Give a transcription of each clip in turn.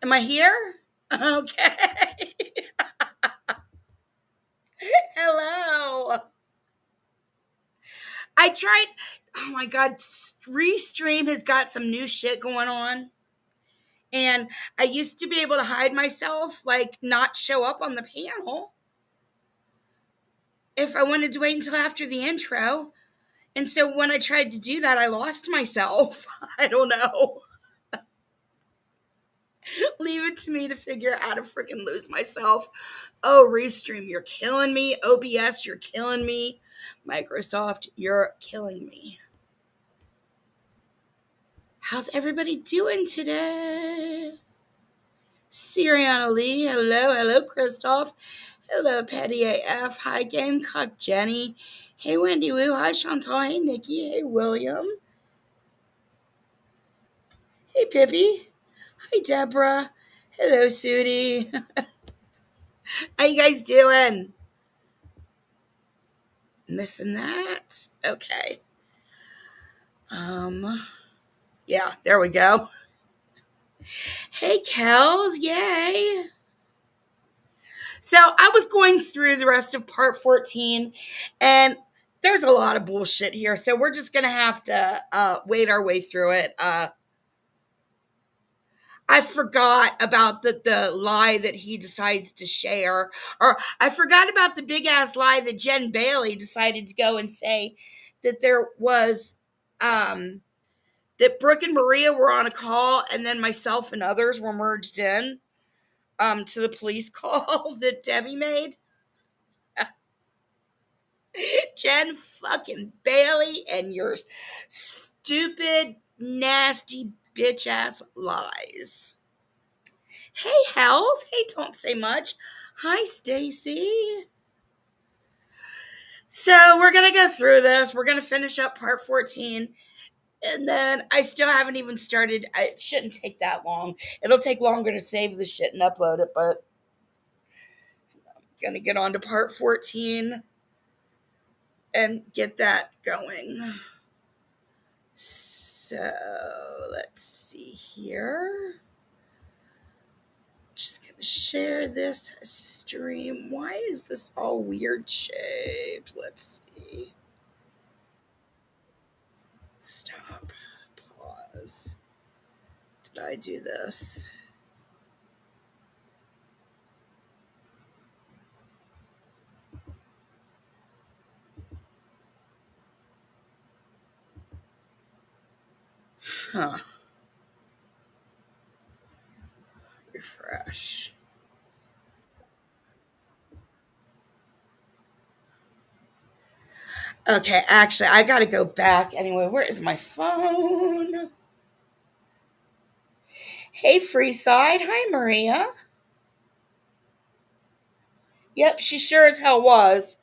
Am I here? Okay. Hello. I tried. Oh my God. Restream has got some new shit going on. And I used to be able to hide myself, like not show up on the panel if I wanted to wait until after the intro. And so when I tried to do that, I lost myself. I don't know. Leave it to me to figure out how to freaking lose myself. Oh, Restream, you're killing me. OBS, you're killing me. Microsoft, you're killing me. How's everybody doing today? Siriana Lee, hello. Hello, Christoph. Hello, Patty AF. Hi, Gamecock Jenny. Hey, Wendy Woo. Hi, Chantal. Hey, Nikki. Hey, William. Hey, Pippi. Hi, Deborah. Hello, Sudie. How you guys doing? Missing that? Okay. Yeah, there we go. Hey, Kels. Yay. So I was going through the rest of part 14, and there's a lot of bullshit here. So we're just going to have to wade our way through it. I forgot about the lie that he decides to share, or I forgot about the big ass lie that Jen Bailey decided to go and say that there was, that Brooke and Maria were on a call, and then myself and others were merged in to the police call that Debbie made. Jen fucking Bailey and your stupid, nasty, bitch ass lies. Hey, Health. Hey, don't say much. Hi, Stacy. So we're gonna go through this. We're gonna finish up part 14. And then I still haven't even started. It shouldn't take that long. It'll take longer to save the shit and upload it, but I'm gonna get on to part 14 and get that going. So let's see here. Just gonna share this stream. Why is this all weird shaped? Let's see. Stop. Pause. Did I do this? Huh. Refresh. Okay, actually, I gotta go back anyway. Where is my phone? Hey, Freeside. Hi, Maria. Yep, she sure as hell was.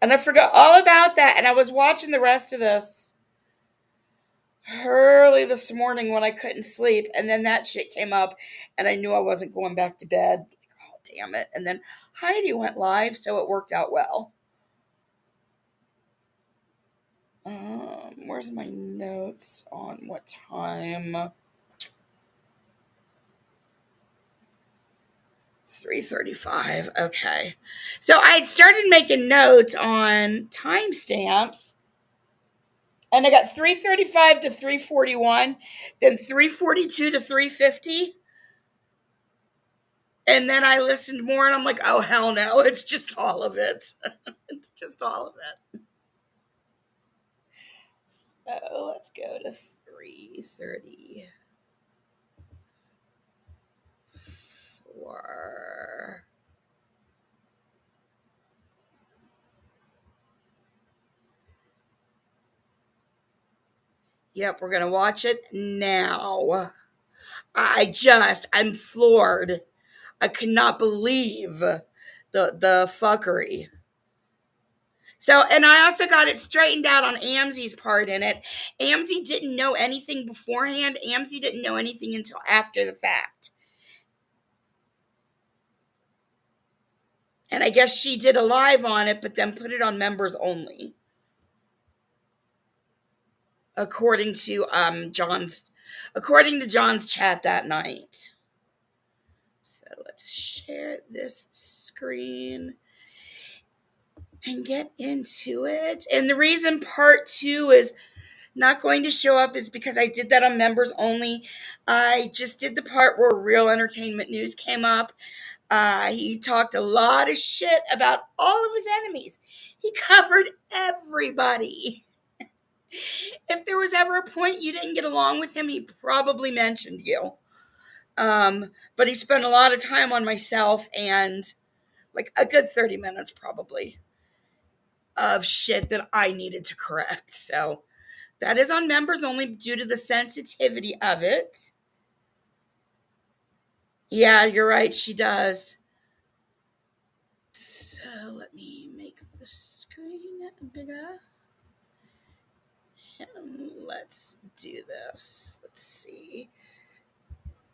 And I forgot all about that. And I was watching the rest of this early this morning when I couldn't sleep. And then that shit came up, and I knew I wasn't going back to bed. Like, oh, damn it. And then Heidi went live, so it worked out well. Where's my notes on what time? 3:35. Okay. So I had started making notes on timestamps, and I got 3:35 to 3:41, then 3:42 to 3:50. And then I listened more, and I'm like, oh, hell no. It's just all of it. It's just all of it. So let's go to 3:34. Yep, we're going to watch it now. I'm floored. I cannot believe the fuckery. So, and I also got it straightened out on Amzi's part in it. Amzi didn't know anything beforehand. Amzi didn't know anything until after the fact. And I guess she did a live on it, but then put it on members only. According to John's chat that night. let's share this screen and get into it. And the reason part 2 is not going to show up is because I did that on members only. I just did the part where Real Entertainment News came up. He talked a lot of shit about all of his enemies. He covered everybody. If there was ever a point you didn't get along with him, he probably mentioned you. But he spent a lot of time on myself and like a good 30 minutes probably of shit that I needed to correct. So that is on members only due to the sensitivity of it. Yeah, you're right. She does. So let me make the screen bigger. And let's do this. Let's see.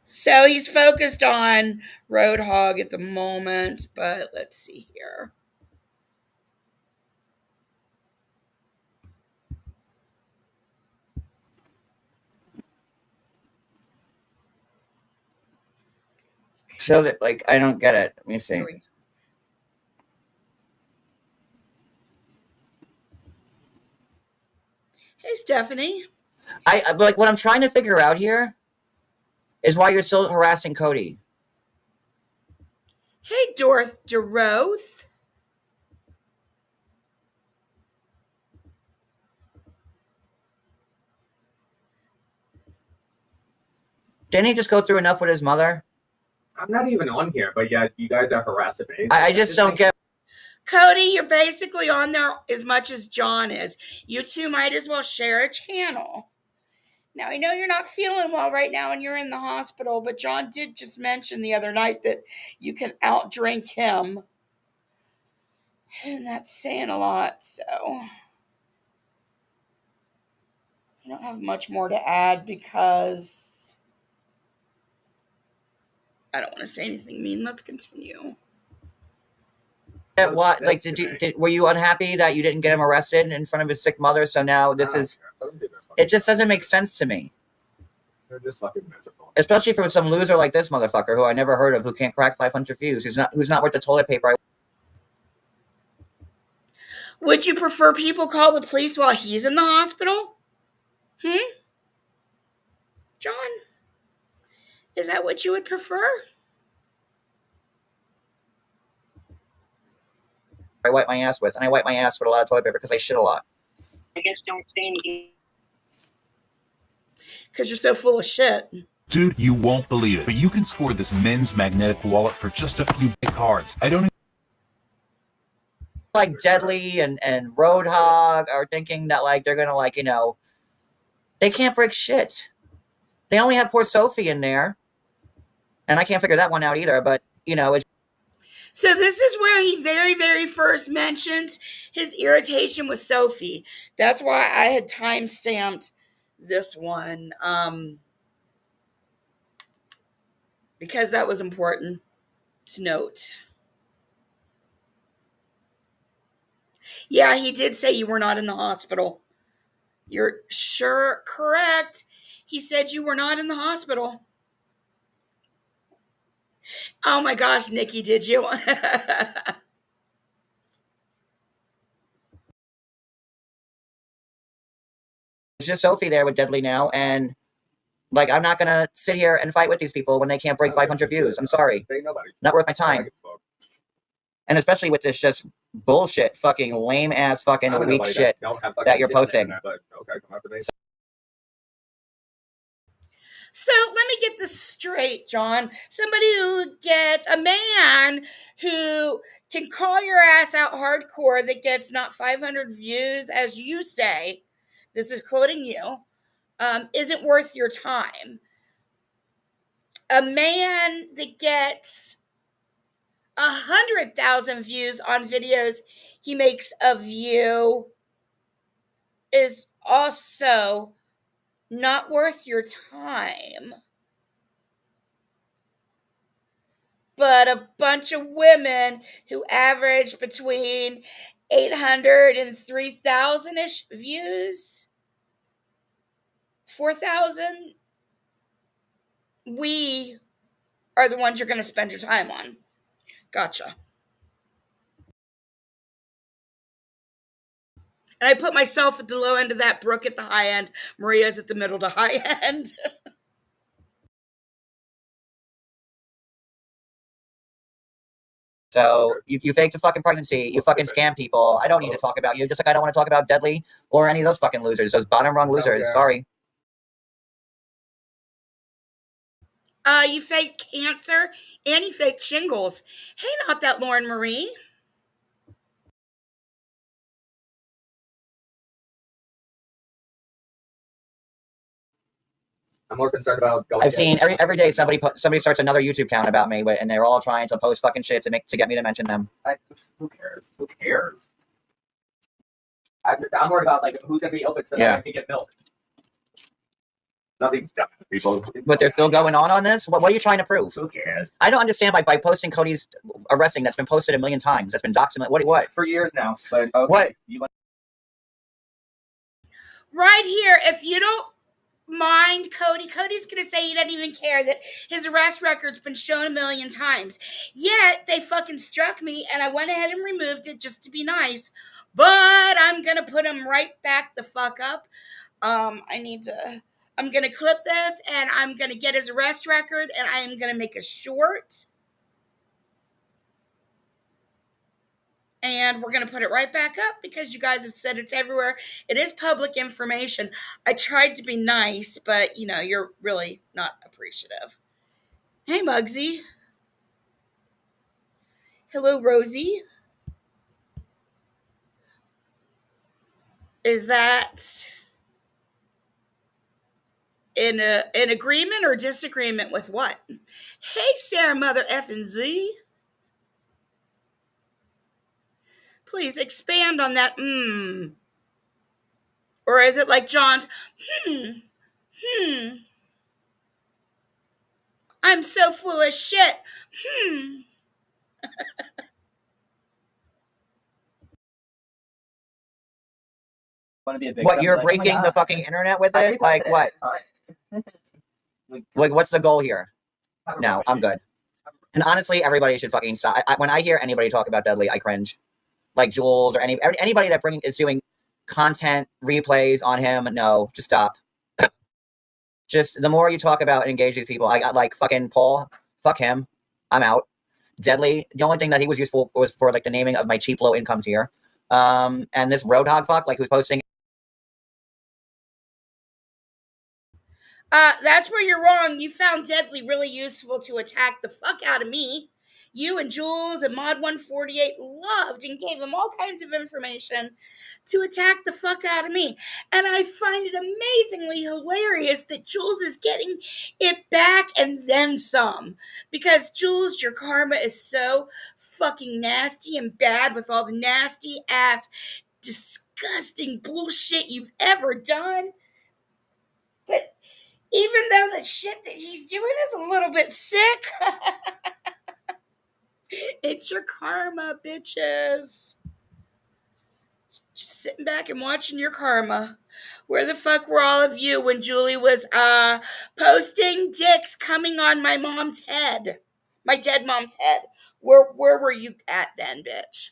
So he's focused on Roadhog at the moment, but let's see here. So that, like, I don't get it. Let me see. Hey, Stephanie. Like, what I'm trying to figure out here is why you're still harassing Cody. Hey, Doroth. Didn't he just go through enough with his mother? I'm not even on here, but yeah, you guys are harassing me. I just don't get. Cody, you're basically on there as much as John is. You two might as well share a channel. Now, I know you're not feeling well right now and you're in the hospital, but John did just mention the other night that you can outdrink him. And that's saying a lot, so I don't have much more to add because I don't want to say anything mean. Let's continue. What? Like, were you unhappy that you didn't get him arrested in front of his sick mother? So now this is. It just doesn't make sense to me. They're just fucking miserable. Especially from some loser like this motherfucker who I never heard of, who can't crack 500 views, who's not worth the toilet paper. Would you prefer people call the police while he's in the hospital? John? Is that what you would prefer? I wipe my ass with, and I wipe my ass with a lot of toilet paper because I shit a lot. I guess don't say anything. Because you're so full of shit. Dude, you won't believe it, but you can score this men's magnetic wallet for just a few big cards. I don't. Like Deadly and Roadhog are thinking that, like, they're gonna, like, they can't break shit. They only have poor Sophie in there, and I can't figure that one out either. But it's. So this is where he very, very first mentions his irritation with Sophie. That's why I had time-stamped this one. Because that was important to note. Yeah, he did say you were not in the hospital. You're sure correct. He said you were not in the hospital. Oh my gosh, Nikki, did you? It's just Sophie there with Deadly now, and like, I'm not gonna sit here and fight with these people when they can't break 500 views. I'm sorry, not worth my time. And especially with this just bullshit, fucking lame ass, fucking weak shit that you're posting. So let me get this straight, John. Somebody who gets a man who can call your ass out hardcore that gets not 500 views, as you say, this is quoting you, isn't worth your time. A man that gets 100,000 views on videos he makes of you is also not worth your time. But a bunch of women who average between 800 and 3,000-ish views, 4,000, we are the ones you're going to spend your time on. Gotcha. And I put myself at the low end of that, Brooke at the high end, Maria's at the middle to high end. So you faked a fucking pregnancy. You fucking scam people. I don't need to talk about you. Just like I don't want to talk about Deadly or any of those fucking losers. Those bottom rung losers. Okay. Sorry. You faked cancer and you faked shingles. Hey, not that Lauren Marie. I'm more concerned about going. I've seen every day somebody starts another YouTube account about me, and they're all trying to post fucking shit to get me to mention them. Who cares? Who cares? I'm worried about like who's gonna be open so that I can get milk. Nothing. People. But they're still going on this. What are you trying to prove? Who cares? I don't understand by posting Cody's arresting that's been posted a million times. That's been documented. What? For years now. But okay, What? You want Right here, if you don't mind Cody's going to say he doesn't even care that his arrest record's been shown a million times. Yet, they fucking struck me, and I went ahead and removed it just to be nice. But I'm going to put him right back the fuck up. I'm going to clip this, and I'm going to get his arrest record, and I am going to make a short. And we're going to put it right back up because you guys have said it's everywhere. It is public information. I tried to be nice, but, you're really not appreciative. Hey, Muggsy. Hello, Rosie. Is that in agreement or disagreement with what? Hey, Sarah Mother effing Z. Please expand on that. Or is it like John's? I'm so full of shit. to be a big What? You're breaking the fucking internet with it? Like what? Like what's the goal here? No, I'm good. And honestly, everybody should fucking stop. When I hear anybody talk about Deadly, I cringe. Like Jules or anybody that is doing content replays on him. No, just stop. Just the more you talk about and engage these people, I got like fucking Paul. Fuck him. I'm out. Deadly. The only thing that he was useful was for like the naming of my cheap low income tier. And this Roadhog fuck, like who's posting. That's where you're wrong. You found Deadly really useful to attack the fuck out of me. You and Jules and Mod 148 loved and gave him all kinds of information to attack the fuck out of me. And I find it amazingly hilarious that Jules is getting it back and then some. Because Jules, your karma is so fucking nasty and bad with all the nasty ass, disgusting bullshit you've ever done. That even though the shit that he's doing is a little bit sick, it's your karma, bitches. Just sitting back and watching your karma. Where the fuck were all of you when Julie was posting dicks coming on my mom's head? My dead mom's head. Where were you at then, bitch?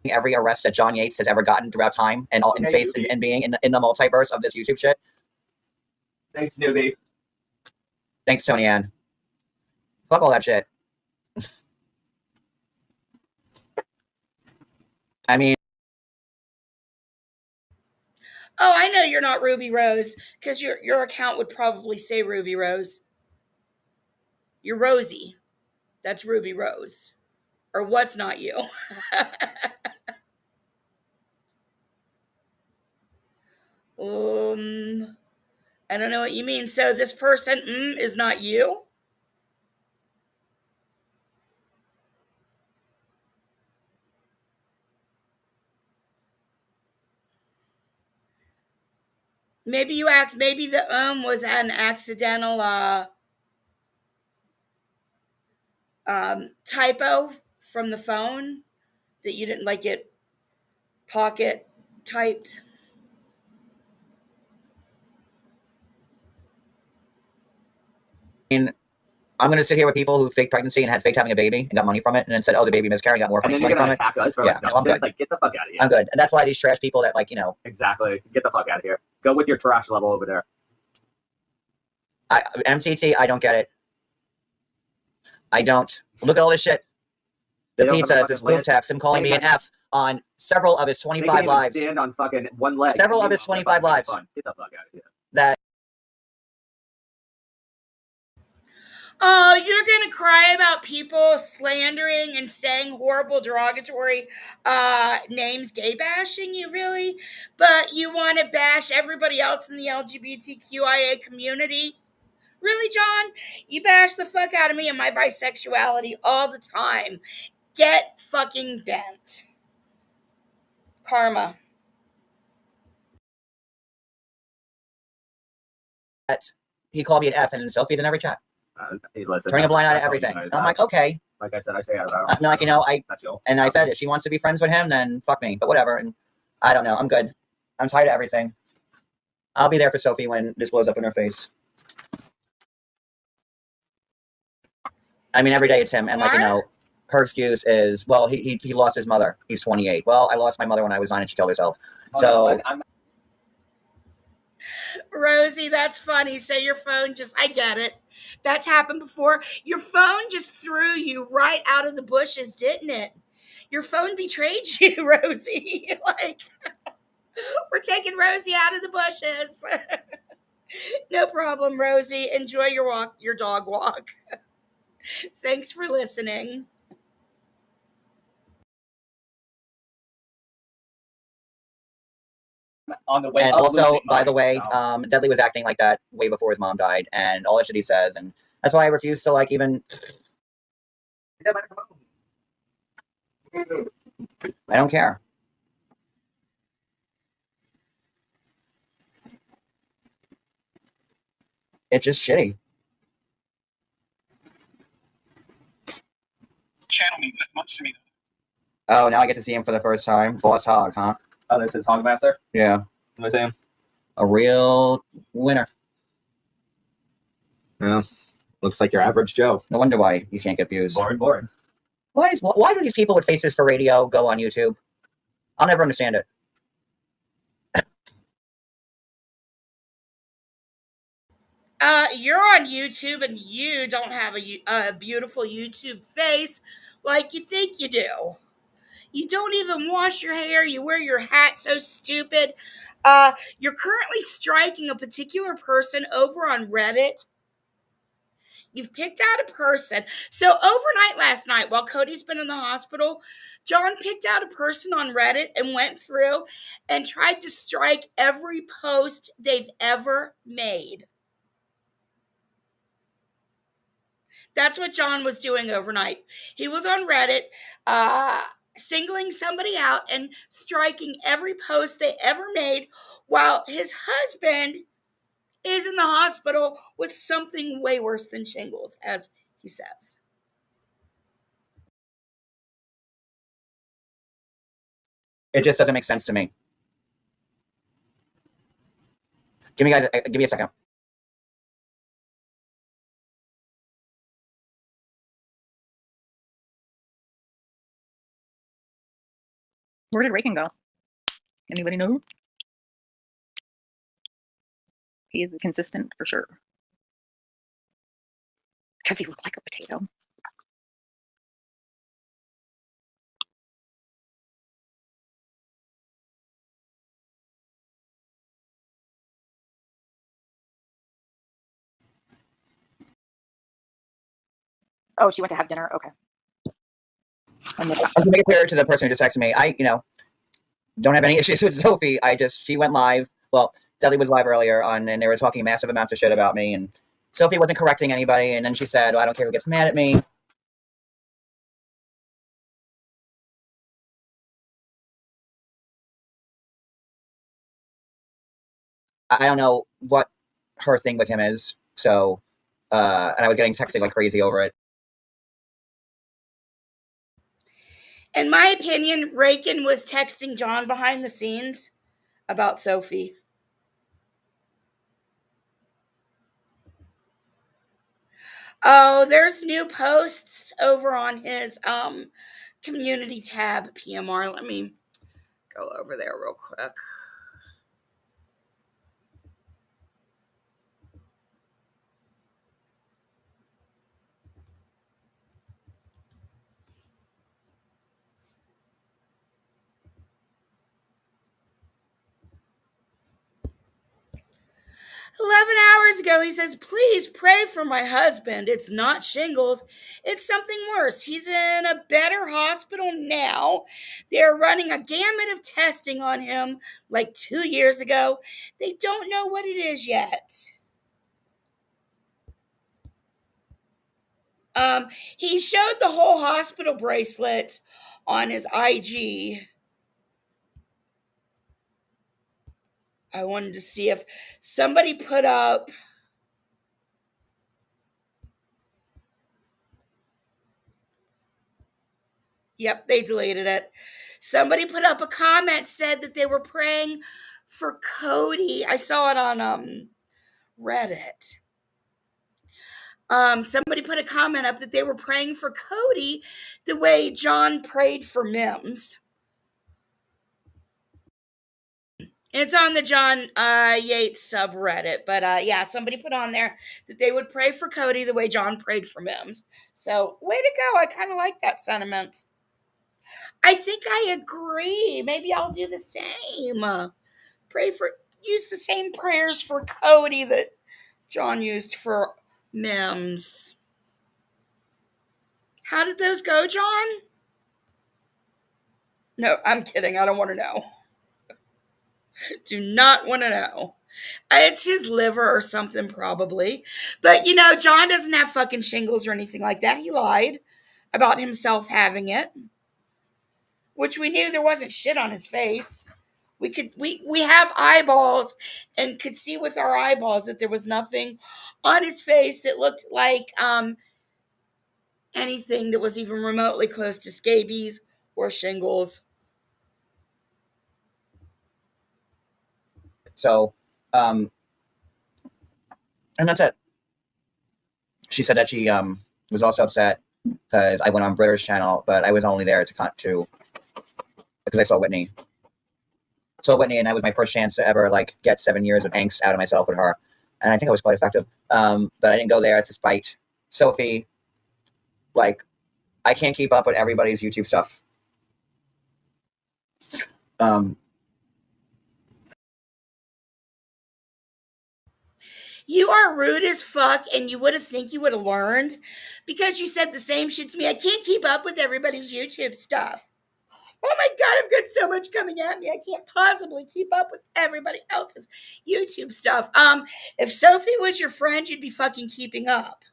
Every arrest that John Yates has ever gotten throughout time and all in space and being in the multiverse of this YouTube shit. Thanks, newbie. Thanks, Tony Ann. Fuck all that shit. I mean, oh, I know you're not Ruby Rose because your account would probably say Ruby Rose. You're Rosie. That's Ruby Rose. Or what's not you? I don't know what you mean. So this person is not you? Maybe the was an accidental typo from the phone that you didn't like it pocket typed. mean, I'm going to sit here with people who faked pregnancy and had faked having a baby and got money from it, and then said, "Oh, the baby miscarried, got more And then money you're from gonna it." attack us for Yeah, like, no, I'm good. like, get the fuck out of here. I'm good, and that's why these trash people that like, Exactly. Get the fuck out of here. Go with your trash level over there. MTT, I don't get it. I don't. Look at all this shit. The They don't have a pizzas, this fucking move text, him calling me an F on several of his They can't 25 even lives. stand on fucking one leg. Several and of his meanwhile, 25 they're fucking lives. fun. Get the fuck out of here. That Oh, you're gonna cry about people slandering and saying horrible derogatory names, gay bashing you, really? But you want to bash everybody else in the LGBTQIA community? Really, John? You bash the fuck out of me and my bisexuality all the time. Get fucking bent. Karma. he called me an F, and Sophie's in every chat, Hey, listen, turning a blind eye to that's all you everything. guys And I'm have. like, okay. Like I said, I say, I'm like, that's you. And I said, if she wants to be friends with him, then fuck me. But whatever. And I don't know. I'm good. I'm tired of everything. I'll be there for Sophie when this blows up in her face. I mean, every day it's him. And like, her excuse is, well, he lost his mother. He's 28. Well, I lost my mother when I was 9 and she killed herself. So Rosie, that's funny. So your phone I get it. That's happened before. Your phone just threw you right out of the bushes, didn't it? Your phone betrayed you, Rosie. Like, we're taking Rosie out of the bushes. No problem, Rosie. Enjoy your dog walk. Thanks for listening. on the way. and up, also, losing by the mine, way, so. Dudley was acting like that way before his mom died, and all the shit he says, and that's why I refuse to like even. I don't care. It's just shitty. Channel means that much to me. Oh, now I get to see him for the first time. Boss Hog, huh? Oh, this is Hogmaster. Yeah. What am I saying? A real winner. Yeah. Looks like your average Joe. No wonder why you can't get views. Boring. Why do these people with faces for radio go on YouTube? I'll never understand it. You're on YouTube and you don't have a beautiful YouTube face like you think you do. You don't even wash your hair. You wear your hat so stupid. You're currently striking a particular person over on Reddit. You've picked out a person. So overnight last night, while Cody's been in the hospital, John picked out a person on Reddit and went through and tried to strike every post they've ever made. That's what John was doing overnight. He was on Reddit, singling somebody out and striking every post they ever made while his husband is in the hospital with something way worse than shingles, as he says. It just doesn't make sense to me. Give me a second. Where did Reagan go? Anybody know? He is consistent for sure. Does he look like a potato? Oh, she went to have dinner. Okay. I missed that. To make it clear to the person who just texted me, I don't have any issues with Sophie. She went live. Well, Dudley was live earlier and they were talking massive amounts of shit about me, and Sophie wasn't correcting anybody, and then she said, I don't care who gets mad at me. I don't know what her thing with him is, so and I was getting texted like crazy over it. In my opinion, Reagan was texting John behind the scenes about Sophie. Oh, there's new posts over on his community tab PMR. Let me go over there real quick. 11 hours ago, he says, please pray for my husband. It's not shingles. It's something worse. He's in a better hospital now. They're running a gamut of testing on him like 2 years ago. They don't know what it is yet. He showed the whole hospital bracelet on his IG. I wanted to see if somebody put up. Yep, they deleted it. Somebody put up a comment, said that they were praying for Cody. I saw it on Reddit. Somebody put a comment up that they were praying for Cody the way John prayed for Mims. It's on the John Yates subreddit, but yeah, somebody put on there that they would pray for Cody the way John prayed for Mims. So, way to go. I kind of like that sentiment. I think I agree. Maybe I'll do the same. Use the same prayers for Cody that John used for Mims. How did those go, John? No, I'm kidding. I don't want to know. Do not want to know. It's his liver or something, probably. But, John doesn't have fucking shingles or anything like that. He lied about himself having it, which we knew there wasn't shit on his face. We have eyeballs and could see with our eyeballs that there was nothing on his face that looked like anything that was even remotely close to scabies or shingles. So, and that's it. She said that she was also upset because I went on Britter's channel, but I was only there to because I saw Whitney. And that was my first chance to ever get 7 years of angst out of myself with her, and I think I was quite effective. But I didn't go there to spite Sophie. I can't keep up with everybody's YouTube stuff. You are rude as fuck, and you would have learned because you said the same shit to me. I can't keep up with everybody's YouTube stuff. Oh my God, I've got so much coming at me. I can't possibly keep up with everybody else's YouTube stuff. If Sophie was your friend, you'd be fucking keeping up.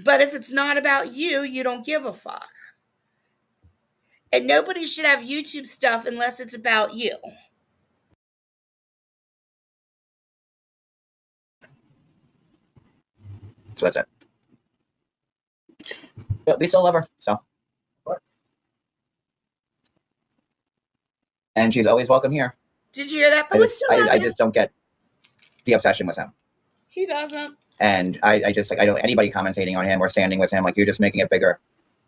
But if it's not about you, you don't give a fuck. And nobody should have YouTube stuff unless it's about you. So that's it. But we still love her, so. And she's always welcome here. Did you hear that? But I just don't get the obsession with him. He doesn't. And I just I don't anybody commentating on him or standing with him, you're just making it bigger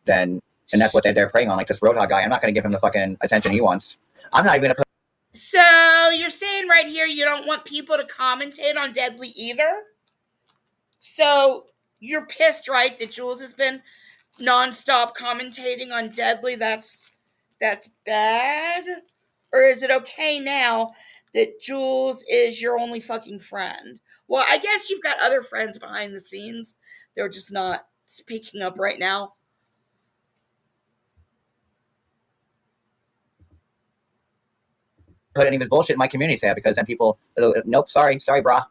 than, and that's what they're preying on, this Roadhog guy. I'm not going to give him the fucking attention he wants. I'm not even going to put. So you're saying right here you don't want people to commentate on Deadly either? So you're pissed, right, that Jules has been nonstop commentating on Deadly? That's bad? Or is it okay now that Jules is your only fucking friend? Well, I guess you've got other friends behind the scenes. They're just not speaking up right now. Put any of his bullshit in my community tab, because then people, nope, sorry, brah.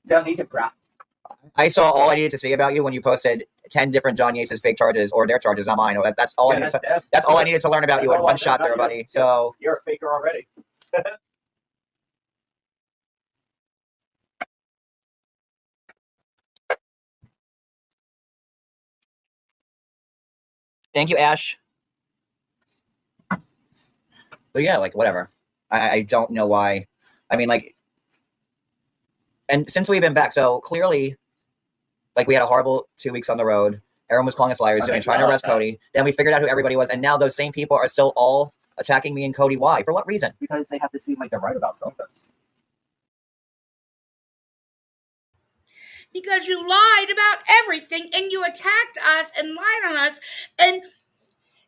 Don't need to brah. I saw all I needed to say about you when you posted 10 different John Yates' fake charges, or their charges, not mine. That's all I needed. That's all I needed to learn about you in one shot there, buddy. So you're a faker already. thank you, Ash. But yeah, whatever. I don't know why I mean, like, and since we've been back, so clearly, like, we had a horrible 2 weeks on the road. Everyone was calling us liars, Okay, trying to well, arrest Cody. Then we figured out who everybody was, and now those same people are still all attacking me and Cody. Why? For what reason? Because they have to seem like they're right about something. Because you lied about everything and you attacked us and lied on us and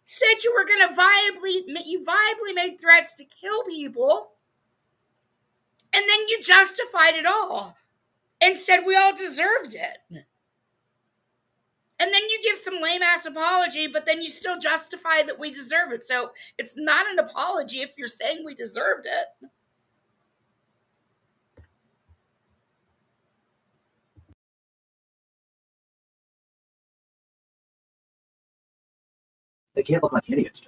said you were going to viably made threats to kill people. And then you justified it all and said we all deserved it. And then you give some lame ass apology, but then you still justify that we deserve it. So it's not an apology if you're saying we deserved it. They can't look like idiots.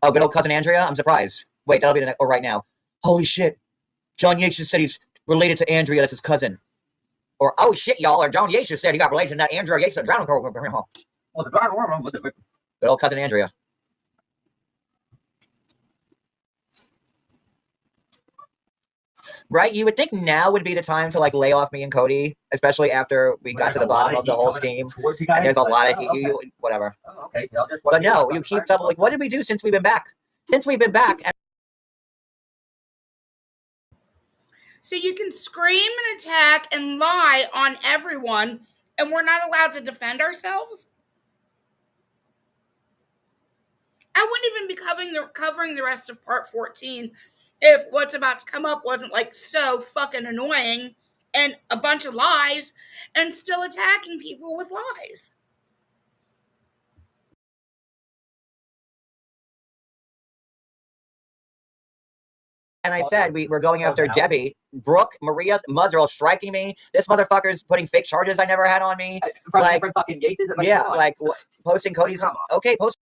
Oh, good old cousin Andrea? I'm surprised. Wait, that'll be the next, or right now. Holy shit. John Yates just said he's related to Andrea, that's his cousin. Or, oh shit, y'all, or John Yates just said he got related to that Andrea Yates, the drowning girl. Well, the driver woman with the Good old cousin Andrea. Right? You would think now would be the time to, like, lay off me and Cody, especially after we got to the bottom of the whole scheme. And there's a lot of whatever. Oh, okay. So just But no, you keep double, like, what did we do since we've been back? Since we've been back, So you can scream and attack and lie on everyone, and we're not allowed to defend ourselves? I wouldn't even be covering the rest of part 14 if what's about to come up wasn't like so fucking annoying and a bunch of lies and still attacking people with lies. and I said we were going after Debbie, Brooke, Maria, Muzz are all striking me. This motherfucker's putting fake charges I never had on me. From Like- different fucking Yates. Like, Yeah, come on. like posting Cody's. Come on. Okay, post.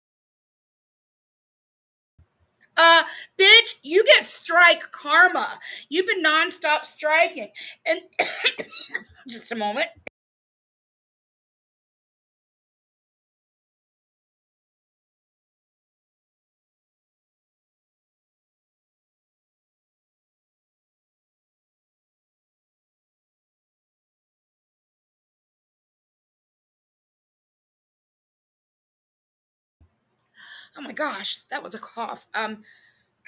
Bitch, you get strike karma. You've been nonstop striking. And just a moment. Oh my gosh, that was a cough. I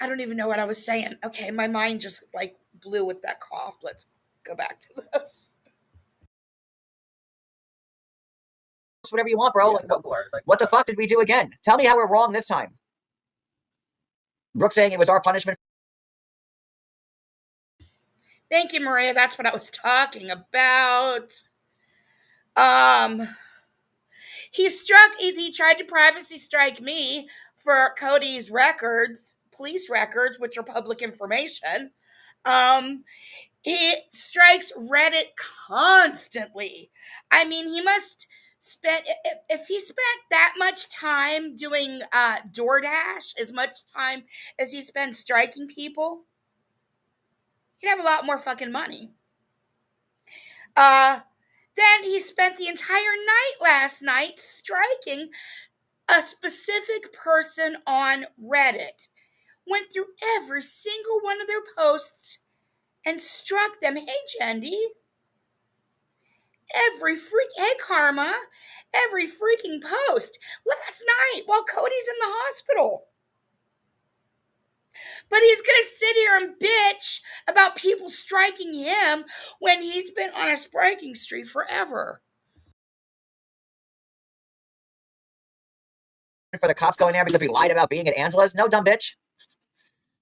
don't even know what I was saying. Okay, my mind just like blew with that cough. Let's go back to this. Whatever you want, bro. Yeah, Like, go for it. Like, what the fuck did we do again? Tell me how we're wrong this time. Brooke saying it was our punishment. Thank you, Maria. That's what I was talking about. He tried to privacy strike me for Cody's records, police records, which are public information. He strikes Reddit constantly. I mean, he must spend, if he spent that much time doing DoorDash, as much time as he spends striking people, he'd have a lot more fucking money. Then he spent the entire night last night striking a specific person on Reddit. Went through every single one of their posts and struck them. Hey, Jendi. Hey, Karma. Every freaking post last night while Cody's in the hospital. But he's going to sit here and bitch about people striking him when he's been on a striking streak forever. For the cops going there because we lied about being at Angela's? No, dumb bitch.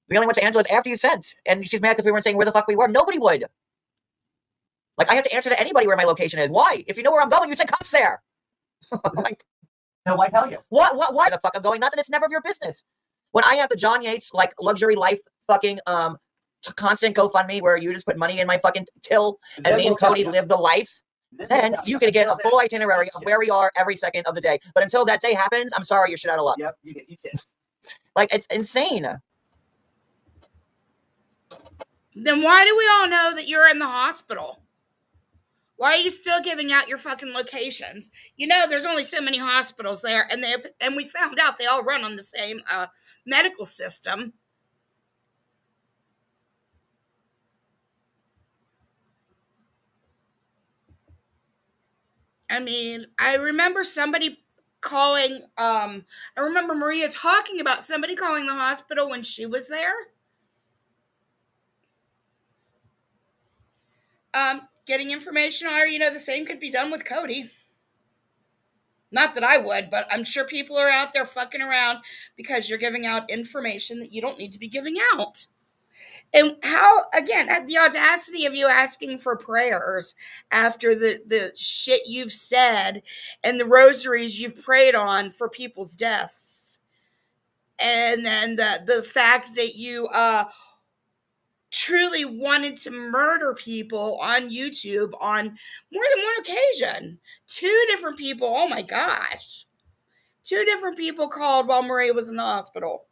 We only went to Angela's after you sent. And she's mad because we weren't saying where the fuck we were. Nobody would. Like, I have to answer to anybody where my location is. Why? If you know where I'm going, you send cops there. Like, so why tell you? why the fuck I'm going? Not that it's never of your business. When I have the John Yates, like, luxury life fucking, constant GoFundMe where you just put money in my fucking till and me and Cody live the life, then you can get a full itinerary of where we are every second of the day. But until that day happens, I'm sorry, you're shit out of luck. Yep, you shit. Like, it's insane. Then why do we all know that you're in the hospital? Why are you still giving out your fucking locations? You know, there's only so many hospitals there, and we found out they all run on the same medical system. I mean, I remember somebody calling, I remember Maria talking about somebody calling the hospital when she was there. Getting information on her, the same could be done with Cody. Not that I would, but I'm sure people are out there fucking around because you're giving out information that you don't need to be giving out. And how, again, at the audacity of you asking for prayers after the shit you've said and the rosaries you've prayed on for people's deaths. And then the fact that you truly wanted to murder people on YouTube on more than one occasion. 2 different people, oh my gosh. 2 different people called while Maria was in the hospital.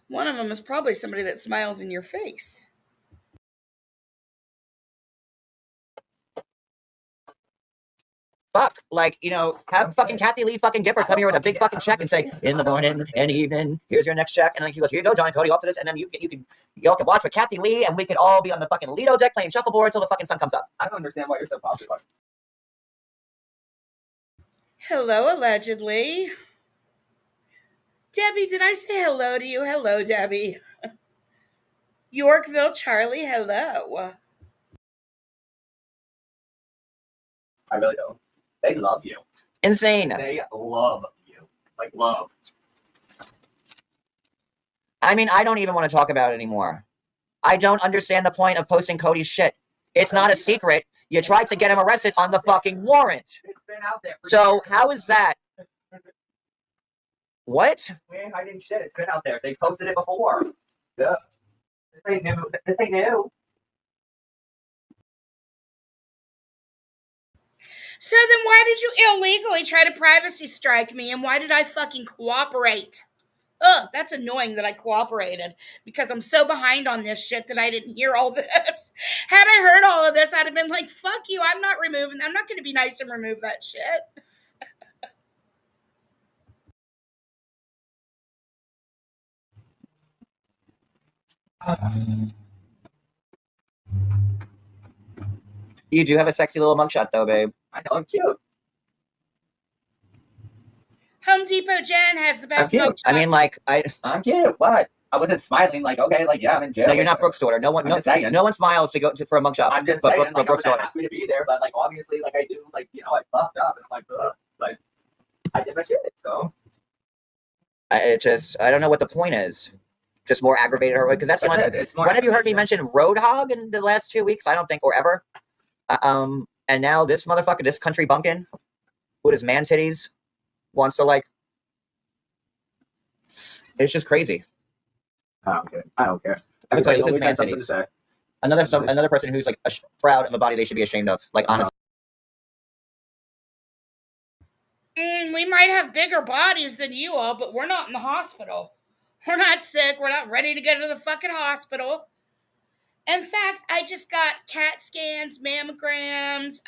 One of them is probably somebody that smiles in your face. Fuck. Like, have fucking Kathy Lee fucking Gifford come here with a big fucking check and say, in the morning and evening, here's your next check. And then he goes, here you go, John and Cody, off to this. And then y'all can watch with Kathy Lee and we can all be on the fucking Lido deck playing shuffleboard until the fucking sun comes up. I don't understand why you're so popular. Hello, allegedly. Debbie, did I say hello to you? Hello, Debbie. Yorkville Charlie, hello. I really don't. They love you. Insane. They love you. Like, love. I mean, I don't even want to talk about it anymore. I don't understand the point of posting Cody's shit. It's not a secret. You tried to get him arrested on the fucking warrant. It's been out there. So how is that? What? We ain't hiding shit. It's been out there. They posted it before. Yeah. This ain't new. This ain't new. So then why did you illegally try to privacy strike me and why did I fucking cooperate? Ugh, that's annoying that I cooperated because I'm so behind on this shit that I didn't hear all this. Had I heard all of this, I'd have been like, fuck you, I'm not going to be nice and remove that shit. You do have a sexy little mugshot though, babe. I know I'm cute. Home Depot Jen has the best I'm cute. mugshot. I mean, like, I'm cute. What? I wasn't smiling like, okay, like, yeah, I'm in jail. no, you're not Brooke's daughter. No one, I'm just saying. no one smiles to go for a mugshot. I'm just but saying, Brooke, like, Brooke's I'm daughter. happy to be there, but, like, obviously, like, I do, like, I fucked up, and I'm like, ugh. Like, I did my shit, so. I don't know what the point is. Just more aggravated her, because that's the one. It's more When have you heard me aggravation. mention Roadhog in the last 2 weeks? I don't think, or ever. And now this motherfucker, this country bumpkin, with his man titties, wants to like. It's just crazy. I don't care. Let me tell you, Everybody look always at his has man something to say. Another person who's like proud of a body they should be ashamed of. Like, honestly. We might have bigger bodies than you all, but we're not in the hospital. We're not sick. We're not ready to go to the fucking hospital. In fact, I just got CAT scans, mammograms,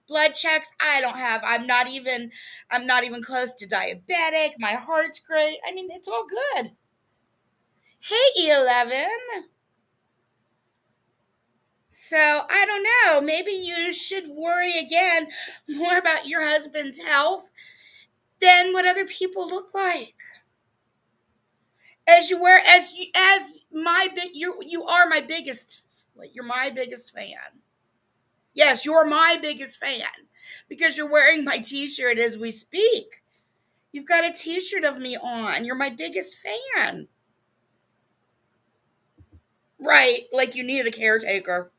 blood checks. I'm not even close to diabetic. My heart's great. I mean, it's all good. Hey, E11. So, I don't know. Maybe you should worry again more about your husband's health than what other people look like. You are my biggest, you're my biggest fan. Yes, you're my biggest fan because you're wearing my t-shirt as we speak. You've got a t-shirt of me on. You're my biggest fan. Right, like you needed a caretaker.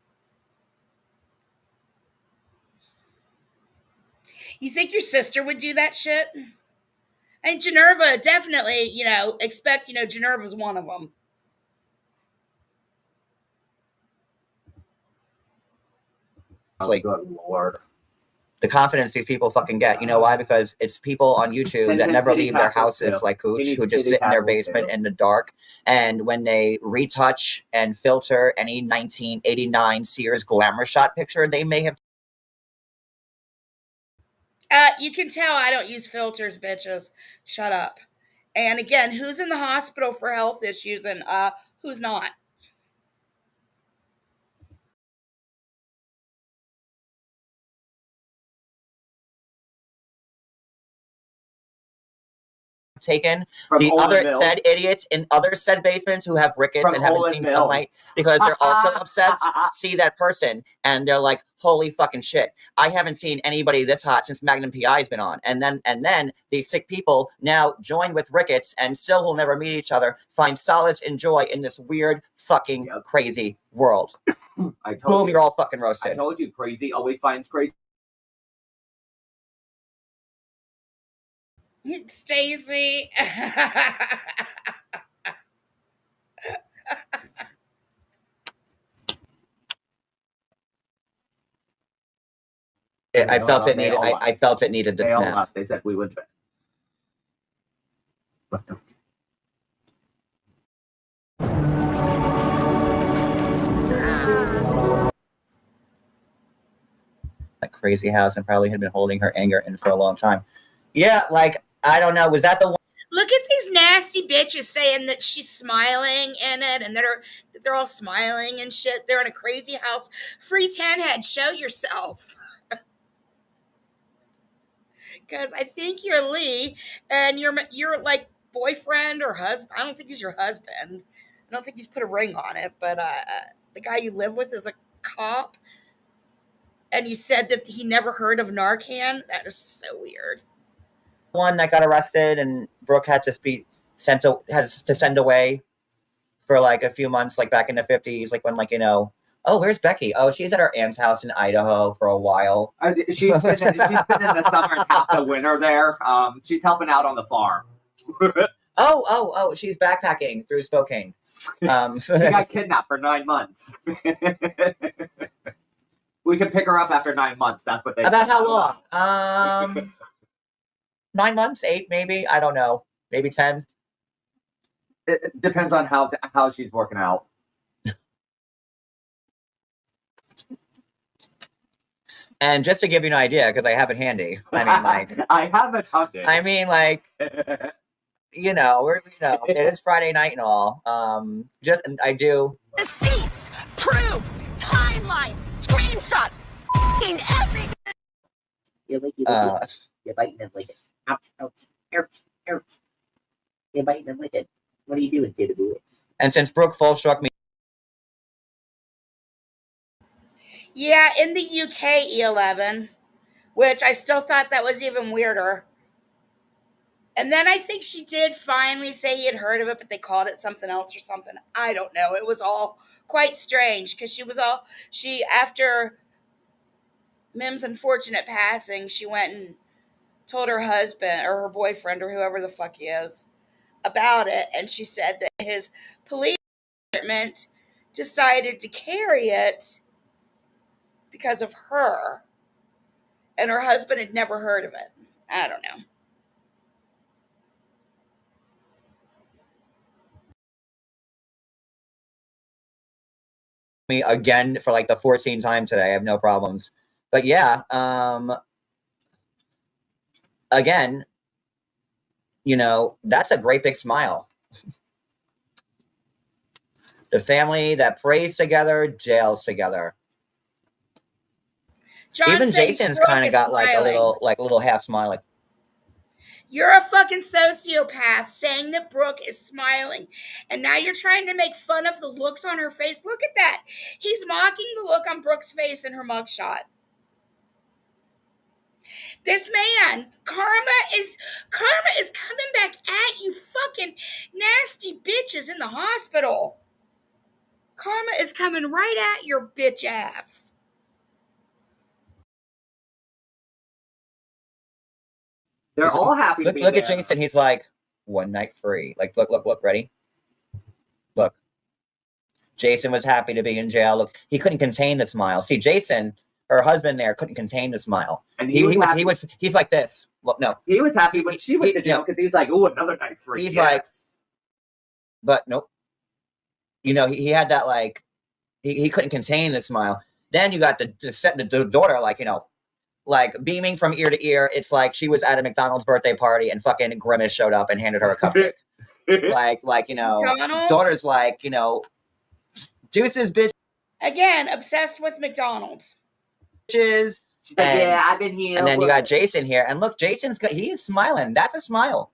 You think your sister would do that shit? And Generva, definitely, expect, Generva's one of them. Like, Good Lord. the confidence these people fucking get. You know why? Because it's people on YouTube Send that him never titty leave their tassels, houses too. like He Cooch, needs who just titty sit in their tassels, basement too. in the dark. And when they retouch and filter any 1989 Sears Glamour Shot picture, they may have. You can tell I don't use filters, bitches. Shut up. And again, who's in the hospital for health issues and who's not? taken. From The Olin other Mills. said idiots in other said basements who have rickets From and haven't Olin seen Mills. sunlight because they're also obsessed, see that person and they're like, holy fucking shit. I haven't seen anybody this hot since Magnum PI's been on. And then these sick people now join with rickets and still will never meet each other, find solace and joy in this weird fucking crazy world. I told Boom, you. you're all fucking I roasted. told you, crazy always finds crazy. Stacy. I felt it They needed. all left. I felt it needed to They all snap. left. They said we went to bed. That crazy house and probably had been holding her anger in for a long time. Yeah, like I don't know. Was that the one? Look at these nasty bitches saying that she's smiling in it and that they're all smiling and shit. They're in a crazy house. Free Tanhead, show yourself. Because I think you're Lee and you're like boyfriend or husband. I don't think he's your husband. I don't think he's put a ring on it, but the guy you live with is a cop. And you said that he never heard of Narcan. That is so weird. One that got arrested and Brooke had to be sent away for like a few months, like back in the 50s, like when oh, where's Becky? Oh, she's at her aunt's house in Idaho for a while. She's been in the summer and half the winter there. She's helping out on the farm. Oh, she's backpacking through Spokane. She got kidnapped for 9 months. We can pick her up after 9 months. That's what they about said. how long? 9 months, 8 maybe. I don't know. Maybe 10. It depends on how she's working out. And just to give you an idea, because I have it handy. I mean, like, I have it hunted. I mean, like, it is Friday night and all. I do. Receipts, proof, timeline, screenshots, everything. You're biting and licking. Ouch, ouch, ouch, ouch. You're biting and licking. What are you doing, kid? And since Brooke full struck me. Yeah, in the UK, E11, which I still thought that was even weirder. And then I think she did finally say he had heard of it, but they called it something else or something. I don't know. It was all quite strange because after Mim's unfortunate passing, she went and told her husband or her boyfriend or whoever the fuck he is about it. And she said that his police department decided to carry it because of her. And her husband had never heard of it. I don't know. Me again for like the 14th time today. I have no problems. But yeah, again, that's a great big smile. The family that prays together, jails together. John Even says Jason's Brooke kind of is got like a smiling. little half smile, like, You're a fucking sociopath saying that Brooke is smiling. And now you're trying to make fun of the looks on her face. Look at that. He's mocking the look on Brooke's face in her mugshot. This man, karma is coming back at you fucking nasty bitches in the hospital. Karma is coming right at your bitch ass. They're all happy to be look there. at Jason. He's like, one night free. Like, look, ready? Look. Jason was happy to be in jail. Look, he couldn't contain the smile. See, Jason, her husband there, couldn't contain the smile. And he's like this. Well, no. He was happy when she went to jail because he's like, "Ooh, another night free." He's like, but nope. He had that like, he couldn't contain the smile. Then you got the daughter, like beaming from ear to ear. It's like she was at a McDonald's birthday party and fucking Grimace showed up and handed her a cupcake. McDonald's? Daughter's like, Deuces bitch. Again, obsessed with McDonald's. She's like, yeah, I've been here. And then you got Jason here. And look, he is smiling. That's a smile.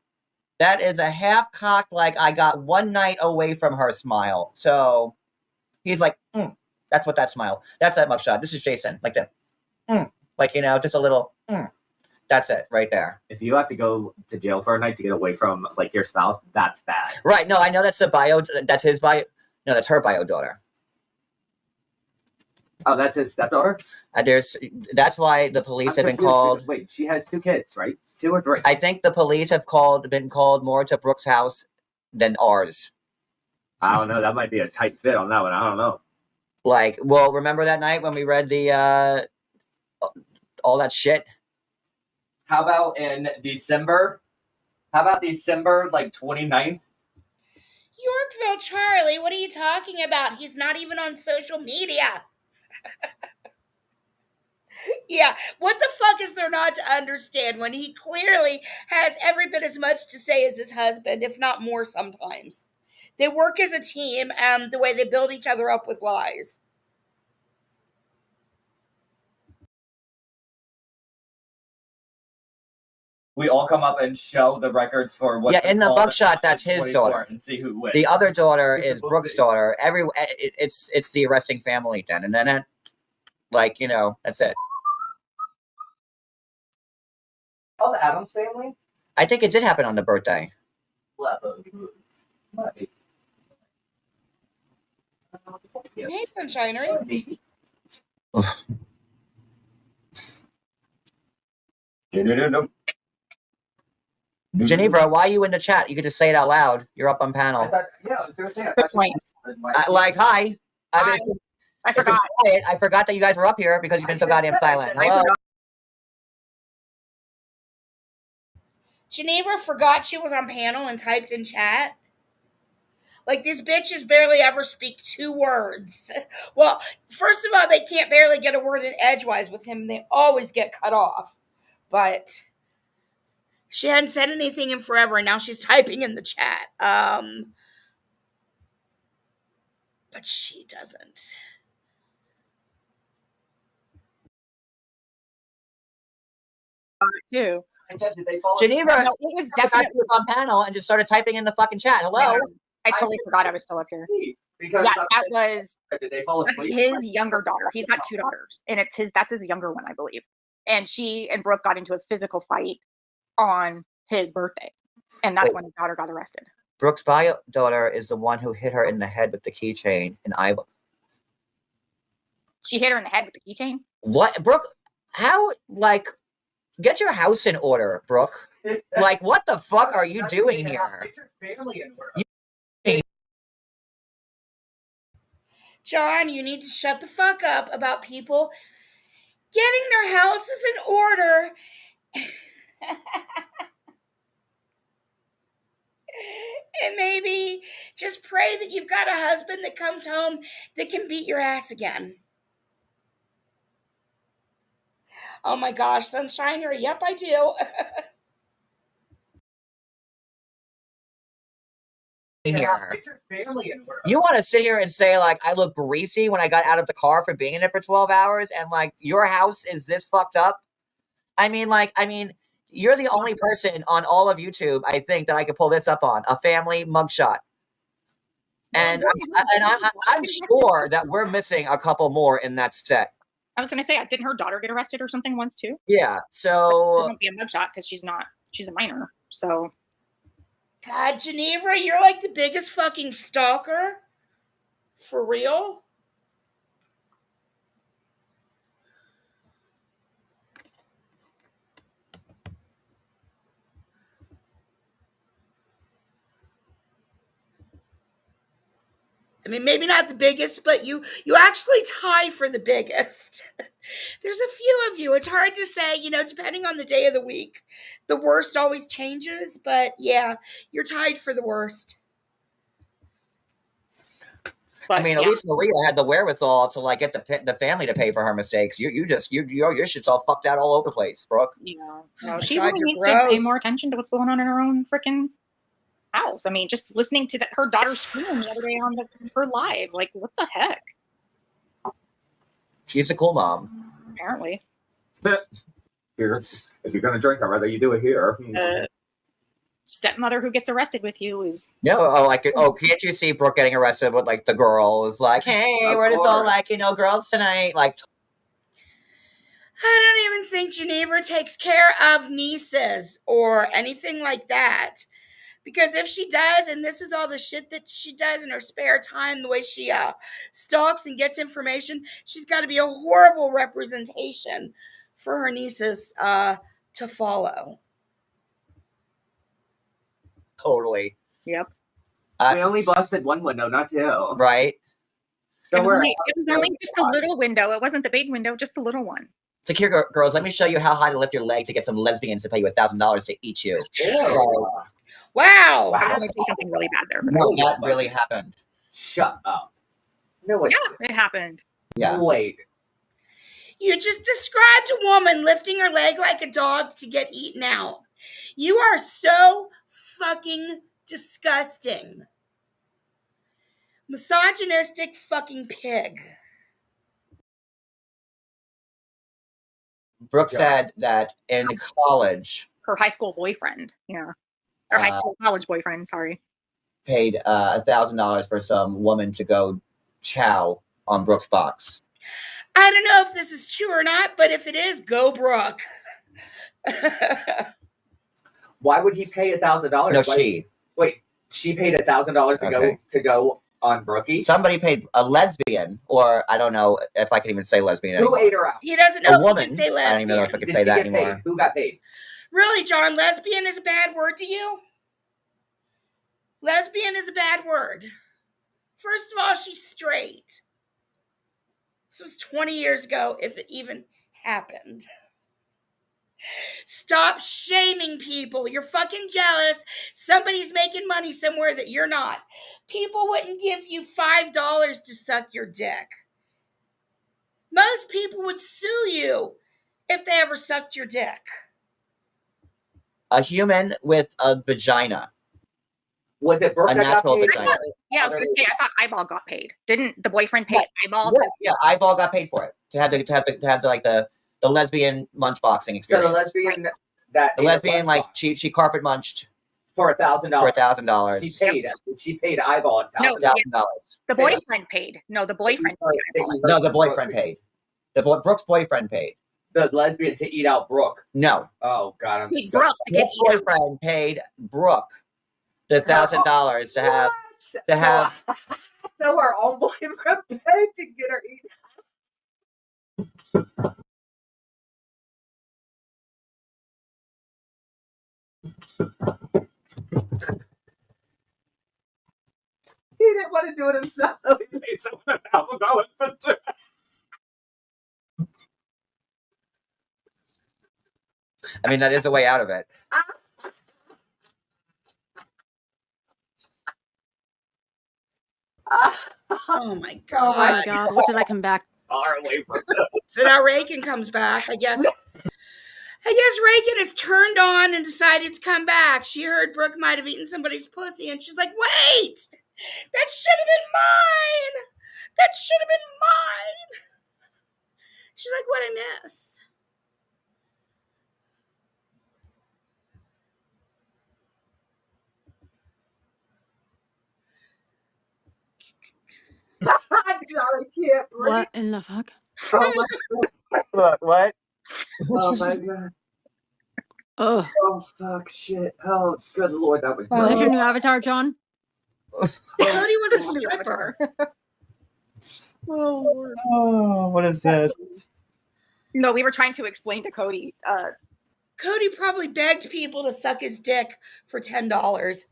That is a half-cocked, like, I got one night away from her smile. So he's like, that's what that smile. That's that mugshot. This is Jason. Like that. Like, you know, just a little, that's it right there. If you have to go to jail for a night to get away from like your spouse, that's bad. Right. No, I know that's the bio. That's his bio. No, that's her bio daughter. Oh, that's his stepdaughter? That's why the police have been called. Wait, she has 2 kids, right? 2 or 3? I think the police have been called more to Brooke's house than ours. I don't know. That might be a tight fit on that one. I don't know. Like, well, remember that night when we read the all that shit? How about in December? How about December like 29th? Yorkville Charlie, what are you talking about? He's not even on social media. Yeah, what the fuck is there not to understand when he clearly has every bit as much to say as his husband, if not more sometimes? They work as a team, the way they build each other up with lies. We all come up and show the records for what. Yeah, in the buckshot, that's his daughter. And see who wins. The other daughter is Brooke's daughter. It's the arresting family then, and then like, you know, that's it. Oh, the Addams family? I think it did happen on the birthday. Hey, Sunshinery. Geneva, why are you in the chat? You could just say it out loud. You're up on panel. I was going to say it. Good point. Like, hi. Hi. I forgot. I forgot that you guys were up here because you've been so goddamn silent. Hello. Geneva forgot she was on panel and typed in chat. Like, these bitches barely ever speak 2 words. Well, first of all, they can't barely get a word in edgewise with him, and they always get cut off. But she hadn't said anything in forever, and now she's typing in the chat. But she doesn't. Too. Geneva No, it was forgot definitely. she was on panel and just started typing in the fucking chat. Hello. I totally forgot I was still up here. Because Yeah, that was did they fall asleep? his younger daughter. He's got 2 daughters, and that's his younger one, I believe. And she and Brooke got into a physical fight on his birthday, and that's when his daughter got arrested. Brooke's bio daughter is the one who hit her in the head with the keychain, and She hit her in the head with the keychain. What, Brooke? How, like, get your house in order, Brooke. Like, what the fuck are you doing here? Get your family in order. John, you need to shut the fuck up about people getting their houses in order. And maybe just pray that you've got a husband that comes home that can beat your ass again. Oh my gosh, Sunshiner, yep, I do. Here. Get your family in order. You want to sit here and say, like, I look greasy when I got out of the car for being in it for 12 hours, and, like, your house is this fucked up? I mean, you're the only person on all of YouTube, I think, that I could pull this up on. A family mugshot. And I'm sure that we're missing a couple more in that set. I was going to say, didn't her daughter get arrested or something once too? Yeah, It so... won't be a mugshot because she's a minor. So God, Geneva, you're like the biggest fucking stalker. For real? I mean, maybe not the biggest, but you actually tie for the biggest. There's a few of you. It's hard to say, depending on the day of the week. The worst always changes, but yeah, you're tied for the worst. but I mean, at least Maria had the wherewithal to, like, get the family to pay for her mistakes. Your shit's all fucked out all over the place, Brooke. No, she God, really you're needs to pay gross. more attention to what's going on in her own freaking house. I mean, just listening to her daughter screaming the other day on her live, like, what the heck? She's a cool mom. Apparently. Here, if you're gonna drink, I'd rather you do it here. stepmother who gets arrested with you is No, can't you see Brooke getting arrested with like the girl is like, hey, Of we're just all course. like, girls tonight. Like, I don't even think Geneva takes care of nieces or anything like that. Because if she does, and this is all the shit that she does in her spare time, the way she stalks and gets information, she's got to be a horrible representation for her nieces to follow. totally. Yep. We only busted one window, not two. Right? Don't worry. It was only just a little window. It wasn't the big window, just the little one. Secure girls, let me show you how high to lift your leg to get some lesbians to pay you $1,000 to eat you. Wow. I was going to say something really bad there. But No, that really happened. Shut up. No, it yeah, it happened. Yeah. Wait. You just described a woman lifting her leg like a dog to get eaten out. You are so fucking disgusting. Misogynistic fucking pig. Brooke Yeah. said that in college, Her high school boyfriend. Yeah. Or high school college boyfriend, sorry. paid $1,000 for some woman to go chow on Brooke's box. I don't know if this is true or not, but if it is, go Brooke. Why would he pay $1,000? No, she. Wait, she paid $1,000 Okay. to go on Brookie? Somebody paid a lesbian, or I don't know if I can even say lesbian Who anymore. ate her out? He doesn't A know if woman. he can say I don't even know if I lesbian. can Did say she that get anymore. paid? Who got paid? Really, John, lesbian is a bad word to you? Lesbian is a bad word. First of all, she's straight. This was 20 years ago, if it even happened. Stop shaming people. You're fucking jealous. Somebody's making money somewhere that you're not. People wouldn't give you $5 to suck your dick. Most people would sue you if they ever sucked your dick. A human with a vagina. Was it Brooke A that got natural paid? vagina. Yeah, I was going to say, I thought Eyeball got paid. Didn't the boyfriend pay Eyeball? Yeah, Eyeball got paid for it to have the lesbian munch boxing So experience. the lesbian that The ate a lesbian, lunch like box she carpet munched for $1,000. for $1,000. She paid Eyeball No, $1,000. the boyfriend paid. No, the boyfriend paid Eyeball. No, the boyfriend paid. Brooke's boyfriend paid. The lesbian to eat out Brooke. No, Oh God, I'm He so. Brooke to get Brooke's eaten out. boyfriend paid Brooke the $1,000 to have. To have- So our own boyfriend paid to get her eaten. He didn't want to do it himself. He paid someone $1,000 to do it. I mean, that is a way out of it. Oh my Oh god. my God, what did I come back? Far away from So now Reagan comes back. I guess Reagan is turned on and decided to come back. She heard Brooke might have eaten somebody's pussy, and she's like, wait! That should have been mine! That should have been mine! She's like, what'd I miss? I can't breathe. What in the fuck? Oh my, Look, what? oh my God. Oh, Oh fuck shit. Oh good lord, that was is that good. your new avatar, John? Cody was a stripper. Oh, what is this? No, we were trying to explain to Cody. Cody probably begged people to suck his dick for $10.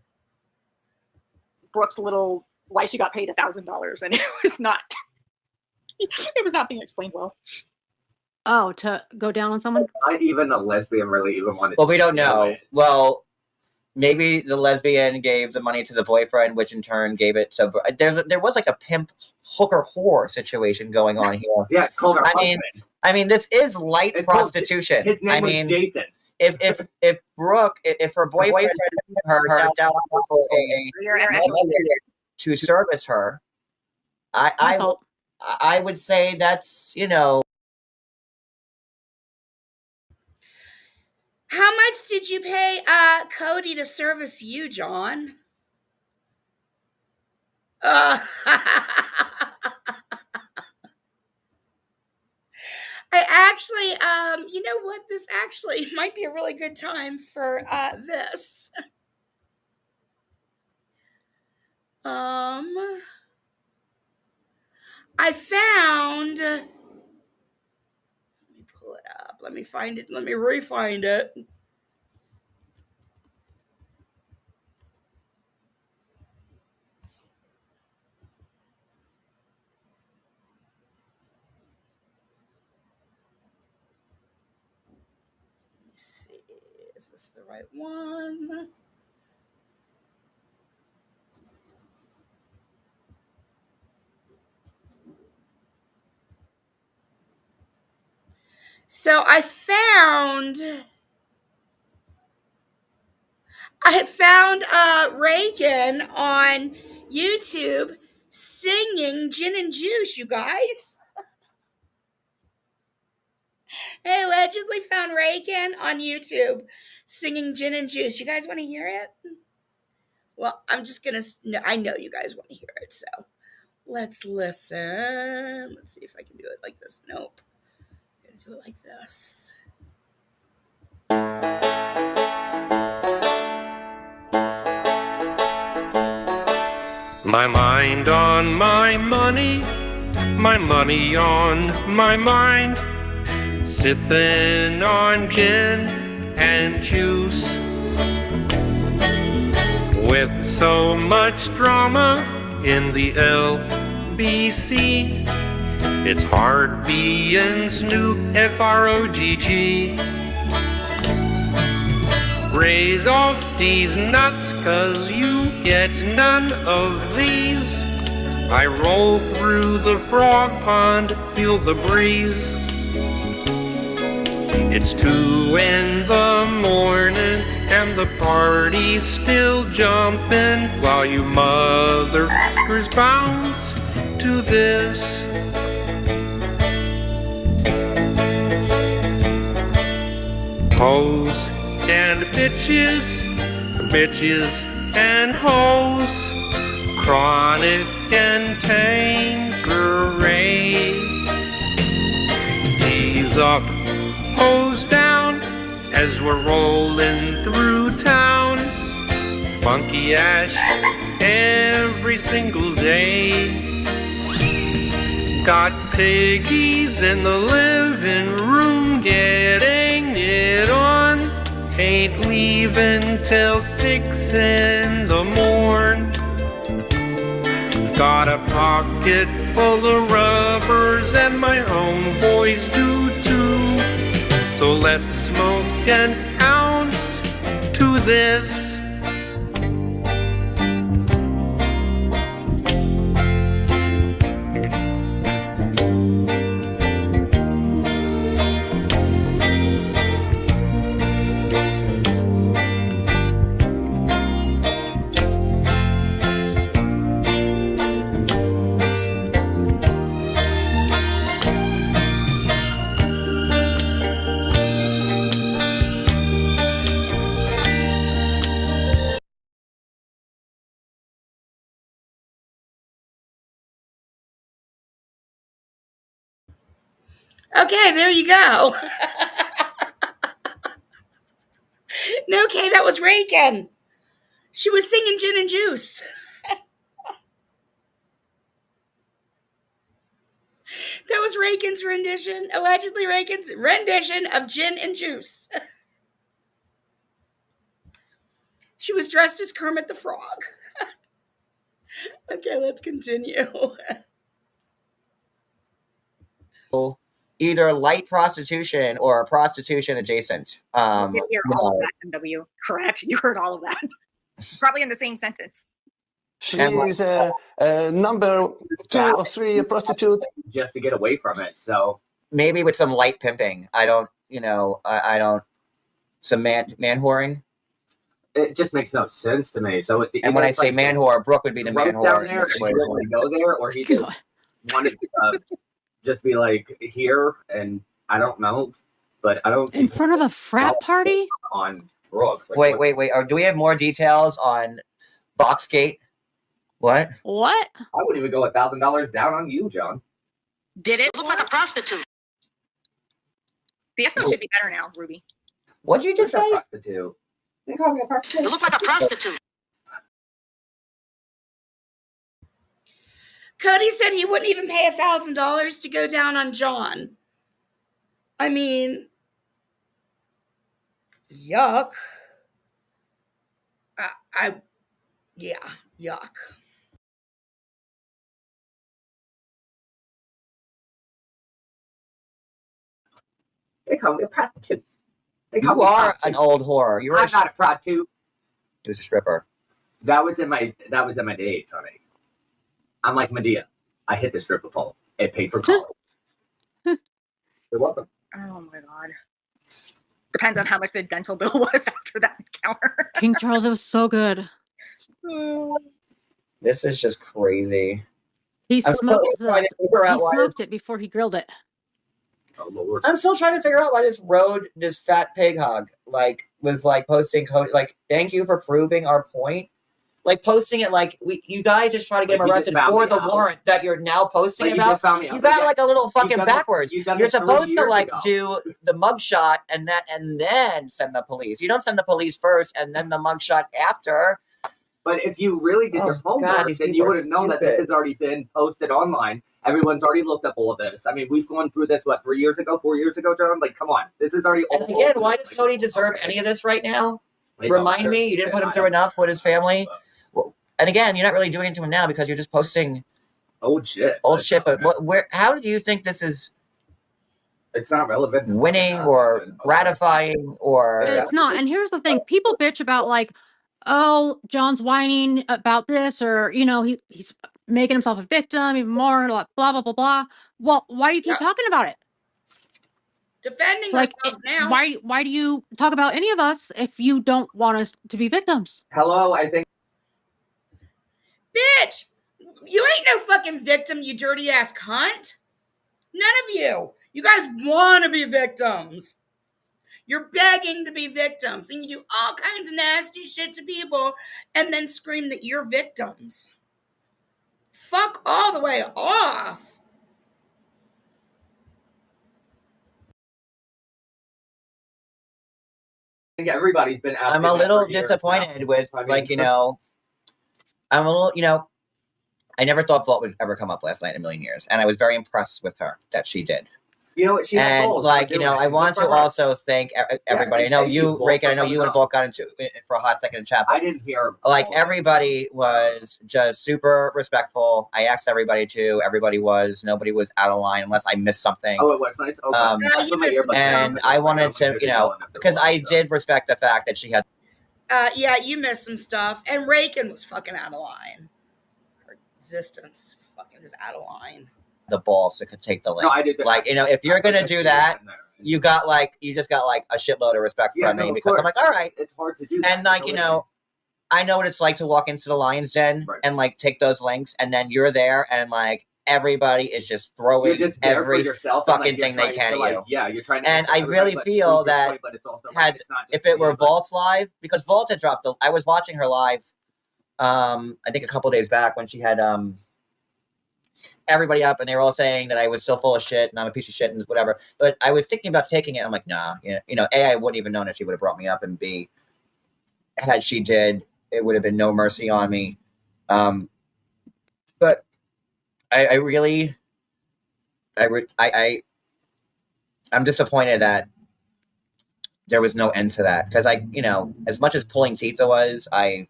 Brooke's little why she got paid $1,000, and it was not being explained well. Oh, to go down on someone? Not even a lesbian really even wanted. Well, we don't to do know. it. Well, maybe the lesbian gave the money to the boyfriend, which in turn gave it to. There was like a pimp hooker whore situation going on here. Yeah, called her. I mean, this is light It's called- prostitution. His name I was mean, Jason. if Brooke, if her boyfriend her for to service her, I would say that's How much did you pay Cody to service you, John? I actually, you know what? This actually might be a really good time for this. I found. Let me pull it up. Let me find it. Let me re-find it. Let's see. Is this the right one? So I found Reagan on YouTube singing Gin and Juice, you guys. I allegedly found Reagan on YouTube singing Gin and Juice. You guys want to hear it? Well, I'm just going to, I know you guys want to hear it, so let's listen. Let's see if I can do it like this. Nope. I'm going to do it like this. My mind on my money on my mind, sipping on gin and juice. With so much drama in the LBC, it's hard being Snoop F-R-O-G-G. Raise off these nuts, 'cause you get none of these. I roll through the frog pond, feel the breeze. It's 2 in the morning and the party's still jumping, while you motherfuckers bounce to this. Hoes and bitches, bitches and hoes, chronic and Tanqueray. Tease up, hose down, as we're rolling through town. Funky ash every single day. Got piggies in the living room getting it on. Ain't leaving till 6 in the morn. Got a pocket full of rubbers and my homeboys do too. So let's smoke an ounce to this. Okay, there you go. No, okay, that was Reagan. She was singing Gin and Juice. That was Reagan's rendition, allegedly Reagan's rendition of Gin and Juice. She was dressed as Kermit the Frog. Okay, let's continue. Either light prostitution or prostitution adjacent. You hear all of that, MW. Correct. You heard all of that. Probably in the same sentence. She is number 2 or 3 prostitute. Just to get away from it. So maybe with some light pimping. I don't, some man whoring. It just makes no sense to me. So and when I say man whore, Brooke would be the man whore. Down there, he really go there, or he wanted to just be like here, and I don't know. but I don't see In front of a frat party? on Brooke. Like, Wait. Do we have more details on Boxgate? What? What? I wouldn't even go $1,000 down on you, John. Did it? Looks like a prostitute. The echo should be better now, Ruby. What'd you just say? Prostitute. They call me a prostitute. It looks like a prostitute. Cody said he wouldn't even pay $1,000 to go down on John. I mean, yuck. Yeah, yuck. They call me a prostitute. You are an old whore. You're I'm not a prostitute. He was a stripper. That was in my days, honey. I'm like Medea. I hit the stripper pole. It paid for college. You're welcome. Oh my god. Depends on how much the dental bill was after that encounter. King Charles, it was so good. This is just crazy. He I'm smoked, still trying to figure out why it before he grilled it. Oh Lord. I'm still trying to figure out why this fat pig hog was posting Cody thank you for proving our point. Like posting it you guys just try to get him arrested for the warrant that you're now posting about. You got a little fucking backwards. You're supposed to do the mugshot and then send the police. You don't send the police first and then the mugshot after. But if you really did your homework, then you would have known that this has already been posted online. Everyone's already looked up all of this. I mean, we've gone through this, 4 years ago, John? Like, come on. This is already all. And again, why does Cody deserve any of this right now? Remind me, you didn't put him through enough with his family. Well, and again, you're not really doing it to him now because you're just posting old shit. But how do you think this is? It's not relevant. Winning or gratifying or it's not. And here's the thing: people bitch about oh, John's whining about this, or he's making himself a victim even more. Blah blah blah blah. Well, why do you keep talking about it? Defending ourselves now. Why do you talk about any of us if you don't want us to be victims? Hello, I think. Bitch, you ain't no fucking victim, you dirty ass cunt. None of you. You guys want to be victims. You're begging to be victims, and you do all kinds of nasty shit to people and then scream that you're victims. Fuck all the way off. I think everybody's been asking. I'm a little disappointed with I'm a little, I never thought Vault would ever come up last night in a million years, and I was very impressed with her that she did. You know what? She has goals. I want to also thank everybody. I know you, Reagan. I know you and Vault got into it for a hot second in chapel. I didn't hear. Everybody was just super respectful. I asked everybody to. Everybody was. Nobody was out of line unless I missed something. Oh, it was nice. Okay. And I wanted to, because I did respect the fact that she had. Yeah, you missed some stuff, and Reagan was fucking out of line. Her existence fucking is out of line. The balls to take the link. No, I did. If you're gonna do that, you just got a shitload of respect from me because I'm like, all right, it's hard to do that. And I know what it's like to walk into the lion's den and take those links, and then you're there and everybody is just throwing every fucking thing they can at you. Yeah, you're trying to. And I really feel that if it were Vault's live, because Vault had dropped. I was watching her live. I think a couple days back when she had everybody up, and they were all saying that I was still full of shit and I'm a piece of shit and whatever. But I was thinking about taking it. I'm like, nah, A, I wouldn't even known if she would have brought me up, and B, had she did, it would have been no mercy on me. But I really, I'm disappointed that there was no end to that, because as much as pulling teeth it was, I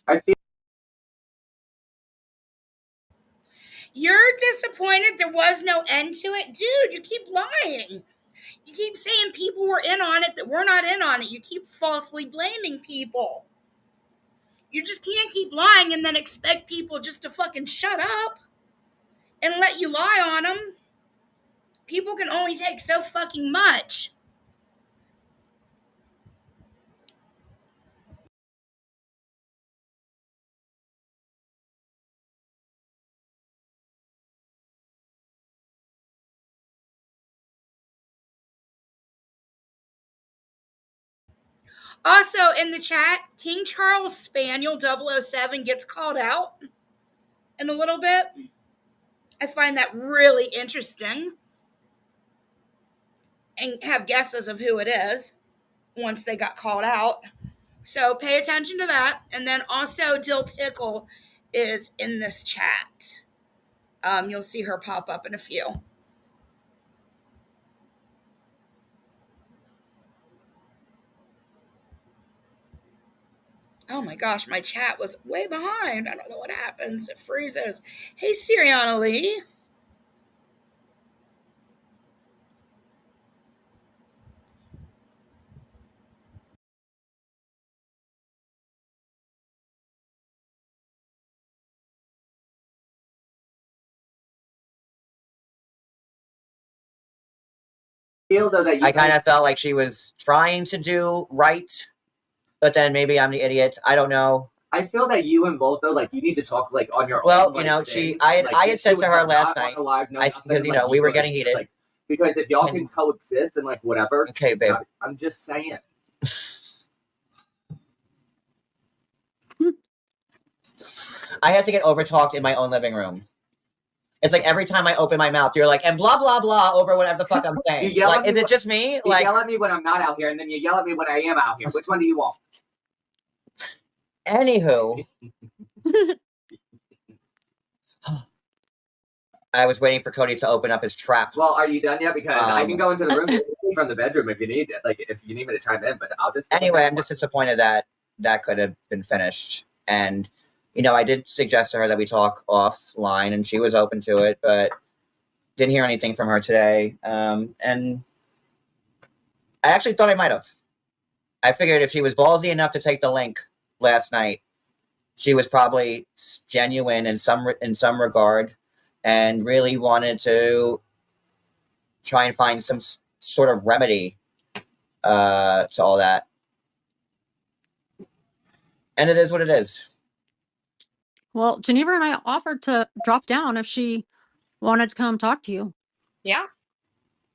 feel. You're disappointed there was no end to it? Dude, you keep lying. You keep saying people were in on it that we're not in on it. You keep falsely blaming people. You just can't keep lying and then expect people just to fucking shut up and let you lie on them. People can only take so fucking much. Also, in the chat, King Charles Spaniel 007 gets called out in a little bit. I find that really interesting. And have guesses of who it is once they got called out. So pay attention to that. And then also Dill Pickle is in this chat. You'll see her pop up in a few. Oh my gosh, my chat was way behind. I don't know what happens. It freezes. Hey, Siriana Lee. Feel though that you I kind of felt like she was trying to do right, but then maybe I'm the idiot. I don't know. I feel that you and both though, like you need to talk like on your Well, own. you like, know, things. I Like, had you said two to her are last not on night, the live, no nothing, because you know like, we were guys, getting heated. like, because if y'all And- can coexist and like whatever. Okay, babe. I'm just saying. I had to get over talked in my own living room. It's like every time I open my mouth, you're like, and blah blah blah over whatever the fuck I'm saying. You yell Like, at me is it when- just me? You Like, yell at me when I'm not out here, and then you yell at me when I am out here. Which one do you want? anywho, I was waiting for Cody to open up his trap. Well, are you done yet? Because I can Um, go into the room from the bedroom if you need it. Like if you need me to chime in, but I'll just Anyway, I'm just disappointed that that could have been finished. And, you know, I did suggest to her that we talk offline, and she was open to it, but didn't hear anything from her today. And I actually thought I might have. I figured if she was ballsy enough to take the link last night, she was probably genuine in some regard, and really wanted to try and find some sort of remedy to all that. And it is what it is. Well, Geneva and I offered to drop down if she wanted to come talk to you. Yeah.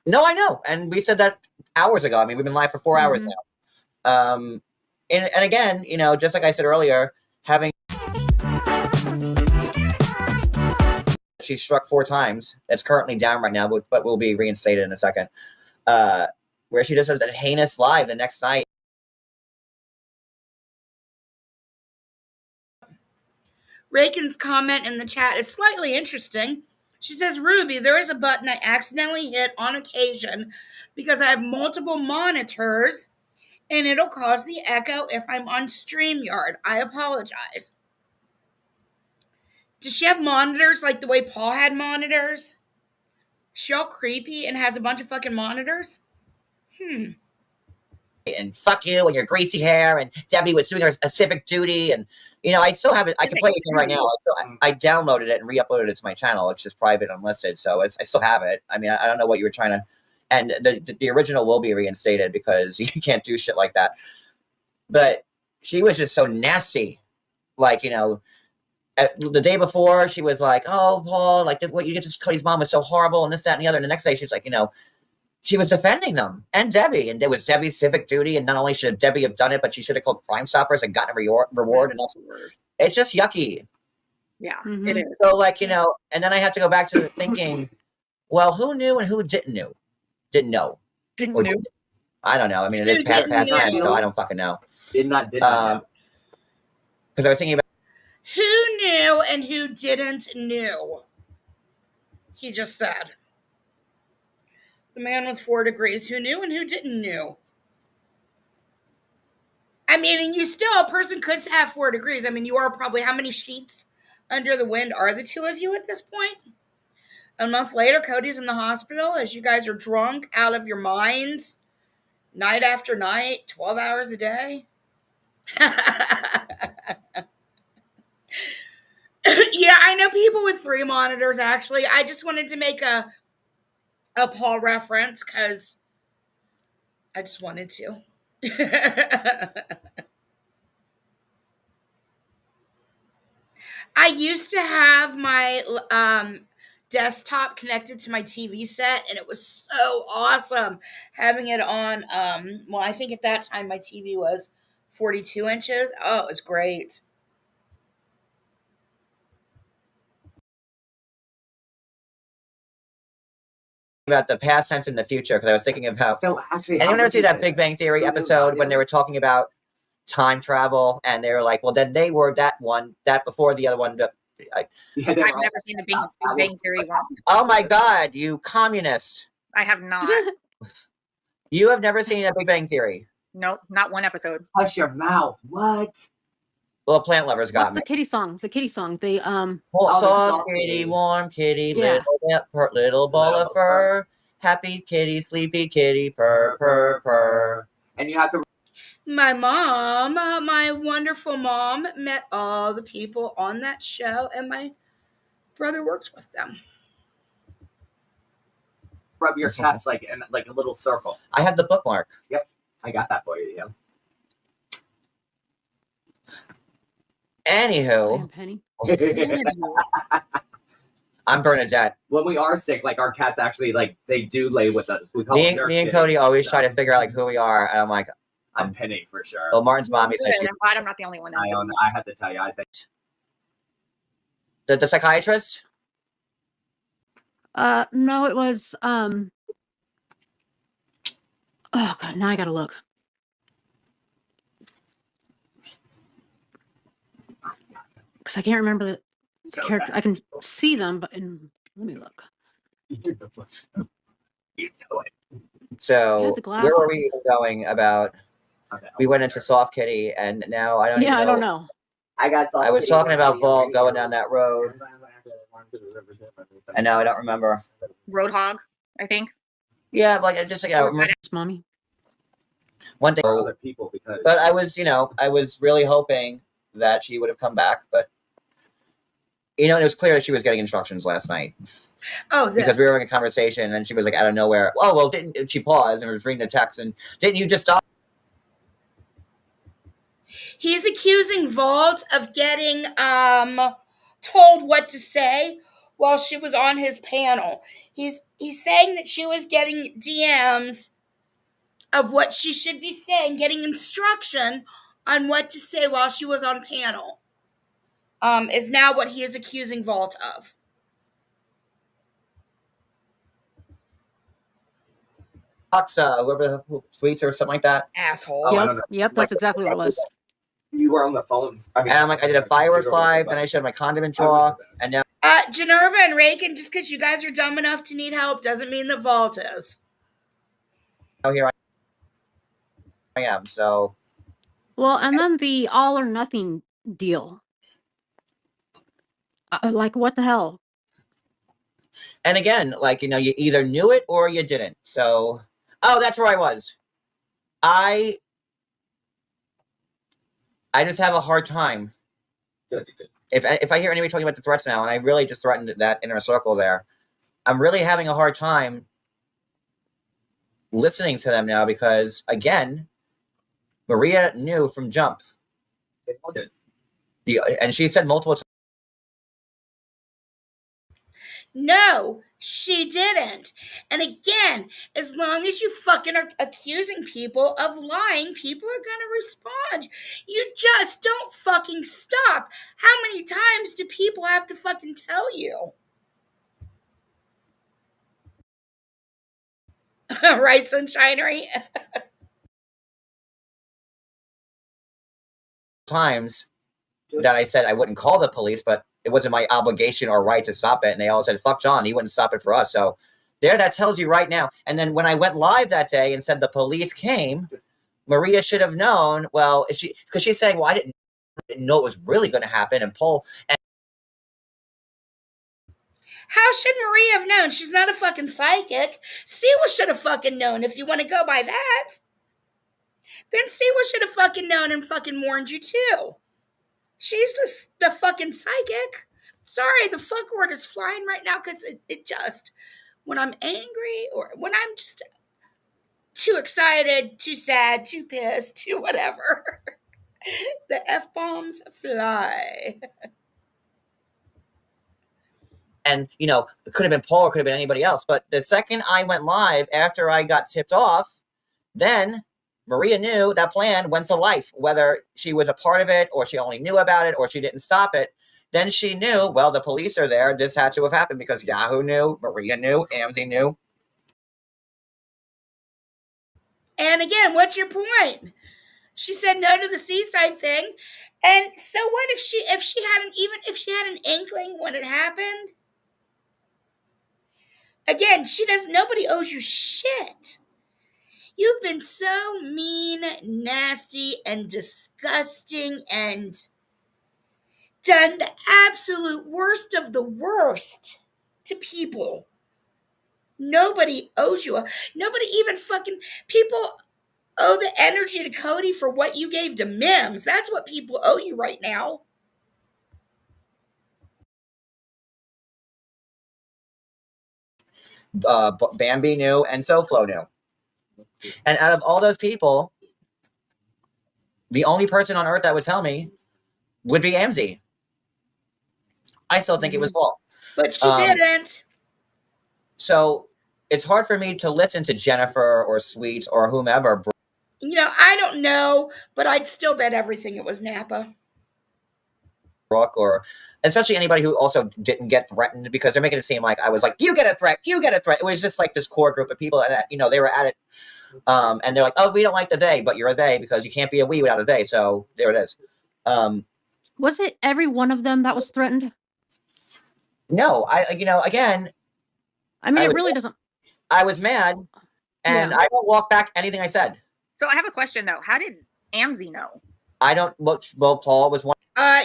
No, I know. And we said that hours ago. I mean, we've been live for 4 hours now. And again, you know, just like I said earlier, having she struck 4 times. It's currently down right now, but will be reinstated in a second. Where she just has that heinous live the next night. Rakin's comment in the chat is slightly interesting. She says, Ruby, there is a button I accidentally hit on occasion because I have multiple monitors and it'll cause the echo if I'm on StreamYard. I apologize. Does she have monitors like the way Paul had monitors? She all creepy and has a bunch of fucking monitors? And fuck you and your greasy hair, and Debbie was doing a civic duty, and you know I still have it. I can play it right now. I downloaded it and re-uploaded it to my channel. It's just private, unlisted, so I still have it. I mean, I don't know what you were trying to. And the original will be reinstated because you can't do shit like that. But she was just so nasty, like, you know. The day before, she was like, "Oh, Paul, like what you did to Cody's mom was so horrible," and this, that, and the other. And the next day, she's like, you know. She was defending them and Debbie, and it was Debbie's civic duty. And not only should Debbie have done it, but she should have called Crime Stoppers and gotten a reward. And that's it's just yucky. Yeah, Mhm. it is. So, like, you know, and then I have to go back to thinking, well, who knew and who didn't know? Didn't know. Didn't Or know. I don't know. I mean, it is Who past didn't tense, know? so I don't fucking know. did not know. Because I was thinking about Who knew and who didn't know? He just said. The man with 4 degrees, who knew and who didn't know? I mean, and you still, a person could have 4 degrees. I mean, you are probably, how many sheets under the wind are the two of you at this point? A month later, Cody's in the hospital as you guys are drunk out of your minds, night after night, 12 hours a day. Yeah, I know people with 3 monitors, actually. I just wanted to make a Paul reference because I just wanted to. I used to have my desktop connected to my TV set, and it was so awesome having it on. Well, I think at that time my TV was 42 inches. Oh, it was great. About the past tense and the future, because I was thinking about. So actually, Anyone ever see that Big Bang Theory episode when they were talking about time travel, and they were like, well, then they were that before the other one. I've never seen the Big Bang Theory one. Oh my God, you communist. I have not. You have never seen a Big Bang Theory? Nope, not one episode. Hush your mouth. What? Well, plant lovers got What's me. the kitty song? The kitty song. The Soft kitty, warm kitty, Yeah. little ball of fur. Happy kitty, sleepy kitty, purr, purr, purr. And you have to. My mom, my wonderful mom, met all the people on that show, and my brother worked with them. Rub your chest like in like a little circle. I have the bookmark. Yep, I got that for you. Yeah. Anywho, Penny. I'm Bernadette. When we are sick, like our cats actually like they do lay with us. We call Me them and Cody always try to figure out like who we are, and I'm like, I'm Penny for sure. Well, Martin's mommy says she. I'm glad I'm not the only one. I have to tell you, I think The psychiatrist. No, it was oh God, now I gotta look. Because I can't remember the character. I can see them, but let me look. So the where were we going about? We went into Soft Kitty, and now I don't. Yeah, even I don't know. I was talking about Vault going down that road, and now I don't remember. Roadhog, I think. Yeah, but like just like mommy. One thing, other people because. but I was, I was really hoping that she would have come back, but it was clear that she was getting instructions last night. Oh, because we were having a conversation, and she was like out of nowhere. Oh well, didn't she pause and was reading the text? And didn't you just stop? He's accusing Vault of getting told what to say while she was on his panel. He's saying that she was getting DMs of what she should be saying, getting instruction on what to say while she was on panel. Is now what he is accusing Vault of. Whoever Sweets or something like that. Asshole. Yep, that's exactly what it was. You were on the phone. And I'm like, I did a fireworks live, then I showed my condiment draw, and now. Generva and Reagan, just because you guys are dumb enough to need help doesn't mean the Vault is. Oh, here I am. So. Well, and then the all or nothing deal. Like, what the hell? And again, like, you either knew it or you didn't. So, that's where I was. I just have a hard time. If I hear anybody talking about the threats now, and I really just threatened that inner circle there, I'm really having a hard time listening to them now because, again, Maria knew from jump. And she said multiple times. No, she didn't. And again, as long as you fucking are accusing people of lying, people are gonna respond. You just don't fucking stop. How many times do people have to fucking tell you? Right, Sunshinery? Times that I said I wouldn't call the police, but it wasn't my obligation or right to stop it. And they all said, fuck John, he wouldn't stop it for us. So that tells you right now. And then when I went live that day and said the police came, Maria should have known. Well, because she's saying, well, I didn't know it was really going to happen. And Paul. How should Maria have known? She's not a fucking psychic. Siwa should have fucking known if you want to go by that. Then Siwa should have fucking known and fucking warned you too. She's the fucking psychic. Sorry, the fuck word is flying right now because it just, when I'm angry or when I'm just too excited, too sad, too pissed, too whatever, the F-bombs fly. And, it could have been Paul, it could have been anybody else. But the second I went live after I got tipped off, then Maria knew that plan went to life, whether she was a part of it or she only knew about it or she didn't stop it. Then she knew, well, the police are there. This had to have happened because Yahoo knew, Maria knew, Amzi knew. And again, what's your point? She said no to the seaside thing. And so what if she had an inkling when it happened? Again, nobody owes you shit. You've been so mean, nasty, and disgusting and done the absolute worst of the worst to people. Nobody owes you. Nobody even fucking people owe the energy to Cody for what you gave to Mims. That's what people owe you right now. Bambi knew and SoFlo knew. And out of all those people, the only person on earth that would tell me would be Amzi. I still think it was Paul. But she didn't. So it's hard for me to listen to Jennifer or Sweets or whomever. I don't know, but I'd still bet everything it was Napa. Brooke, or especially anybody who also didn't get threatened, because they're making it seem like I was like, you get a threat. It was just like this core group of people, and they were at it, and they're like, oh, we don't like the they, but you're a they because you can't be a we without a they. So there it is. Was it every one of them that was threatened? No, again. I mean, it really doesn't. I was mad, and I don't walk back anything I said. So I have a question though. How did Amzi know? I don't. Well, Paul was one.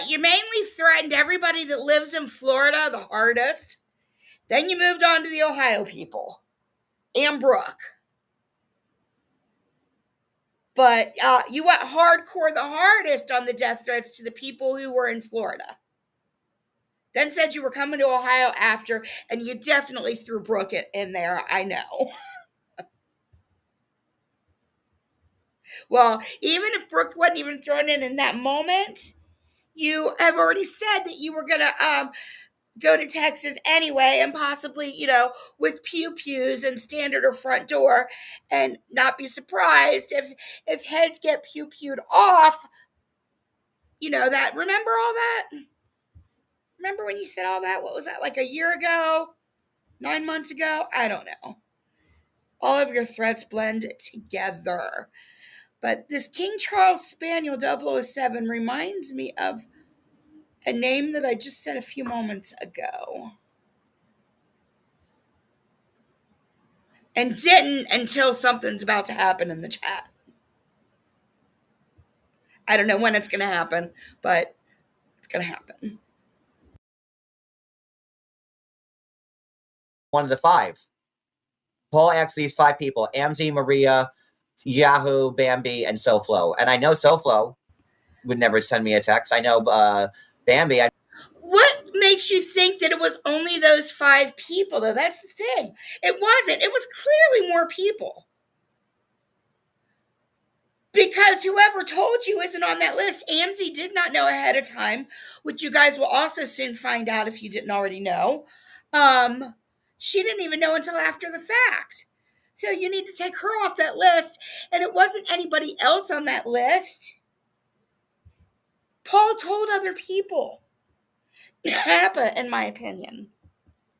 You mainly threatened everybody that lives in Florida the hardest. Then you moved on to the Ohio people and Brooke. But you went hardcore the hardest on the death threats to the people who were in Florida. Then said you were coming to Ohio after, and you definitely threw Brooke in there, I know. Well, even if Brooke wasn't even thrown in that moment, you have already said that you were going to go to Texas anyway, and possibly, with pew-pews and standard or front door, and not be surprised if heads get pew-pewed off. That, remember all that? Remember when you said all that? What was that, like a year ago? 9 months ago? I don't know. All of your threats blend together. But this King Charles Spaniel 007 reminds me of a name that I just said a few moments ago. And didn't until something's about to happen in the chat. I don't know when it's going to happen, but it's going to happen. One of the five. Paul asked these five people: Amzi, Maria, Yahoo, Bambi, and SoFlo. And I know SoFlo would never send me a text. I know Bambi. What makes you think that it was only those five people, though? That's the thing. It wasn't. It was clearly more people. Because whoever told you isn't on that list. Amzi did not know ahead of time, which you guys will also soon find out if you didn't already know. She didn't even know until after the fact. So you need to take her off that list. And it wasn't anybody else on that list. Paul told other people. Napa, in my opinion.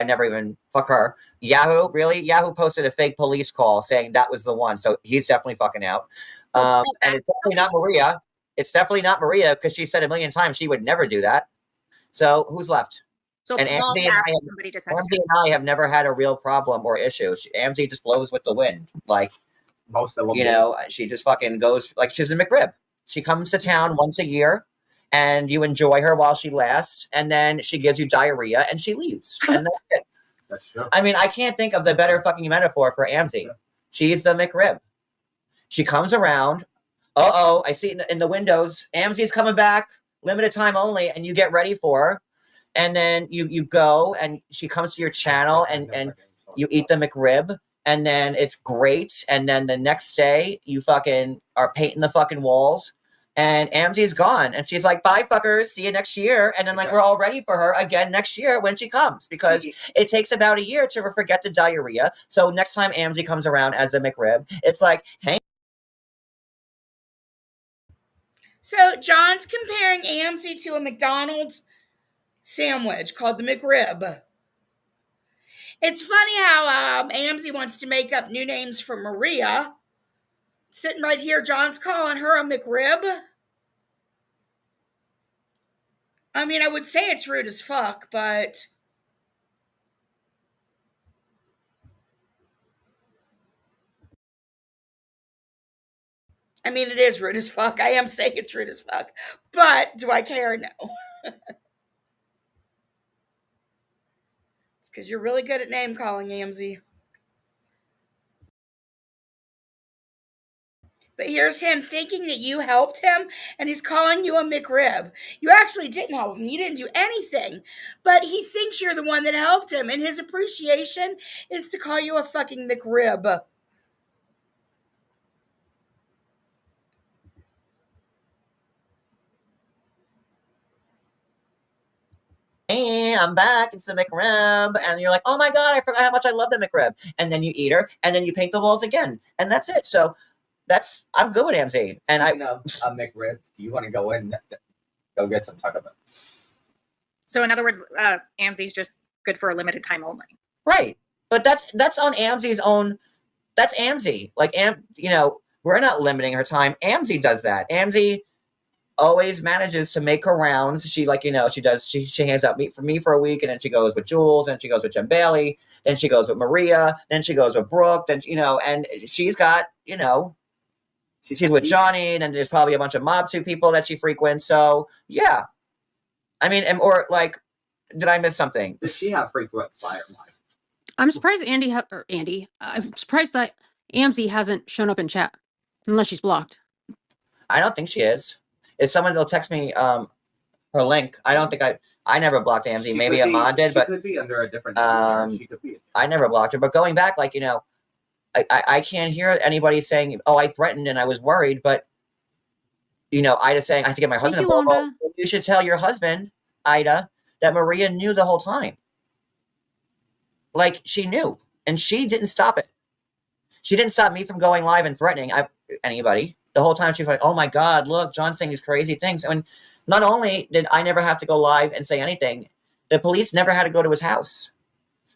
I never even, fuck her. Yahoo, really? Yahoo posted a fake police call saying that was the one. So he's definitely fucking out. And it's definitely not Maria. It's definitely not Maria, because she said a million times she would never do that. So who's left? So and Amzi and I have never had a real problem or issue. Amzi just blows with the wind. Like, most of them. She just fucking goes, like she's a McRib. She comes to town once a year, and you enjoy her while she lasts, and then she gives you diarrhea, and she leaves. And that's it. That's true. I mean, I can't think of the better fucking metaphor for Amzi. She's the McRib. She comes around. I see it in the windows. Amzi's coming back, limited time only, and you get ready for her. And then you go, and she comes to your channel, and you eat the McRib, and then it's great. And then the next day, you fucking are painting the fucking walls, and Amzi's gone. And she's like, bye, fuckers. See you next year. And then, like, we're all ready for her again next year when she comes, because it takes about a year to forget the diarrhea. So next time Amzi comes around as a McRib, it's like, hey, So John's comparing Amzie to a McDonald's sandwich called the McRib. It's funny how Amzie wants to make up new names for Maria. Sitting right here, John's calling her a McRib. I mean, I would say it's rude as fuck, but I mean, it is rude as fuck. I am saying it's rude as fuck. But do I care? No. It's because you're really good at name calling, Amzie. But here's him thinking that you helped him, and he's calling you a McRib. You actually didn't help him. You didn't do anything. But he thinks you're the one that helped him, and his appreciation is to call you a fucking McRib. Hey, I'm back. It's the McRib. And you're like, oh my God, I forgot how much I love the McRib. And then you eat her, and then you paint the walls again. And that's it. So I'm good with Amzie. And Speaking of McRib, do you want to go in, go get some Taco Bell? So in other words, Amzie's just good for a limited time only. Right. But that's on Amzie's own. That's Amzie. Like, we're not limiting her time. Amzie does that. Amzie always manages to make her rounds. She she hands out meat for me for a week, and then she goes with Jules, and she goes with Jen Bailey, then she goes with Maria, then she goes with Brooke, then and she's got, she's with Johnny, and then there's probably a bunch of Mob 2 people that she frequents. So yeah. I mean, did I miss something? Does she have frequent flyer life? I'm surprised I'm surprised that Amzie hasn't shown up in chat, unless she's blocked. I don't think she is. If someone will text me her link, I don't think I never blocked Amzie. Maybe Ahmad did, but she could be under a different name. She could be. I never blocked her. But going back, I can't hear anybody saying, "Oh, I threatened and I was worried," but Ida saying, "I have to get my husband involved." Well, you should tell your husband, Ida, that Maria knew the whole time. Like, she knew, and she didn't stop it. She didn't stop me from going live and threatening anybody. The whole time she was like, oh my God, look, John's saying these crazy things. I mean, not only did I never have to go live and say anything, the police never had to go to his house.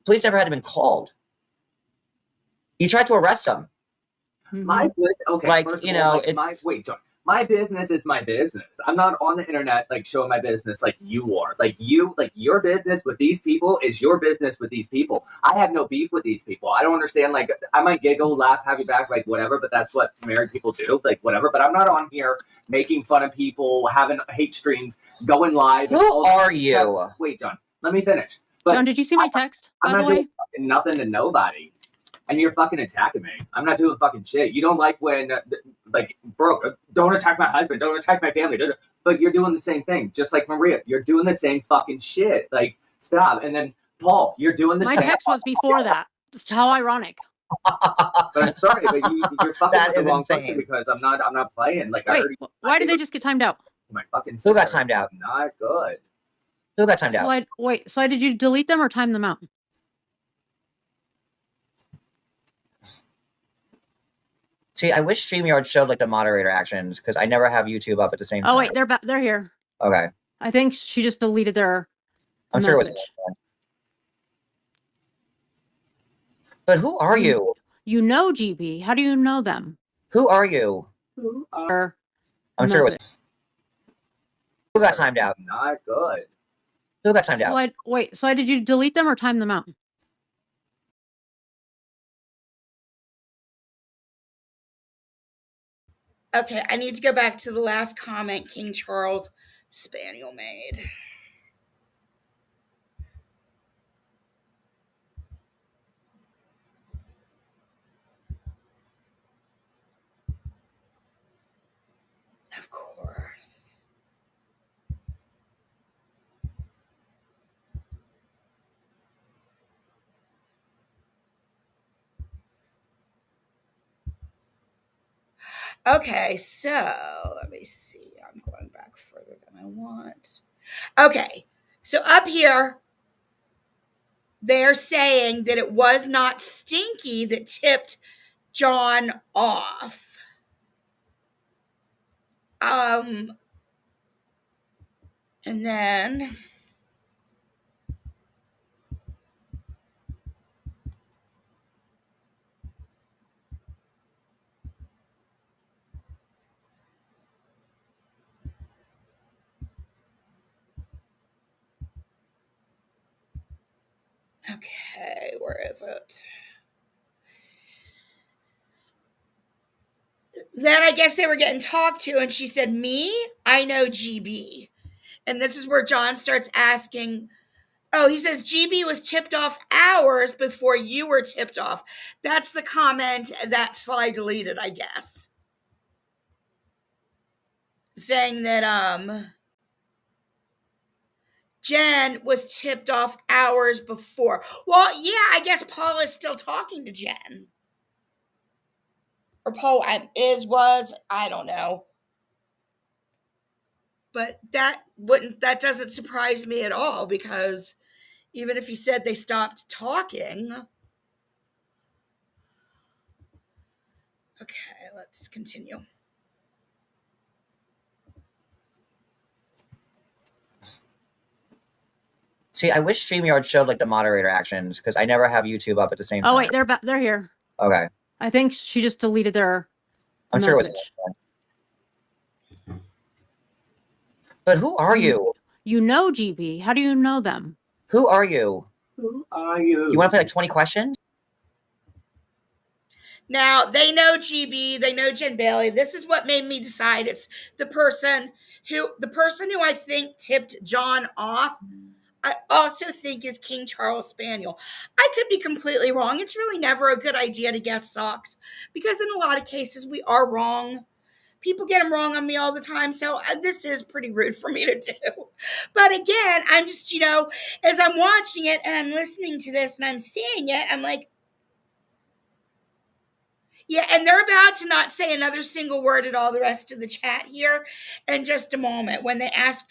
Police never had to been called. You tried to arrest him. My wait, John. My business is my business. I'm not on the internet showing my business like you are. Your business with these people is your business with these people. I have no beef with these people. I don't understand. I might giggle, laugh, have you back, whatever. But that's what married people do. Whatever. But I'm not on here making fun of people, having hate streams, going live. Who are you? Wait, John. Let me finish. John, did you see my text? I'm not doing nothing to nobody. And you're fucking attacking me. I'm not doing fucking shit. You don't like when, bro, don't attack my husband. Don't attack my family. But you're doing the same thing. Just like Maria. You're doing the same fucking shit. Stop. And then, Paul, you're doing the same. My text was before that. Just how ironic. But I'm sorry, but you're fucking with the wrong person because I'm not playing. Wait, why did they just get timed out? My fucking Who got timed out? Not good. Who got timed out? So did you delete them or time them out? See, I wish StreamYard showed the moderator actions because I never have YouTube up at the same time. Oh wait, they're here. Okay. I think she just deleted their I'm sure it was. But who are you? You know GB. How do you know them? Who are you? I'm sure it was. Who got timed out? Not good. Who got timed out? So did you delete them or time them out? Okay, I need to go back to the last comment King Charles Spaniel made. Of course. Okay, so let me see. I'm going back further than I want. Okay, so up here, they're saying that it was not Stinky that tipped John off. And then okay, where is it? Then I guess they were getting talked to, and she said, "Me? I know GB." And this is where John starts asking, oh, he says, GB was tipped off hours before you were tipped off. That's the comment that Sly deleted, I guess. Saying that Jen was tipped off hours before. Well, yeah, I guess Paul is still talking to Jen. Or Paul was, I don't know. But that doesn't surprise me at all, because even if he said they stopped talking. Okay, let's continue. See, I wish StreamYard showed like the moderator actions, because I never have YouTube up at the same time. Oh wait, they're here. Okay. I think she just deleted their I'm message. sure it was. But who are you? You know GB. How do you know them? Who are you? Who are you? You want to play like 20 questions? Now, they know GB, they know Jen Bailey. This is what made me decide it's the person who I think tipped John off. I also think is King Charles Spaniel. I could be completely wrong. It's really never a good idea to guess socks, because in a lot of cases we are wrong. People get them wrong on me all the time, so this is pretty rude for me to do. But again, I'm just, as I'm watching it and I'm listening to this and I'm seeing it, I'm like, yeah, and they're about to not say another single word at all, the rest of the chat here in just a moment. When they ask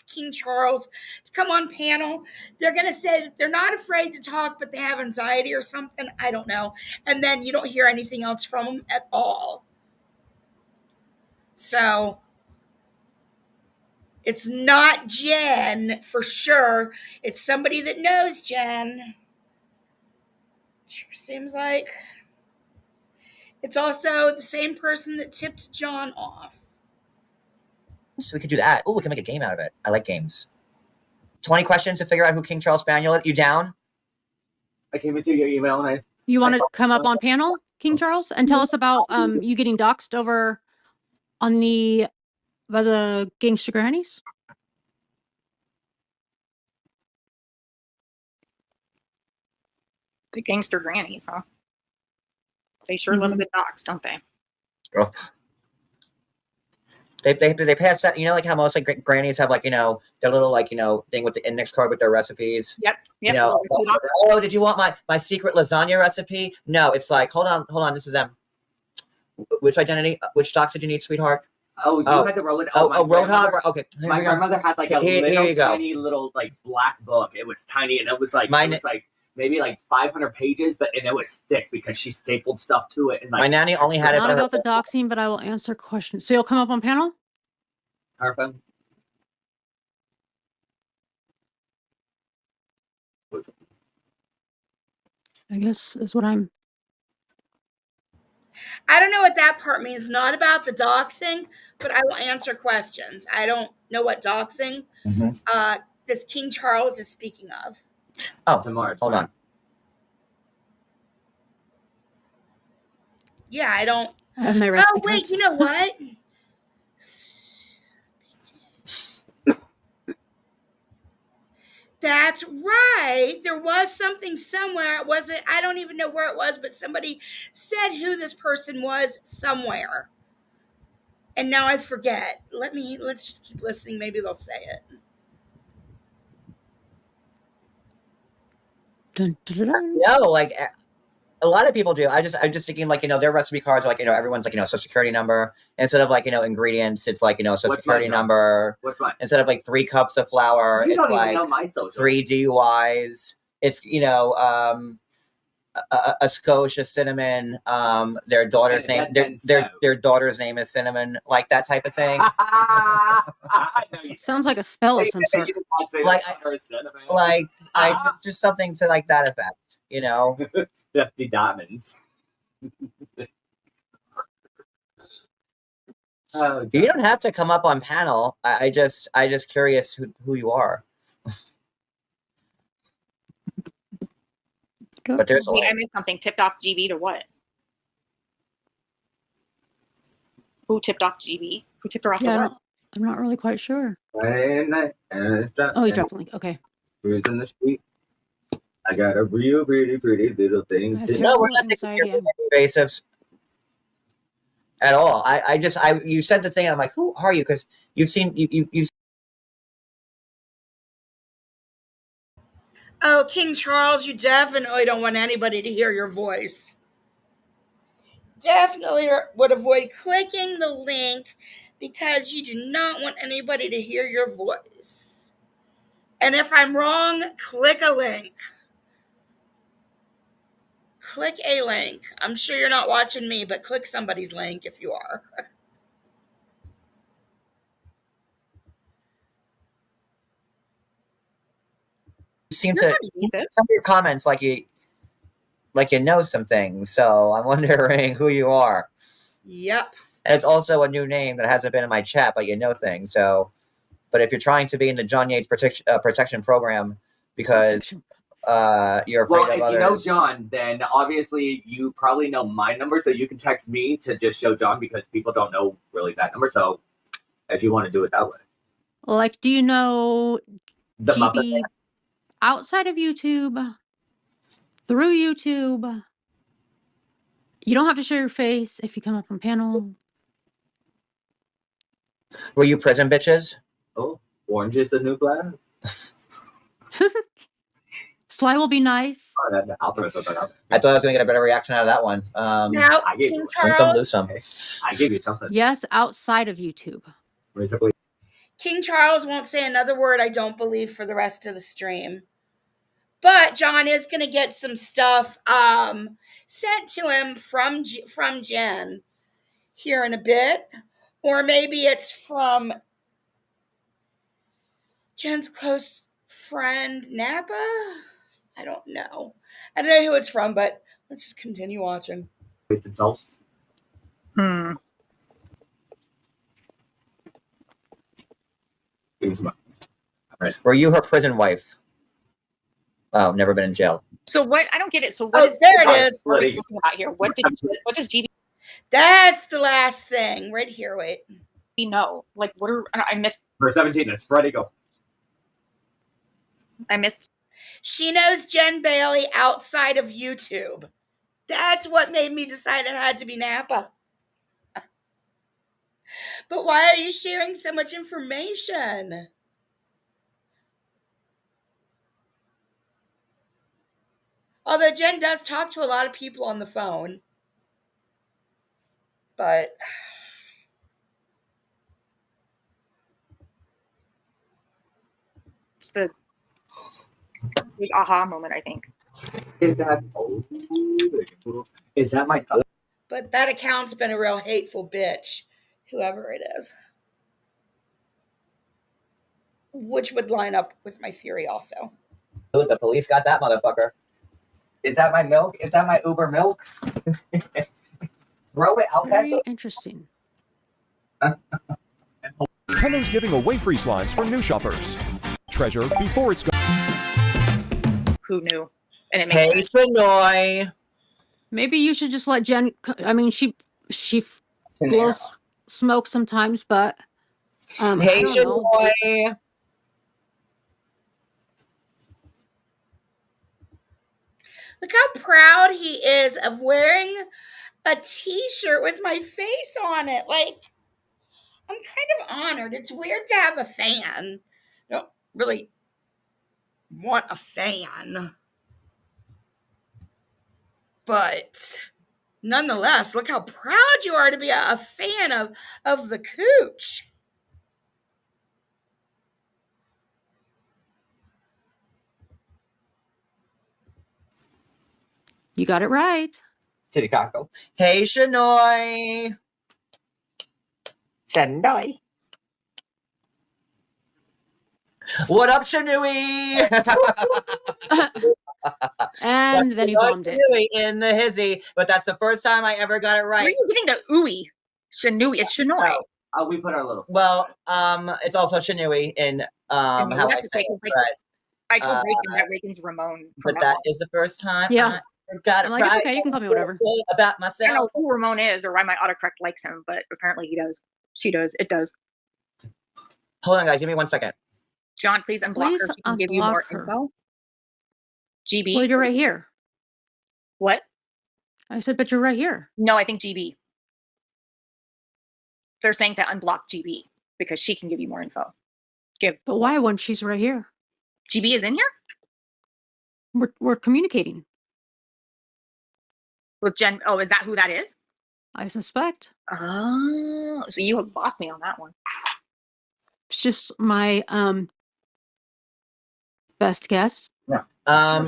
King Charles to come on panel, they're going to say that they're not afraid to talk, but they have anxiety or something. I don't know. And then you don't hear anything else from them at all. So it's not Jen for sure. It's somebody that knows Jen. Sure seems like. It's also the same person that tipped John off. So we could do that. Oh, we can make a game out of it. I like games. 20 questions to figure out who King Charles Spaniel is. You down? I came into your email and You want to come up on panel, King Charles, and tell us about you getting doxxed over on by the gangster grannies? The gangster grannies, huh? They sure love a good dox, don't they? Oh. They pass that, like how most like grannies have like, their little like, thing with the index card with their recipes. Yep. Oh, did you want my secret lasagna recipe? No, it's like, hold on, this is them. Which docs did you need, sweetheart? Oh, you had the Roadhog. Roadhog. Okay. My grandmother had like a tiny little like black book. It was tiny, and it was like maybe like 500 pages, and it was thick because she stapled stuff to it. And like, my nanny only had it. Not about the doxing, but I will answer questions. So you'll come up on panel? Harpo? I guess is what I'm. I don't know what that part means. Not about the doxing, but I will answer questions. I don't know what doxing this King Charles is speaking of. Oh, tomorrow. Hold on. Yeah, I don't. I have my recipe. Oh, wait, you know what? That's right. There was something somewhere. Was it? I don't even know where it was, but somebody said who this person was somewhere. And now I forget. Let's just keep listening. Maybe they'll say it. Dun, dun, dun, dun. No, like a lot of people do. I'm just thinking like, their recipe cards are like, everyone's like, social security number instead of like, ingredients. It's like, social security number. What's mine? Instead of like 3 cups of flour, You it's don't like even know my social. 3 DUIs. It's, a Scotch, a Cinnamon. Their daughter's Yeah, name, that then their daughter's name is Cinnamon, like that type of thing. I know you. Sounds like a spell of some sort. You did not say Like, that or cinnamon. Like, just something to like that effect, you know. Dusty Diamonds. Oh, You don't have to come up on panel. I just curious who you are. But there's Wait, I missed something. Tipped off GB to what? Who tipped off GB? Who tipped her off Yeah, to what? I'm not really quite sure. Friday night, and it's Oh, you dropped the link. Okay. cruising the street. I got a real pretty little thing. I have sitting- terrible we're not anxiety. invasives at all. You said the thing, and I'm like, who are you? Because you've seen you've Oh, King Charles, you definitely don't want anybody to hear your voice. Definitely would avoid clicking the link because you do not want anybody to hear your voice. And if I'm wrong, click a link. Click a link. I'm sure you're not watching me, but click somebody's link if you are. seem to some of your comments like you know some things. So I'm wondering who you are. Yep. And it's also a new name that hasn't been in my chat, but you know things. So, but if you're trying to be in the John Yates protection program because you're afraid Well, of if others. you know John, then obviously you probably know my number, so you can text me to just show John because people don't know really that number. So if you want to do it that way, Like, do you know the Muppet GB Man. outside of YouTube, through YouTube? You don't have to show your face if you come up on panel. Were you prison bitches? Oh, orange is the new black. Sly will be nice. I'll throw something out. I thought I was going to get a better reaction out of that one. Now, I gave King you win some, Charles, lose some. I gave you something. Yes, outside of YouTube. Basically, King Charles won't say another word, I don't believe, for the rest of the stream. But John is going to get some stuff sent to him from Jen here in a bit. Or maybe it's from Jen's close friend, Napa? I don't know. I don't know who it's from, but let's just continue watching. it's itself. Hmm. Were you her prison wife? Oh, never been in jail. So what? I don't get it. So what Oh, is there it is. What are we talking about here? What does GB That's the last thing. Right here, wait. know? Like, what are I missed? For 17, that's Freddie go. I missed. She knows Jen Bailey outside of YouTube. That's what made me decide it had to be Napa. But why are you sharing so much information? Although Jen does talk to a lot of people on the phone. But It's the big aha moment, I think. Is that my But that account's been a real hateful bitch, whoever it is. Which would line up with my theory also. The police got that motherfucker. Is that my milk? Is that my Uber milk? Throw it out. Very interesting. Tenno's giving away free slimes for new shoppers. Treasure before it's gone. Who knew? And it Hey, makes sense. Shanoy. Maybe you should just let Jen. I mean, she blows smoke sometimes, but Hey, I don't know. Shanoy. Look how proud he is of wearing a t-shirt with my face on it. Like, I'm kind of honored. It's weird to have a fan. I don't really want a fan. But nonetheless, look how proud you are to be a fan of the Cooch. You got it right. Titicaco. Hey, Shanoy. Shanoy. What up, Shanui? And then he bombed it. Shanui in the hizzy, but that's the first time I ever got it Where are right. you getting the ooey? Shanui. It's Shanoy. We put our little. Well, it's also Shanui in how I That's say okay, it, 'cause, but I told Reagan that Reagan's Ramon. but that is the first time Yeah. I got it I'm like, right. it's okay, you can call me whatever. About I don't know myself. who Ramon is or why my autocorrect likes him, but apparently he does. She does. It does. Hold on, guys. Give me 1 second. John, please unblock Please her. She can give you more unblock her. info. GB. Well, you're right here. What? I said, but you're right here. No, I think GB. They're saying to unblock GB because she can give you more info. But why when she's right here? GB is in here? We're communicating. With Jen. Oh, is that who that is? I suspect. Oh, so you have bossed me on that one. It's just my best guess. Yeah. I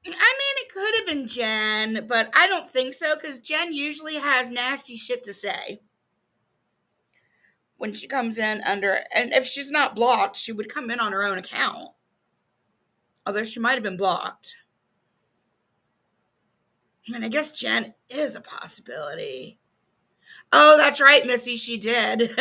mean, it could have been Jen, but I don't think so because Jen usually has nasty shit to say when she comes in under. And if she's not blocked, she would come in on her own account. Although she might have been blocked. I mean, I guess Jen is a possibility. Oh, that's right, Missy. She did.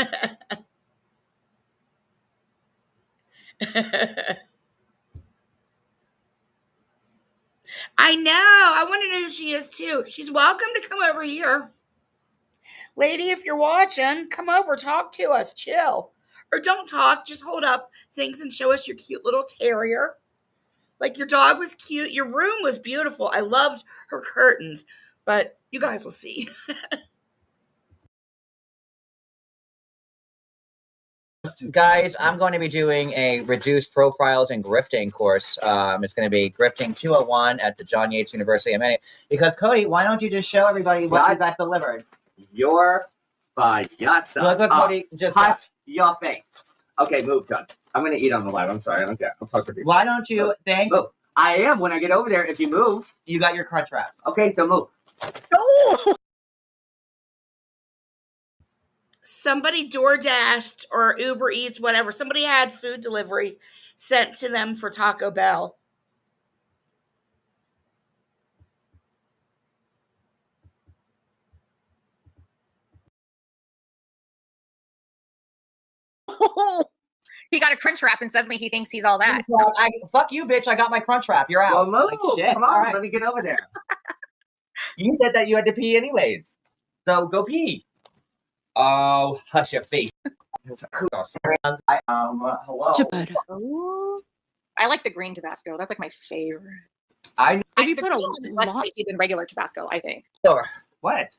I know. I want to know who she is too. She's welcome to come over here. Lady, if you're watching, come over, talk to us, chill. Or don't talk, just hold up things and show us your cute little terrier. Like your dog was cute. Your room was beautiful. I loved her curtains, but you guys will see. Guys, I'm going to be doing a reduced profiles and grifting course. It's going to be grifting 201 at the John Yates University. Because Cody, why don't you just show everybody what you got delivered? Your payasa. Look, Cody, just hush your face. Okay, move, John. I'm gonna eat on the live. I'm sorry. I don't care. I'll talk to people. Why don't you thank? Move. I am when I get over there. If you move, you got your crunch wrap. Okay, so move. Oh! Somebody DoorDashed or Uber Eats, whatever. Somebody had food delivery sent to them for Taco Bell. He got a crunch wrap and suddenly he thinks he's all that. Fuck you, bitch. I got my crunch wrap. You're out. Well, move. Like, shit. Come on, All right. let me get over there. You said that you had to pee anyways, so go pee. Oh, hush your face. Hello. Ooh. I like the green Tabasco. That's like my favorite. If you The put a green one is less lot- spicy than regular Tabasco, I think. Sure. What?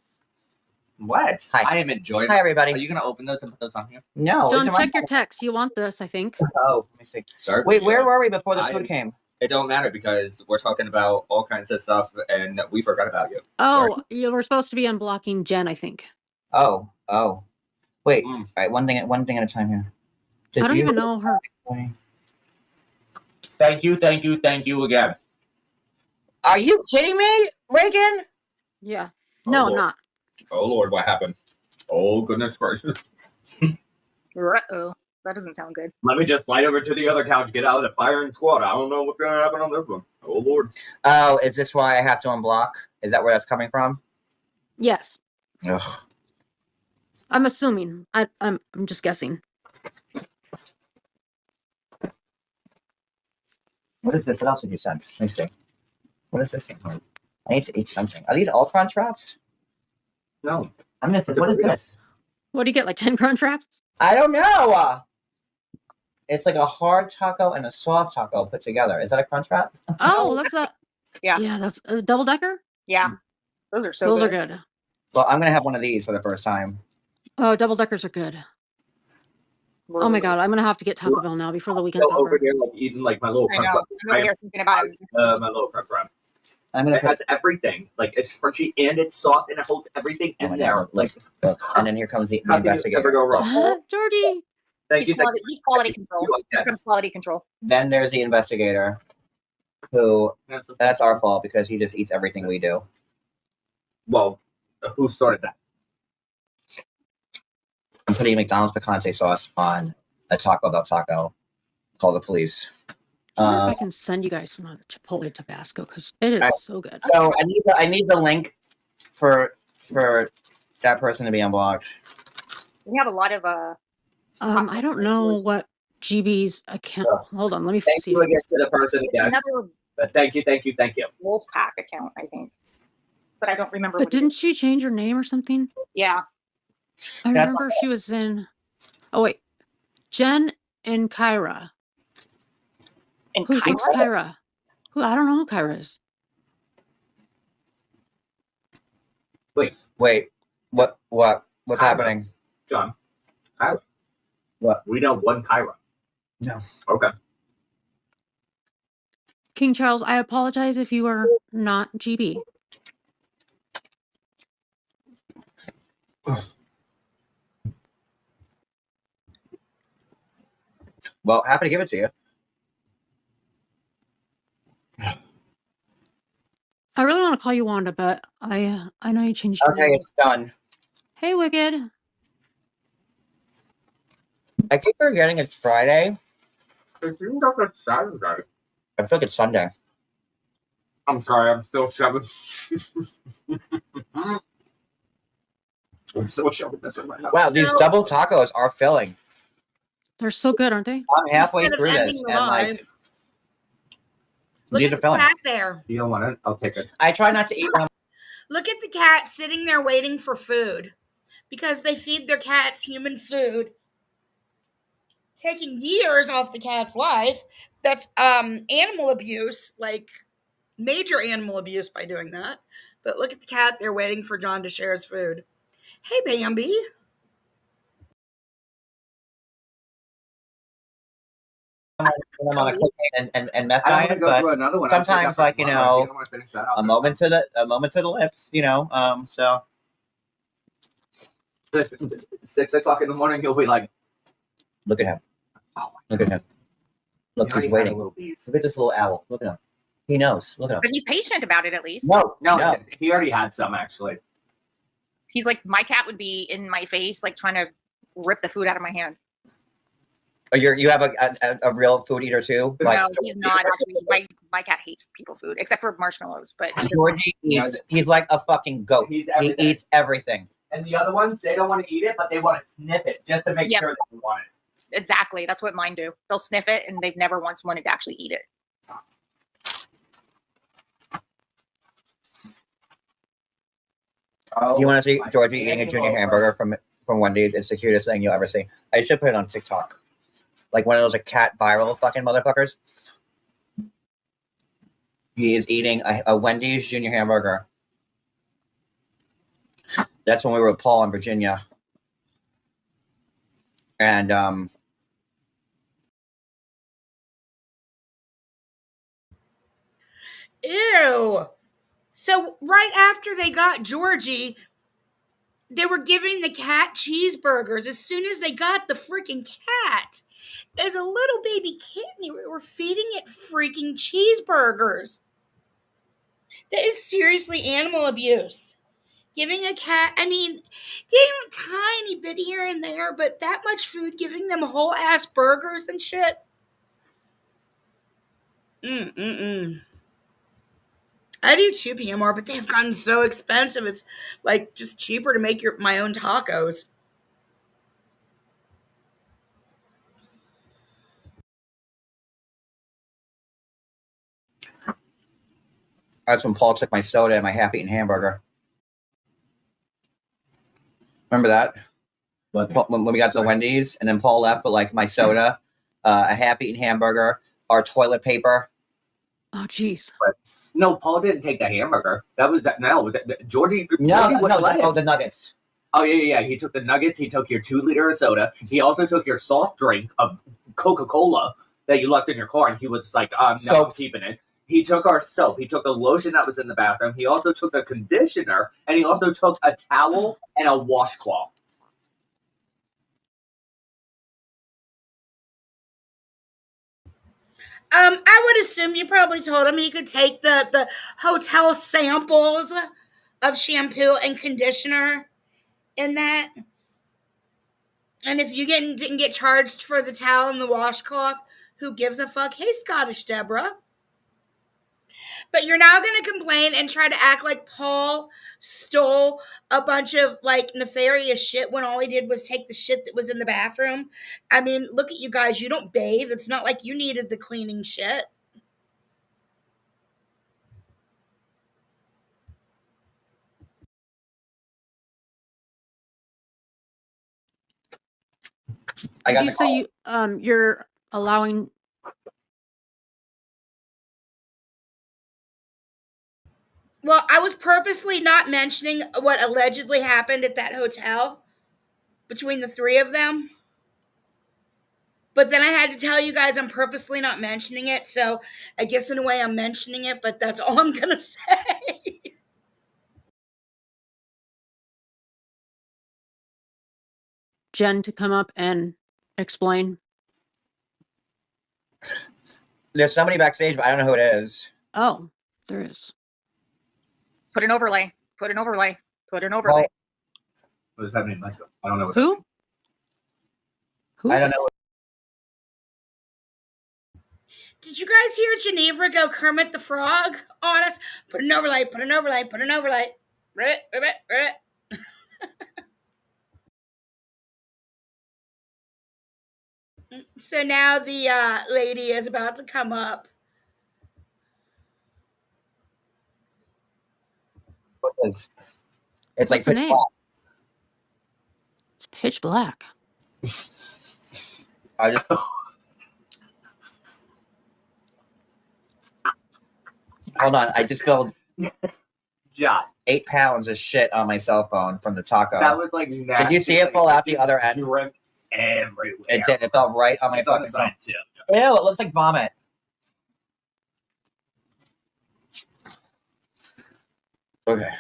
What? Hi. I am enjoying. Hi, everybody. Are you gonna open those and put those on here? No. John, these are my- check your text. You want this, I think. Oh, let me see. Sorry. Wait, where were we before the I- food came? It don't matter because we're talking about all kinds of stuff and we forgot about you. Oh, you were supposed to be unblocking Jen, I think. Oh. Wait. Mm. All right, one thing at a time here. I don't even know her. Thank you again. Are you kidding me, Reagan? Yeah. Oh, No, I'm Lord. not. Oh Lord, what happened? Oh goodness gracious. Uh-oh. That doesn't sound good. Let me just fly over to the other couch, get out of the firing squad. I don't know what's gonna happen on this one. Oh Lord. Oh, is this why I have to unblock? Is that where that's coming from? Yes. Ugh. I'm assuming. I'm just guessing. What is this? What else did you send? Let me see. What is this thing? I need to eat something. Are these all crunch wraps? No. I'm missing. What is this? What do you get, like 10 crunch wraps? I don't know. It's like a hard taco and a soft taco put together. Is that a crunch wrap? Oh, that's a... Yeah. Yeah, that's a double decker? Yeah. Those are so Those good. are good. Well, I'm going to have one of these for the first time. Oh, double deckers are good. Oh my god, I'm gonna have to get Taco Bell now before the weekend's Go over over. here like eating like my little I crunch know. wrap. I'm over here thinking about it. My little crunch wrap. I'm going It to has everything. Like it's crunchy and it's soft and it holds everything in there. Look. And then here comes the How can you investigator. ever go wrong? Georgie! Thank you. He's quality control. you. Here comes quality control. Then there's the investigator. who that's our fault because he just eats everything we do. Well, who started that? I'm putting McDonald's picante sauce on a Taco Bell taco. Call the police. I wonder if I can send you guys some of the Chipotle Tabasco because it is so good. So I need the link for that person to be unblocked. We have a lot of I don't know what GB's account. Hold on, let me Thank see. you again to the person again. another Thank you. Wolfpack account, I think, but I don't remember. But what it didn't is. she change her name or something? Yeah, I That's remember she was in. Oh wait, Jen and Kyra. and Who's Kyra? Kyra? Who? I don't know who Kyra is. Wait, what's happening? John, Kyra. What? We know one Kyra. No. Okay. King Charles, I apologize if you are not GB. Well, happy to give it to you. I really want to call you Wanda, but I know you changed your Okay, name. it's done. Hey, Wicked. I keep forgetting it's Friday. It seems like it's Saturday. I feel like it's Sunday. I'm sorry, I'm still shoving. I'm still shoving this in my mouth. Wow, these double tacos are filling. They're so good, aren't they? I'm halfway Instead of through ending this, the and like live, look these at are the filling. cat there. You don't want it? I'll take it. I try not to eat them. Look at the cat sitting there waiting for food because they feed their cats human food, taking years off the cat's life. That's animal abuse, like major animal abuse by doing that. But look at the cat there waiting for John to share his food. Hey, Bambi. I'm on a cocaine and meth I don't want to diet, go but through another one. I'm sometimes, saving like, that you for tomorrow. know, I don't want to finish that out. a moment to the lips, you know. So 6 o'clock in the morning, you'll be like, look at him. Look at him. Look, You he's already had waiting. a little piece. Look at this little owl. Look at him. He knows. Look at him. But he's patient about it at least. No, he already had some actually. He's like, my cat would be in my face, like trying to rip the food out of my hand. Oh, you have a real food eater too? Like, No, he's not actually. My cat hates people food, except for marshmallows. But he Georgie eats, he's like a fucking goat. He's He everything. eats everything. And the other ones, they don't want to eat it, but they want to sniff it just to make Yep. sure that they want it. exactly, that's what mine do. They'll sniff it, and they've never once wanted to actually eat it. You want to see Georgie eating a junior hamburger from Wendy's? It's the cutest thing you'll ever see. I should put it on TikTok. Like one of those like cat viral fucking motherfuckers. He is eating a Wendy's junior hamburger. That's when we were with Paul in Virginia. And Ew. So right after they got Georgie, they were giving the cat cheeseburgers as soon as they got the freaking cat. As a little baby kitten, we were feeding it freaking cheeseburgers. That is seriously animal abuse. Giving a cat, I mean, giving them a tiny bit here and there, but that much food, giving them whole ass burgers and shit. I do too, PMR, but they've gotten so expensive. It's like just cheaper to make my own tacos. that's when Paul took my soda and my half-eaten hamburger. Remember that? When we got to the Wendy's, and then Paul left, but like my soda, a half-eaten hamburger, our toilet paper. Oh, jeez. No, Paul didn't take the hamburger. That was Georgie. No, Georgie wouldn't let him. the nuggets. Oh yeah. He took the nuggets. He took your 2 liter of soda. He also took your soft drink of Coca-Cola that you left in your car, and he was like, "No, Soap. I'm keeping it." He took our soap. He took the lotion that was in the bathroom. He also took the conditioner, and he also took a towel and a washcloth. I would assume you probably told him he could take the hotel samples of shampoo and conditioner in that. And if you didn't get charged for the towel and the washcloth, who gives a fuck? Hey, Scottish Deborah. But you're now going to complain and try to act like Paul stole a bunch of like nefarious shit when all he did was take the shit that was in the bathroom. I mean, look at you guys. You don't bathe. It's not like you needed the cleaning shit. Did you say you're allowing? Well, I was purposely not mentioning what allegedly happened at that hotel between the three of them. But then I had to tell you guys I'm purposely not mentioning it. So I guess in a way I'm mentioning it, but that's all I'm going to say. Jen to come up and explain. There's somebody backstage, but I don't know who it is. Oh, there is. Put an overlay. Put an overlay. Put an overlay. What is happening, Michael? I don't know. Who? I don't know. Did you guys hear Geneva go Kermit the Frog on us? Put an overlay, put an overlay, put an overlay. So now the lady is about to come up. It's like What's the pitch name? black. It's pitch black. I just. Hold on, I just spilled John. 8 pounds of shit on my cell phone from the taco. That was like Did nasty. you see it fall out the other end? Drip everywhere. It did. It fell right on my It's on fucking the side too. phone. Ew, it looks like vomit. Okay.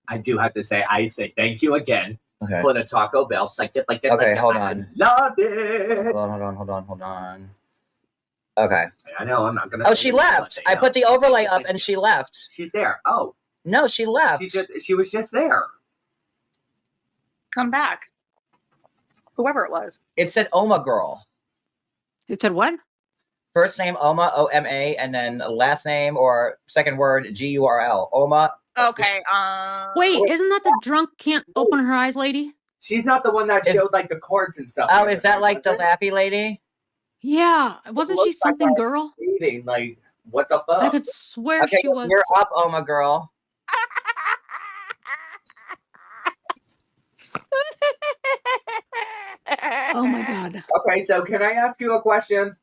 I do have to say, I say thank you again Okay. for the Taco Bell. Okay, hold on. Love it. Hold on. Okay. I know, I'm not gonna. Oh, she left. I put the overlay up and she left. She's there. Oh, No, she left. she was just there. Come back. Whoever it was. It said Oma Girl. It said what? First name Oma, O-M-A, and then last name or second word G-U-R-L. Oma. Okay. Wait, isn't that the drunk can't open her eyes lady? She's not the one that showed like the chords and stuff. Oh, is that like the laughy lady? Yeah, wasn't she something girl? Breathing, like, what the fuck? I could swear Okay, she was. you're up, Oma Girl. Oh my god. Okay, so can I ask you a question?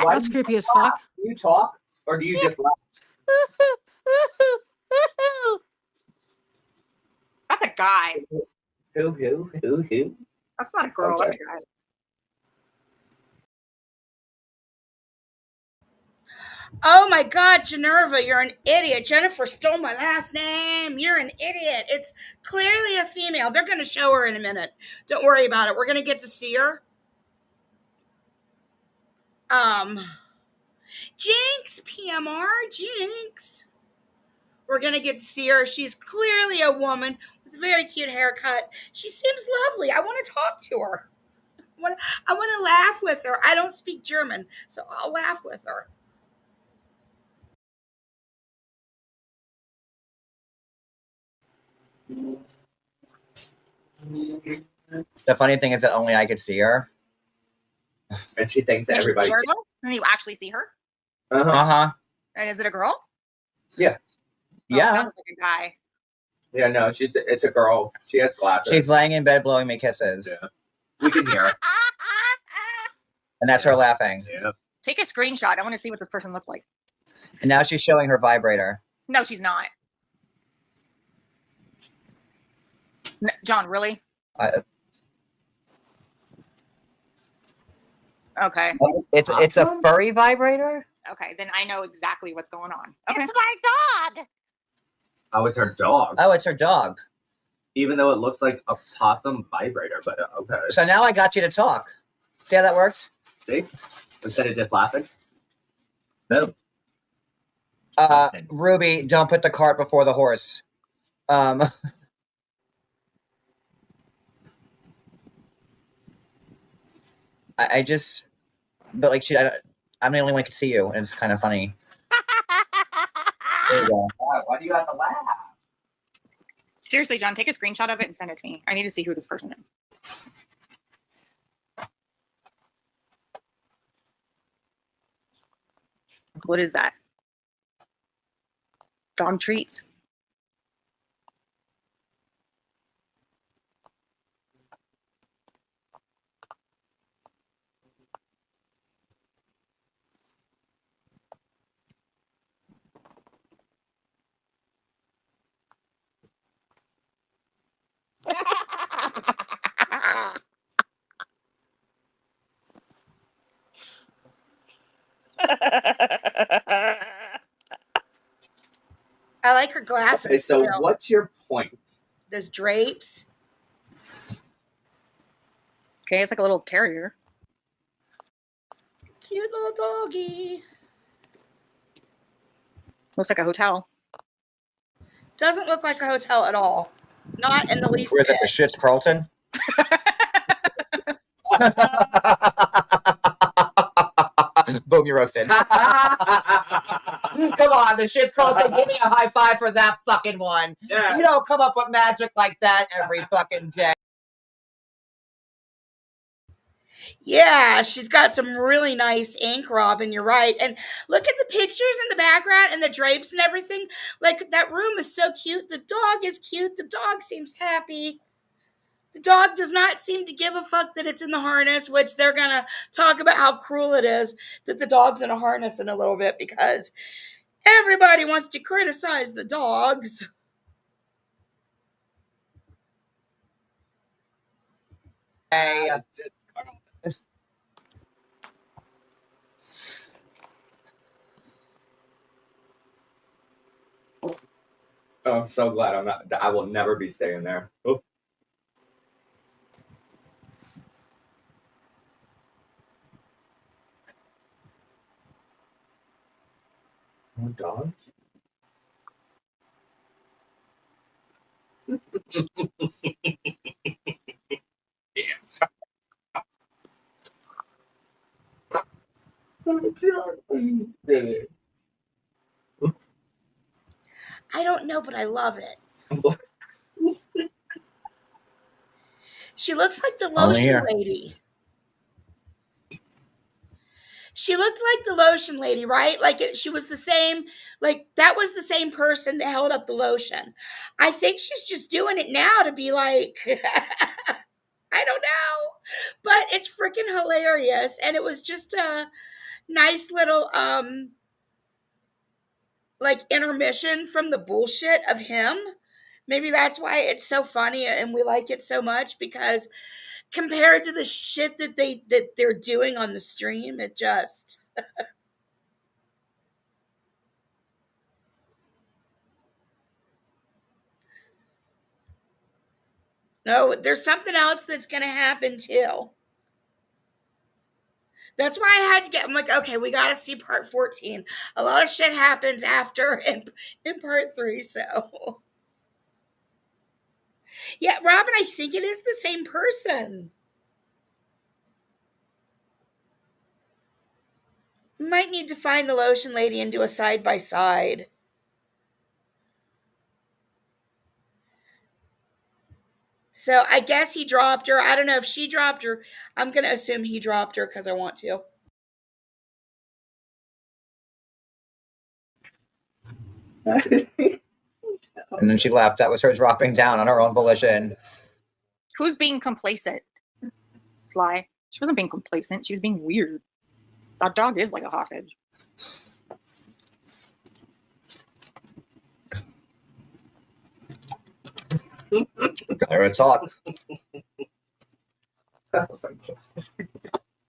That's creepy as fuck. Do you talk or do you just laugh? That's a guy. Who? That's not a girl. Okay. That's a guy. Oh my God, Generva, you're an idiot. Jennifer stole my last name. You're an idiot. It's clearly a female. They're going to show her in a minute. Don't worry about it. We're going to get to see her. Jinx, PMR, Jinx. We're going to get to see her. She's clearly a woman with a very cute haircut. She seems lovely. I want to talk to her. I want to laugh with her. I don't speak German, so I'll laugh with her. The funny thing is that only I could see her. And she thinks that Can you everybody. see her, though? Can you actually see her? Uh-huh. Uh-huh. And is it a girl? Yeah. Oh, Yeah. sounds like a guy. Yeah, no, it's a girl. She has glasses. She's laying in bed blowing me kisses. Yeah. We can hear her. And that's her laughing. Yeah. Take a screenshot. I want to see what this person looks like. And now she's showing her vibrator. No, she's not. John, really? Okay. It's a furry vibrator? Okay, then I know exactly what's going on. Okay. It's my dog. Oh, it's her dog. Oh, it's her dog. Even though it looks like a possum vibrator, but okay. So now I got you to talk. See how that works? See? Instead of just laughing. No. Ruby, don't put the cart before the horse. I just, but like I'm the only one who can see you, and it's kind of funny. There you go. Why do you have to laugh? Seriously, John, take a screenshot of it and send it to me. I need to see who this person is. What is that? Dog treats. I like her glasses. Okay, so too. what's your point? Those drapes. Okay, it's like a little terrier. Cute little doggy. Looks like a hotel. Doesn't look like a hotel at all. Not in the least Where is it? bit. The Schitt's Carlton? Boom, you're roasted. Come on, the Schitt's Carlton. Give me a high five for that fucking one. Yeah. You don't come up with magic like that every fucking day. Yeah, she's got some really nice ink, Robin. You're right. And look at the pictures in the background and the drapes and everything. Like, that room is so cute. The dog is cute. The dog seems happy. The dog does not seem to give a fuck that it's in the harness, which they're going to talk about how cruel it is that the dog's in a harness in a little bit, because everybody wants to criticize the dogs. Hey, Oh, I'm so glad I'm not. I will never be staying there. Oh. More dogs? Really? I don't know, but I love it. She looks like the Only lotion here. lady. She looked like the lotion lady, right? Like she was the same, like that was the same person that held up the lotion. I think she's just doing it now to be like, I don't know, but it's freaking hilarious. And it was just a nice little, like intermission from the bullshit of him. Maybe that's why it's so funny and we like it so much, because compared to the shit that they're doing on the stream, it just no, there's something else that's gonna happen too. That's why I had to I'm like, okay, we gotta see part 14. A lot of shit happens after in part 3, so yeah, Robin, I think it is the same person. Might need to find the lotion lady and do a side-by-side. So I guess he dropped her. I don't know if she dropped her. I'm going to assume he dropped her because I want to. And then she left. That was her dropping down on her own volition. Who's being complacent? Sly. She wasn't being complacent. She was being weird. That dog is like a hostage. Got her to talk.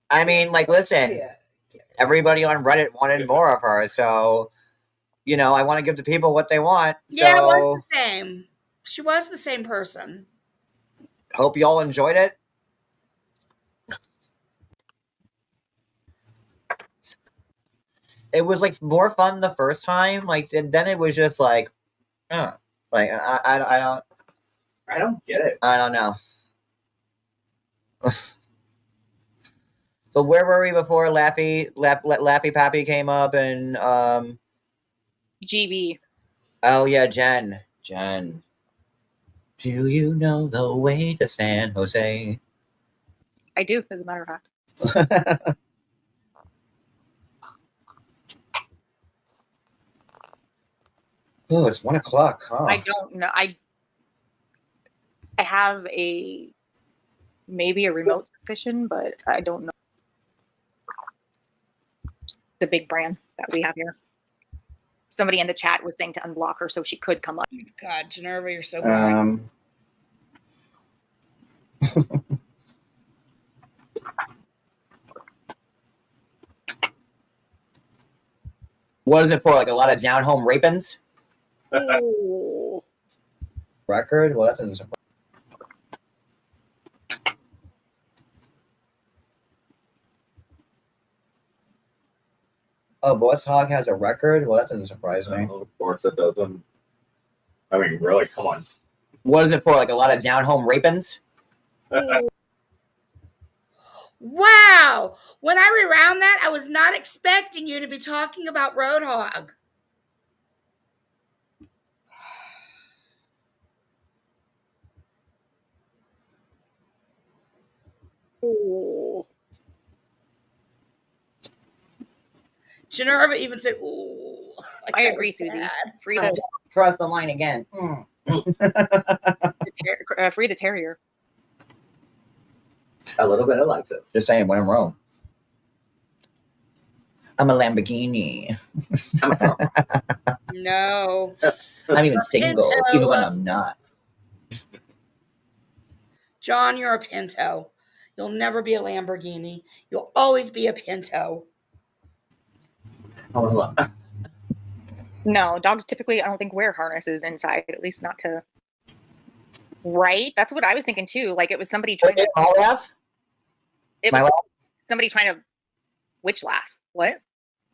I mean, like, listen, everybody on Reddit wanted more of her, so, I want to give the people what they want. Yeah, it was So the same. She was the same person. hope y'all enjoyed it. It was like more fun the first time. Like then it was just like, like I don't get it. I don't know. But where were we before Laffy Pappy came up and GB. Oh yeah, Jen. Do you know the way to San Jose? I do, as a matter of fact. Oh, it's 1 o'clock, huh? I don't know. I have maybe a remote suspicion, but I don't know. It's a big brand that we have here. Somebody in the chat was saying to unblock her so she could come up. God, Generva, you're so boring. What is it for? Like a lot of down home rapings? Oh. Record? Well, that doesn't surprise. Oh, Boss Hog has a record? Well, that doesn't surprise me. Of course it doesn't. I mean, really, come on. What is it for? Like a lot of down home rapings? Wow. When I rewound that, I was not expecting you to be talking about Roadhog. Oh. Generva even said, ooh. I agree, Susie. Free the, Cross the line again. free the terrier. A little bit of Lexus. Just saying, when in Rome. I'm a Lamborghini. No. I'm even single, Pinto. even when I'm not. John, you're a Pinto. You'll never be a Lamborghini. You'll always be a Pinto. No, dogs typically, I don't think, wear harnesses inside, at least not to. Right? That's what I was thinking too. Like it was somebody trying to. All laugh? It My was laugh? somebody trying to. Witch laugh. What?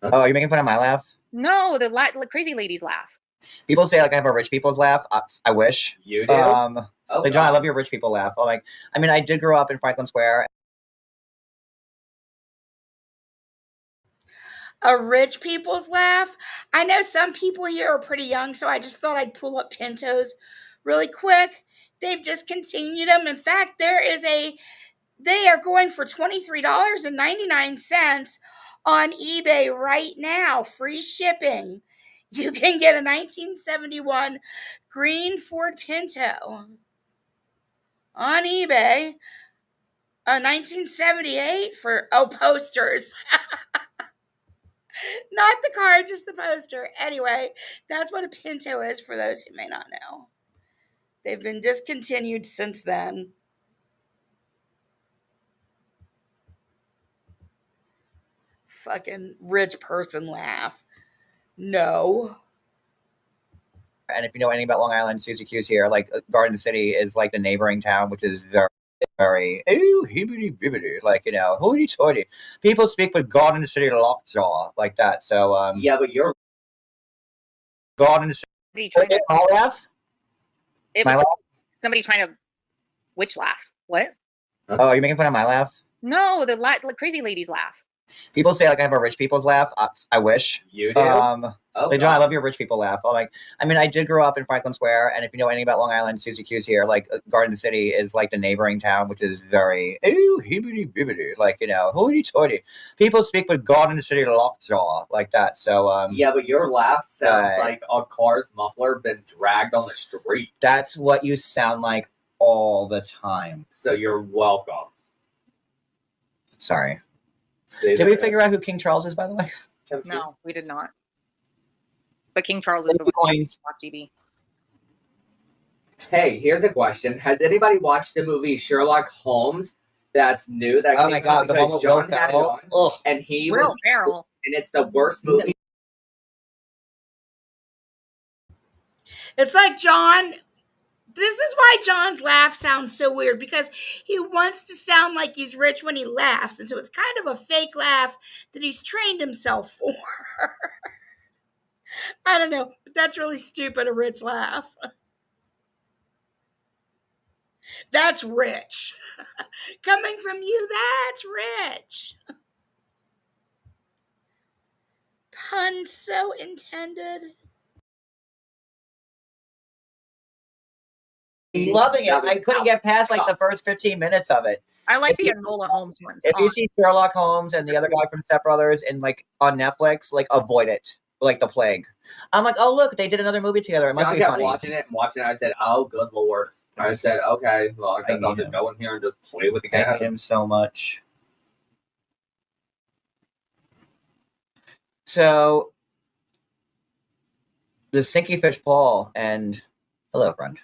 Oh, you're making fun of my laugh? No, the crazy ladies laugh. People say like I have a rich people's laugh. I wish. You do? Like John, I love your rich people laugh. Like, I mean, I did grow up in Franklin Square. A rich people's laugh? I know some people here are pretty young, so I just thought I'd pull up Pintos really quick. They've discontinued them. In fact, they are going for $23.99 on eBay right now. Free shipping. You can get a 1971 green Ford Pinto on eBay. A 1978 for, posters. Not the car, just the poster. Anyway, that's what a Pinto is for those who may not know. They've been discontinued since then. Fucking rich person laugh. No. And if you know anything about Long Island, Susie Q's here. Like Garden City is like the neighboring town, which is very, very hibbity-bibbity. Like, hoity-toity. People speak with Garden City lockjaw like that. So yeah, but you're Garden City. All laugh? It My was laugh? somebody trying to. Witch laugh. What? Oh, you're making fun of my laugh? No, the crazy ladies laugh. People say like I have a rich people's laugh. I wish. You do? Like John, I love your rich people laugh. Like, I mean, I did grow up in Franklin Square, and if you know anything about Long Island, Susie Q's here. Like Garden City is like the neighboring town, which is very hibbity-bibbity. Like, hoity-toity. People speak with Garden City lockjaw like that. So yeah, but your laugh sounds like a car's muffler been dragged on the street. That's what you sound like all the time. So you're welcome. Sorry. Did we figure out who King Charles is, by the way? No, we did not. But King Charles is the one who watched GB. Hey, here's a question. Has anybody watched the movie Sherlock Holmes that's new? That Oh my God, the one with Will Ferrell? And he Will was Ferrell. and it's the worst movie It's like John. This is why John's laugh sounds so weird, because he wants to sound like he's rich when he laughs. And so it's kind of a fake laugh that he's trained himself for. I don't know, but that's really stupid, a rich laugh. That's rich. Coming from you, that's rich. Pun so intended. Loving it. I couldn't get past like the first 15 minutes of it. I like the Enola Holmes ones. If you see Sherlock Holmes and the other guy from Step Brothers in like on Netflix, like avoid it like the plague. I'm like, oh look, they did another movie together. It must I be kept funny. watching it. I said, oh good lord. I said, okay, well, I guess I'll just go in here and just play with the I cats. hate him so much. So the Stinky Fish Paul and hello friend.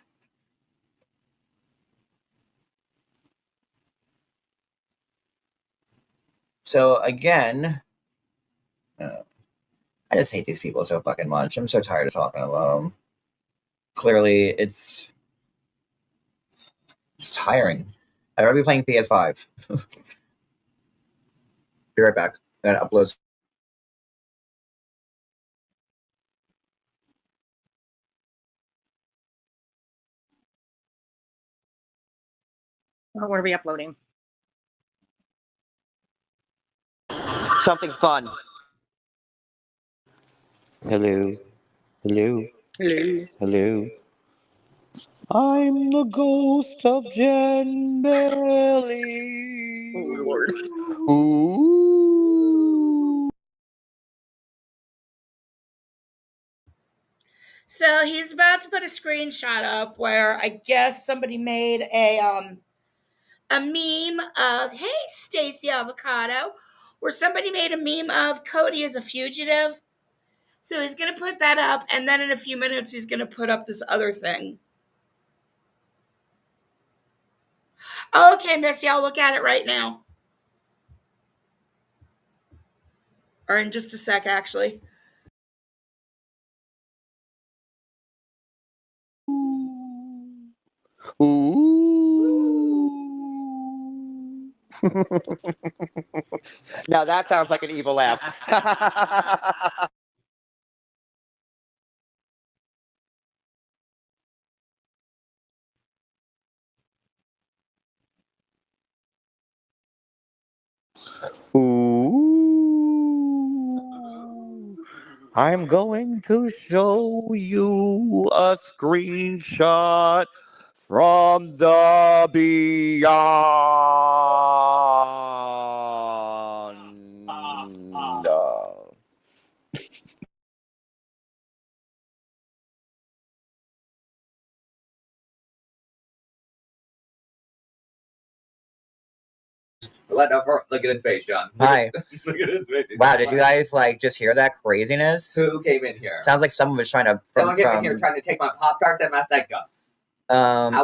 So again, I just hate these people so fucking much. I'm so tired of talking about them. Clearly, it's tiring. I'd rather be playing PS5. Be right back. I'm gonna upload. What are we uploading? Something fun. Hello. Hello. Hello. Hello. I'm the ghost of Jen Bailey. Oh, Lord. Ooh. So he's about to put a screenshot up where I guess somebody made a meme of, hey, Stacey Avocado, where somebody made a meme of Cody as a fugitive. So he's going to put that up, and then in a few minutes he's going to put up this other thing. Okay, Missy, I'll look at it right now. Or in just a sec, actually. Ooh. Now that sounds like an evil laugh. Ooh. I'm going to show you a screenshot from the beyond. Look at his face, John. Hi. Look at his face. Wow, did you guys like just hear that craziness? Who came in here? Sounds like someone was trying to. Someone came in here trying to take my Pop-Tarts and my Secco.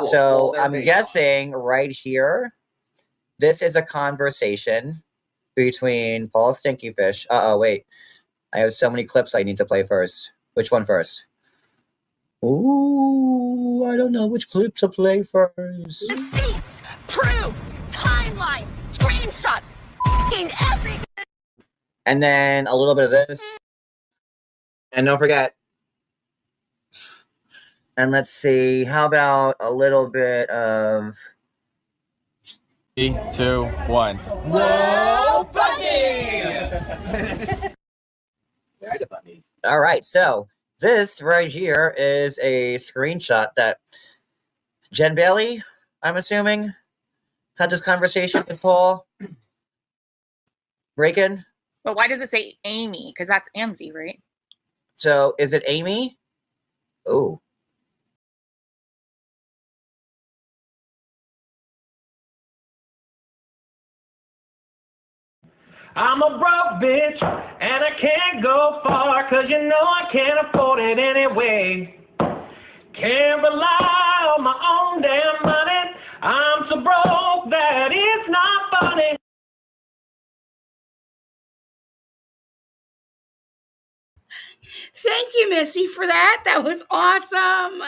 So I'm guessing right here, this is a conversation between Paul Stinkyfish. Wait. I have so many clips I need to play first. Which one first? Ooh, I don't know which clip to play first. Receipts, proof, timeline, screenshots, everything. And then a little bit of this. And don't forget. And let's see, how about a little bit of... 3, 2, 1. Whoa, bunnies! All right, so this right here is a screenshot that Jen Bailey, I'm assuming, had this conversation with Paul Reagan. But why does it say Amy? Because that's Amzi, right? So is it Amy? Oh. I'm a broke bitch, and I can't go far, cause you know I can't afford it anyway. Can't rely on my own damn money. I'm so broke that it's not funny. Thank you, Missy, for that. That was awesome.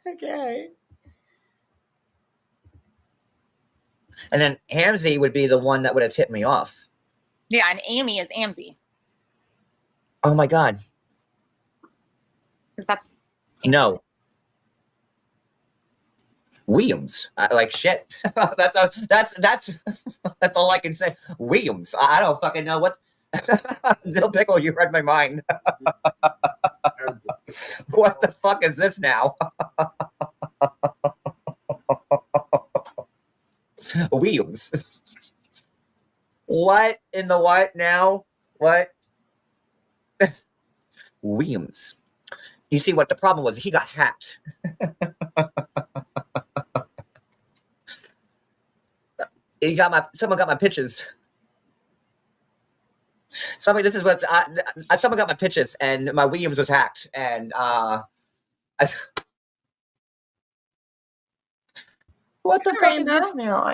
Okay. And then Hamzy would be the one that would have tipped me off. Yeah, and Amy is Amzy. Oh my God. Because that's No. Williams. Like shit. That's all I can say. Williams. I don't fucking know what. Dill Pickle, you read my mind. What the fuck is this now? Williams. What in the what now? What? Williams. You see what the problem was? He got hacked. Someone got my pictures. Someone got my pictures, and my Williams was hacked, and what the fuck is this now?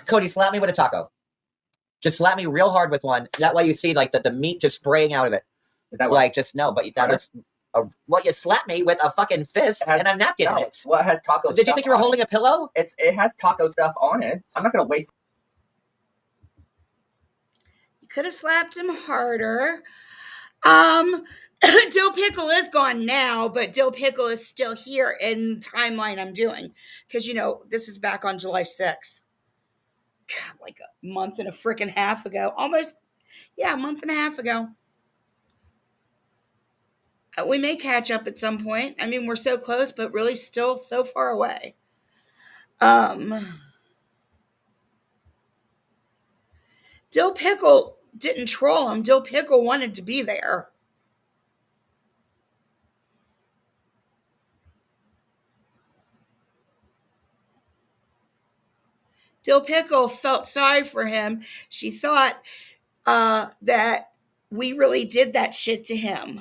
Cody, slap me with a taco. Just slap me real hard with one. That way you see like the meat just spraying out of it. Like just no, but that was. Well, you slapped me with a fucking fist and a napkin in it. Well, it has taco. Did you think you were holding a pillow? It has taco stuff on it. I'm not gonna waste. You could have slapped him harder. Dill Pickle is gone now, but Dill Pickle is still here in the timeline I'm doing. Because, you know, this is back on July 6th. God, like a month and a freaking half ago. Almost, yeah, a month and a half ago. We may catch up at some point. I mean, we're so close, but really still so far away. Dill Pickle didn't troll him. Dill Pickle wanted to be there. Dill Pickle felt sorry for him. She thought that we really did that shit to him.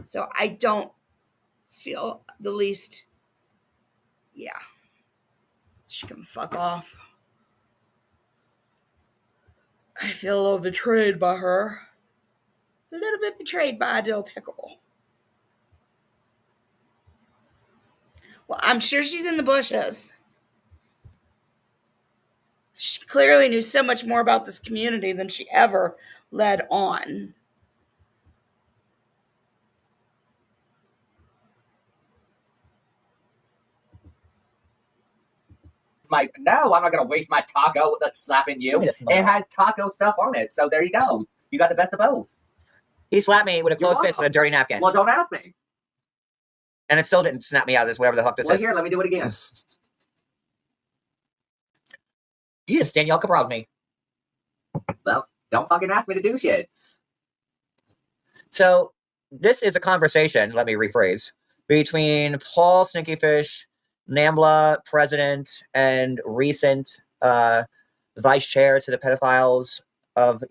So I don't feel the least, yeah. She can fuck off. I feel a little betrayed by her. A little bit betrayed by Dill Pickle. Well, I'm sure she's in the bushes. She clearly knew so much more about this community than she ever led on. No, I'm not gonna waste my taco slapping you. It has taco stuff on it, so there you go. You got the best of both. He slapped me with a closed fist with a dirty napkin. Well, don't ask me. And it still didn't snap me out of this, whatever the fuck this is. Here, let me do it again. You just Danielle Cabral me. Well, don't fucking ask me to do shit. So, this is a conversation, let me rephrase, between Paul Stinkyfish, NAMBLA president, and recent vice chair to the pedophiles of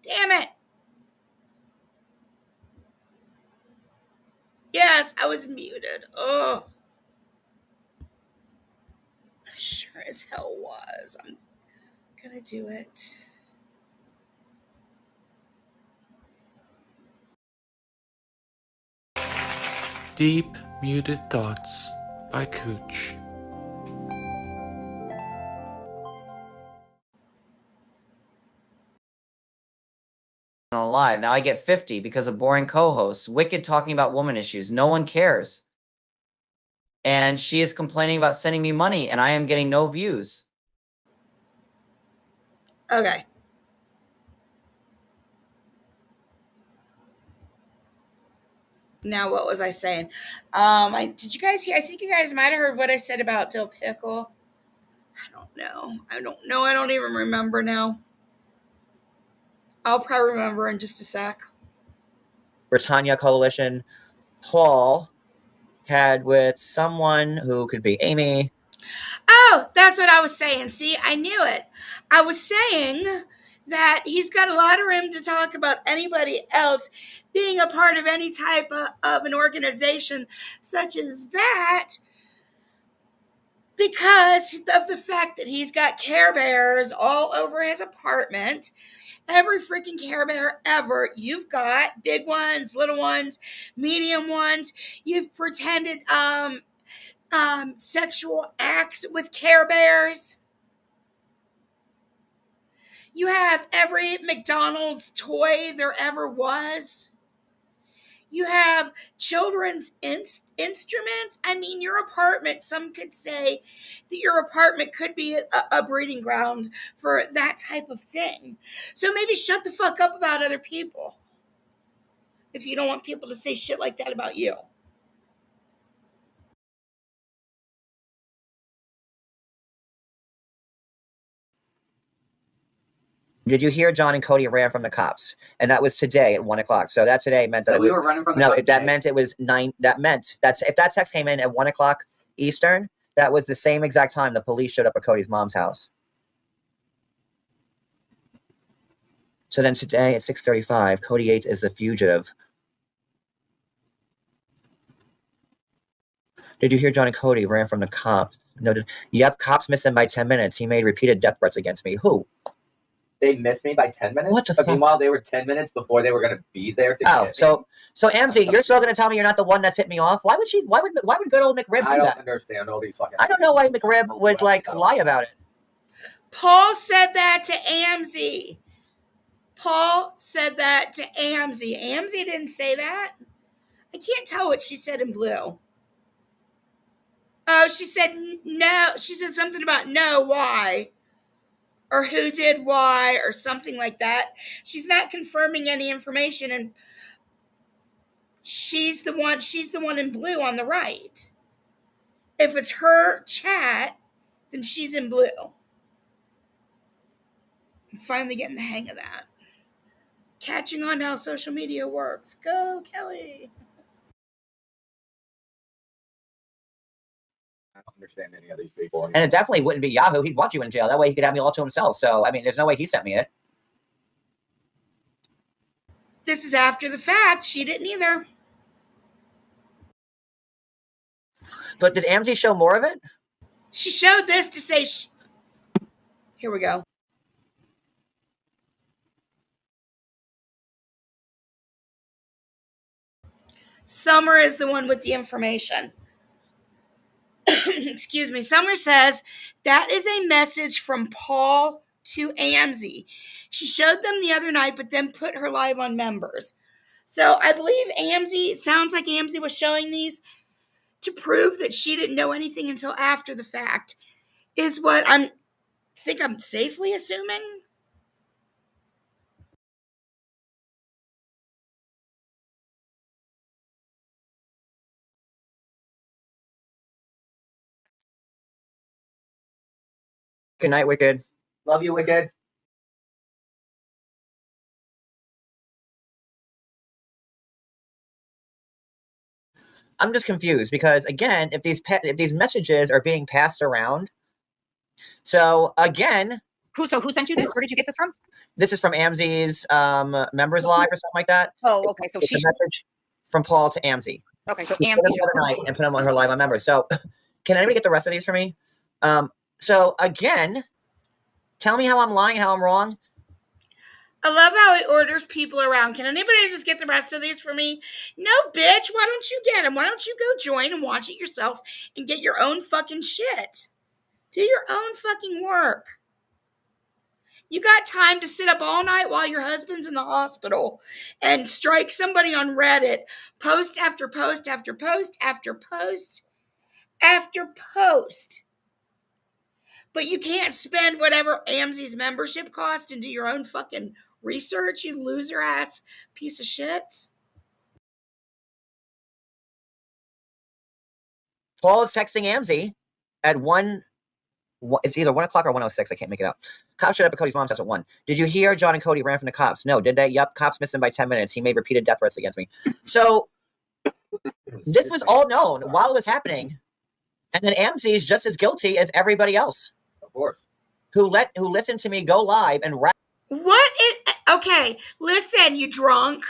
Damn it. Yes, I was muted. Oh. Sure as hell was. I'm gonna do it. Deep Muted Thoughts by Cooch. Live. Now I get 50 because of boring co-hosts. Wicked talking about woman issues. No one cares. And she is complaining about sending me money, and I am getting no views. Okay. Now, what was I saying? Did you guys hear? I think you guys might have heard what I said about Dill Pickle. I don't know. I don't even remember now. I'll probably remember in just a sec. Britannia Coalition, Paul had with someone who could be Amy. Oh, that's what I was saying. See, I knew it. I was saying that he's got a lot of room to talk about anybody else being a part of any type of an organization such as that because of the fact that he's got Care Bears all over his apartment. Every freaking Care Bear ever. You've got big ones, little ones, medium ones. You've pretended sexual acts with Care Bears. You have every McDonald's toy there ever was. You have children's instruments. I mean, your apartment, some could say that your apartment could be a breeding ground for that type of thing. So maybe shut the fuck up about other people if you don't want people to say shit like that about you. Did you hear John and Cody ran from the cops? And that was today at 1 o'clock. So that today meant that we were running from the cops. No, that meant it was 9. That meant if that text came in at 1 o'clock Eastern, that was the same exact time the police showed up at Cody's mom's house. So then today at 6:35, Cody Yates is a fugitive. Did you hear John and Cody ran from the cops? No. Yep, cops missed him by 10 minutes. He made repeated death threats against me. Who? They missed me by 10 minutes? What the fuck? Meanwhile, they were 10 minutes before they were going to be there to Oh, so Amzie, you're still going to tell me you're not the one that tipped me off? Why would good old McRib do that? I don't understand all these fucking... I don't know why McRib would, lie about it. Paul said that to Amzie. Amzie didn't say that. I can't tell what she said in blue. Oh, she said no. She said something about no, why? Or who did why, or something like that. She's not confirming any information, and she's the one in blue on the right. If it's her chat, then she's in blue. I'm finally getting the hang of that. Catching on to how social media works. Go, Kelly. I don't understand any of these people. And it definitely wouldn't be Yahoo. He'd want you in jail. That way he could have me all to himself. So, I mean, there's no way he sent me it. This is after the fact. She didn't either. But did Amzie show more of it? She showed this to say... Here we go. Summer is the one with the information. Excuse me. Summer says, that is a message from Paul to Amzie. She showed them the other night, but then put her live on members. So I believe Amzie, it sounds like Amzie was showing these to prove that she didn't know anything until after the fact, is what I'm safely assuming. Good night, Wicked. Love you, Wicked. I'm just confused because, again, if these messages are being passed around, so again, who sent you this? Where did you get this from? This is from Amzie's members live or something like that. Oh, okay. So it's a message from Paul to Amzie. Okay, so Amzie Amzie the other night and put them on her live on members. So, can anybody get the rest of these for me? So again, tell me how I'm lying, how I'm wrong. I love how he orders people around. Can anybody just get the rest of these for me? No, bitch. Why don't you get them? Why don't you go join and watch it yourself and get your own fucking shit? Do your own fucking work. You got time to sit up all night while your husband's in the hospital and strike somebody on Reddit, post after post after post after post after post. But you can't spend whatever AMZ's membership cost and do your own fucking research, you loser ass piece of shit. Paul is texting AMZ at 1. It's either 1 o'clock or 1:06. I can't make it out. Cops showed up at Cody's mom's house at 1. Did you hear John and Cody ran from the cops? No. Did they? Yup. Cops missed him by 10 minutes. He made repeated death threats against me. So this was all known while it was happening. And then AMZ is just as guilty as everybody else. Of course. Who listened to me go live and rap. Okay, listen, you drunk.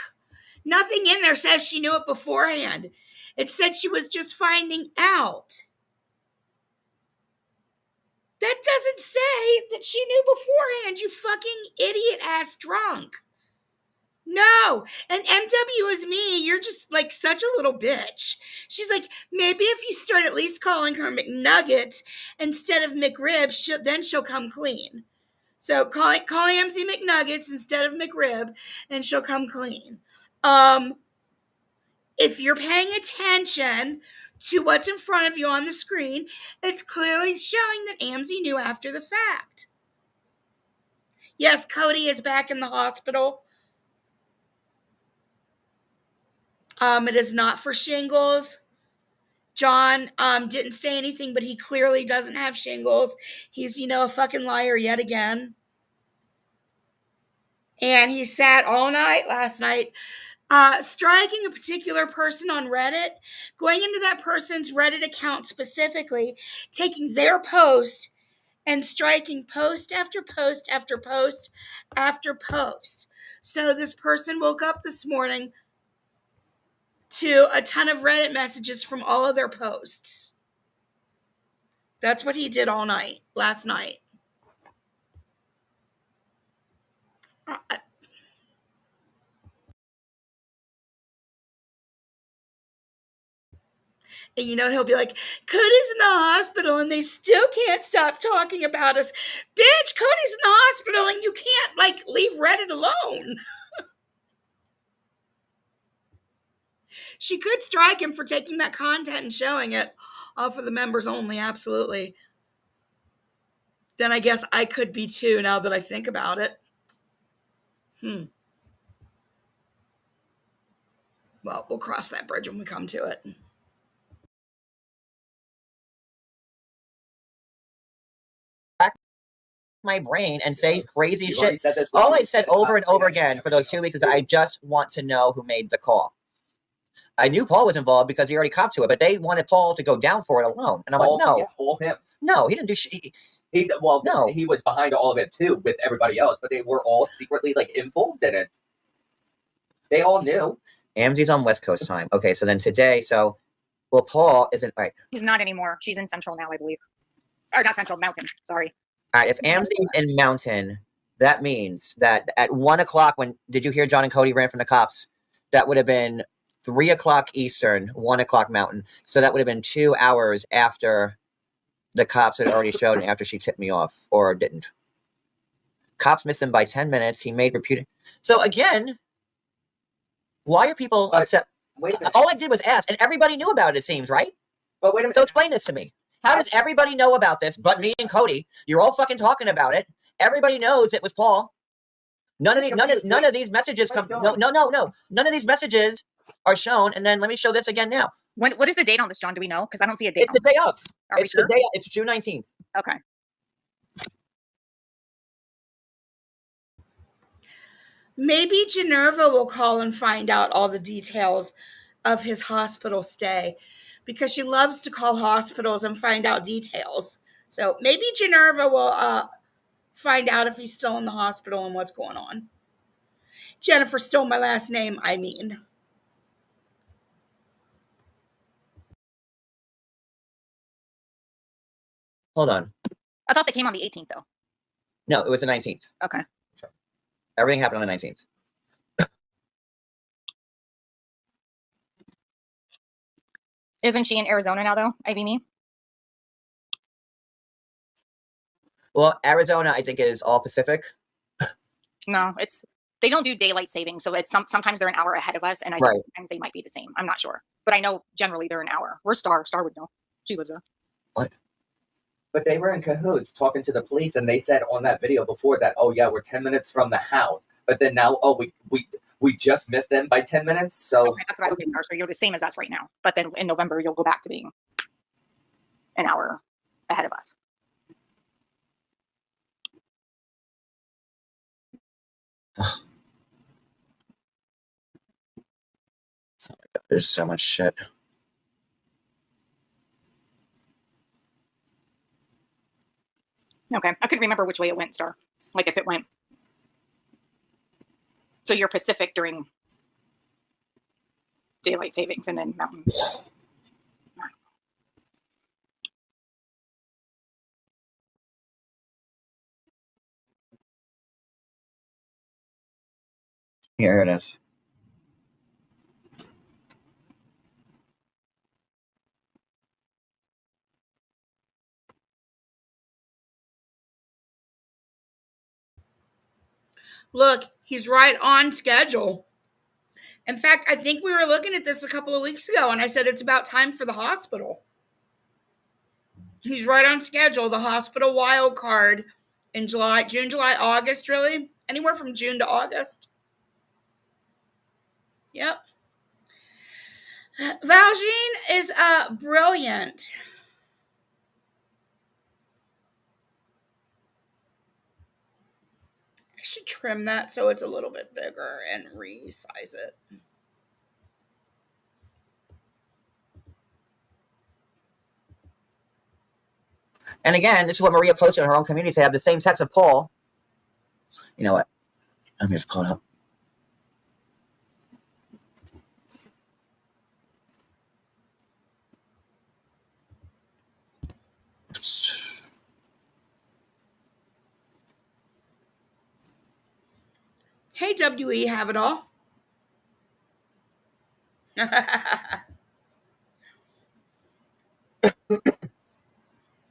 Nothing in there says she knew it beforehand. It said she was just finding out. That doesn't say that she knew beforehand, you fucking idiot-ass drunk. No, and MW is me. You're just like such a little bitch. She's like, maybe if you start at least calling her McNuggets instead of McRib, then she'll come clean. So call MZ McNuggets instead of McRib, and she'll come clean. If you're paying attention to what's in front of you on the screen, it's clearly showing that AMZ knew after the fact. Yes, Cody is back in the hospital. It is not for shingles. John didn't say anything, but he clearly doesn't have shingles. He's, a fucking liar yet again. And he sat all night last night striking a particular person on Reddit, going into that person's Reddit account specifically, taking their post and striking post after post after post after post. So this person woke up this morning to a ton of Reddit messages from all of their posts. That's what he did all night, last night. And he'll be like, Cody's in the hospital and they still can't stop talking about us. Bitch, Cody's in the hospital and you can't, leave Reddit alone. She could strike him for taking that content and showing it for the members only, absolutely. Then I guess I could be too, now that I think about it. Well, we'll cross that bridge when we come to it. My brain and say crazy shit. All I said over and over again for those 2 weeks is that I just want to know who made the call. I knew Paul was involved because he already copped to it, but they wanted Paul to go down for it alone. And I'm like, no. Yeah, all him. No, he didn't do shit. No. He was behind all of it too with everybody else, but they were all secretly involved in it. They all knew. AMZ's on West Coast time. Okay, so then today, Paul isn't right. He's not anymore. She's in Central now, I believe. Or not Central, Mountain. Sorry. All right, if AMZ's in Mountain, that means that at 1 o'clock, did you hear John and Cody ran from the cops? That would have been 3 o'clock Eastern, 1 o'clock Mountain. So that would have been 2 hours after the cops had already showed and after she tipped me off, or didn't. Cops missed him by 10 minutes. He made repeated. So again, why are people upset? Wait a minute. All I did was ask, and everybody knew about it, seems, right? But wait a minute. So explain this to me. How does everybody know about this but me and Cody? You're all fucking talking about it. Everybody knows it was Paul. None of these messages come. No. None of these messages are shown. And then let me show this again now. What is the date on this, John? Do we know? Because I don't see a date. It's the day of. Are we sure? It's June 19th. Okay. Maybe Generva will call and find out all the details of his hospital stay, because she loves to call hospitals and find out details. So maybe Generva will find out if he's still in the hospital and what's going on. Jennifer stole my last name, I mean. Hold on. I thought they came on the 18th, though. No, it was the 19th. Okay. Everything happened on the 19th. Isn't she in Arizona now, though, Ivy Me? Well, Arizona, I think, is all Pacific. No, they don't do daylight saving, so it's sometimes they're an hour ahead of us, and I think Right. sometimes they might be the same. I'm not sure, but I know generally they're an hour. We're Star would know. She lives there. But they were in cahoots talking to the police, and they said on that video before that, oh yeah, we're 10 minutes from the house. But then now, oh, we just missed them by 10 minutes. So Okay, that's right. Okay, Star. So you're the same as us right now, but then in November you'll go back to being an hour ahead of us. There's so much shit. Okay, I couldn't remember which way it went, Star. Like if it went. So you're Pacific during daylight savings, and then Mountain. Here it is. Look, he's right on schedule. In fact, I think we were looking at this a couple of weeks ago, and I said it's about time for the hospital. He's right on schedule. The hospital wild card in June, July, August, really? Anywhere from June to August. Yep. Valjean is brilliant. I should trim that so it's a little bit bigger and resize it. And again, this is what Maria posted in her own community. They have the same sex of Paul. You know what? Let me just pull it up. Hey, WE, have it all.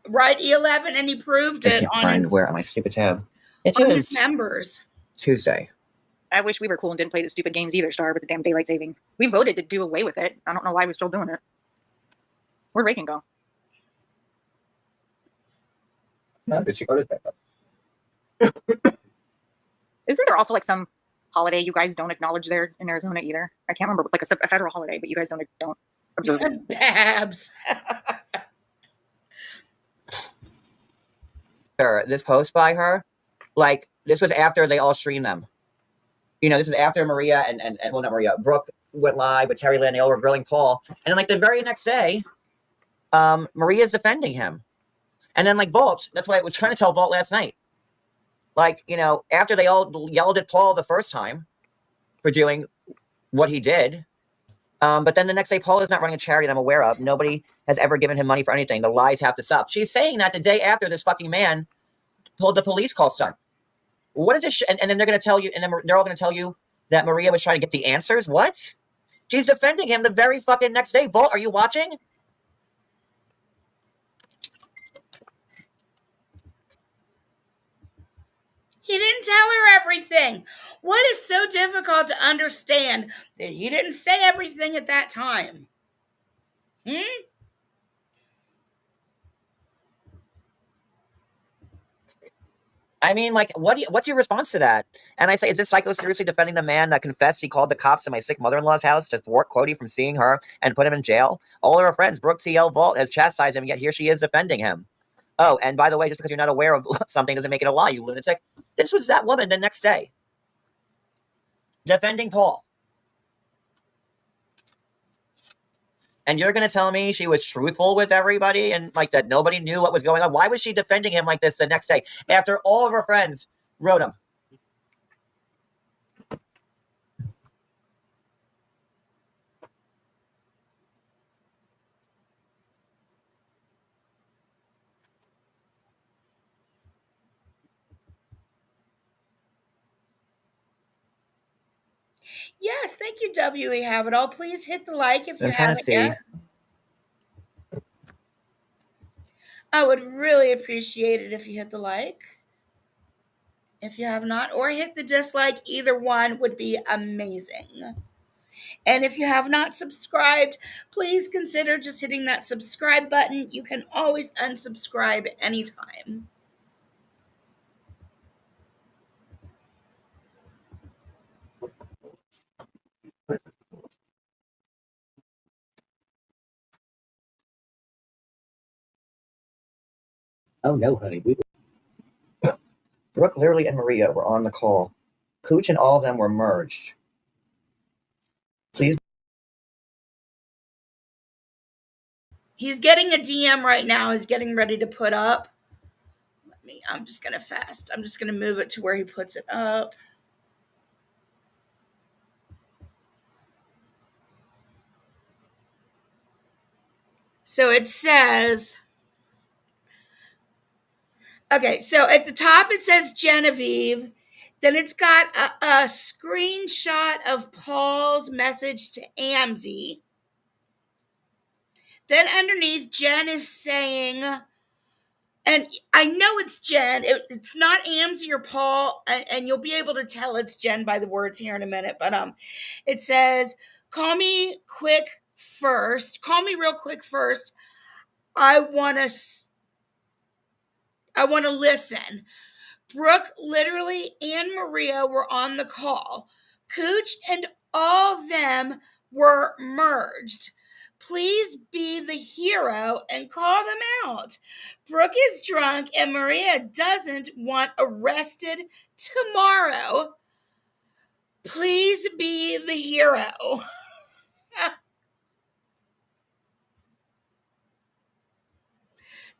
Right, E11, and he proved I it can't on find where on my stupid tab. It on is his members. Tuesday. I wish we were cool and didn't play the stupid games either, Star, with the damn daylight savings. We voted to do away with it. I don't know why we're still doing it. Where'd Reagan go? no, did she go to bed? Isn't there also like some holiday you guys don't acknowledge there in Arizona either? I can't remember, like a federal holiday, but you guys don't observe it. Babs. This post by her, like, this was after they all streamed them. You know, this is after Maria and well, not Maria, Brooke went live with Terry Lynn. They all were grilling Paul. And then, like, the very next day, Maria's defending him. And then, like, Vault, that's what I was trying to tell Vault last night. Like, you know, after they all yelled at Paul the first time for doing what he did, but then the next day, Paul is not running a charity that I'm aware of. Nobody has ever given him money for anything. The lies have to stop. She's saying that the day after this fucking man pulled the police call stunt. What is this? And then they're going to tell you, and then they're all going to tell you that Maria was trying to get the answers? What? She's defending him the very fucking next day. Vault, are you watching? He didn't tell her everything. What is so difficult to understand that he didn't say everything at that time? I mean, like, what's your response to that? And I say, is this psycho seriously defending the man that confessed he called the cops to my sick mother-in-law's house to thwart Cody from seeing her and put him in jail? All of her friends, Brooke, TL, Vault, has chastised him, yet here she is defending him. Oh, and by the way, just because you're not aware of something doesn't make it a lie, you lunatic. This was that woman the next day. Defending Paul. And you're going to tell me she was truthful with everybody and, like, that nobody knew what was going on? Why was she defending him like this the next day after all of her friends wrote him? Yes, thank you, WE Have It All. Please hit the like if you I'm trying to haven't see. yet. I would really appreciate it if you hit the like. if you have not, or hit the dislike. Either one would be amazing. And if you have not subscribed, please consider just hitting that subscribe button. You can always unsubscribe anytime. Oh no, honey. Brooke, Literally, and Maria were on the call. Cooch and all of them were merged. Please. He's getting a DM right now. He's getting ready to put up. I'm just going to fast. I'm just going to move it to where he puts it up. So it says, okay, so at the top it says Genevieve. Then it's got a screenshot of Paul's message to Amzie. Then underneath, Jen is saying, and I know it's Jen. It's not Amzie or Paul, and you'll be able to tell it's Jen by the words here in a minute. But it says, "Call me quick first. Call me real quick first. I want to listen." Brooke, Literally, and Maria were on the call. Cooch and all of them were merged. Please be the hero and call them out. Brooke is drunk and Maria doesn't want arrested tomorrow. Please be the hero.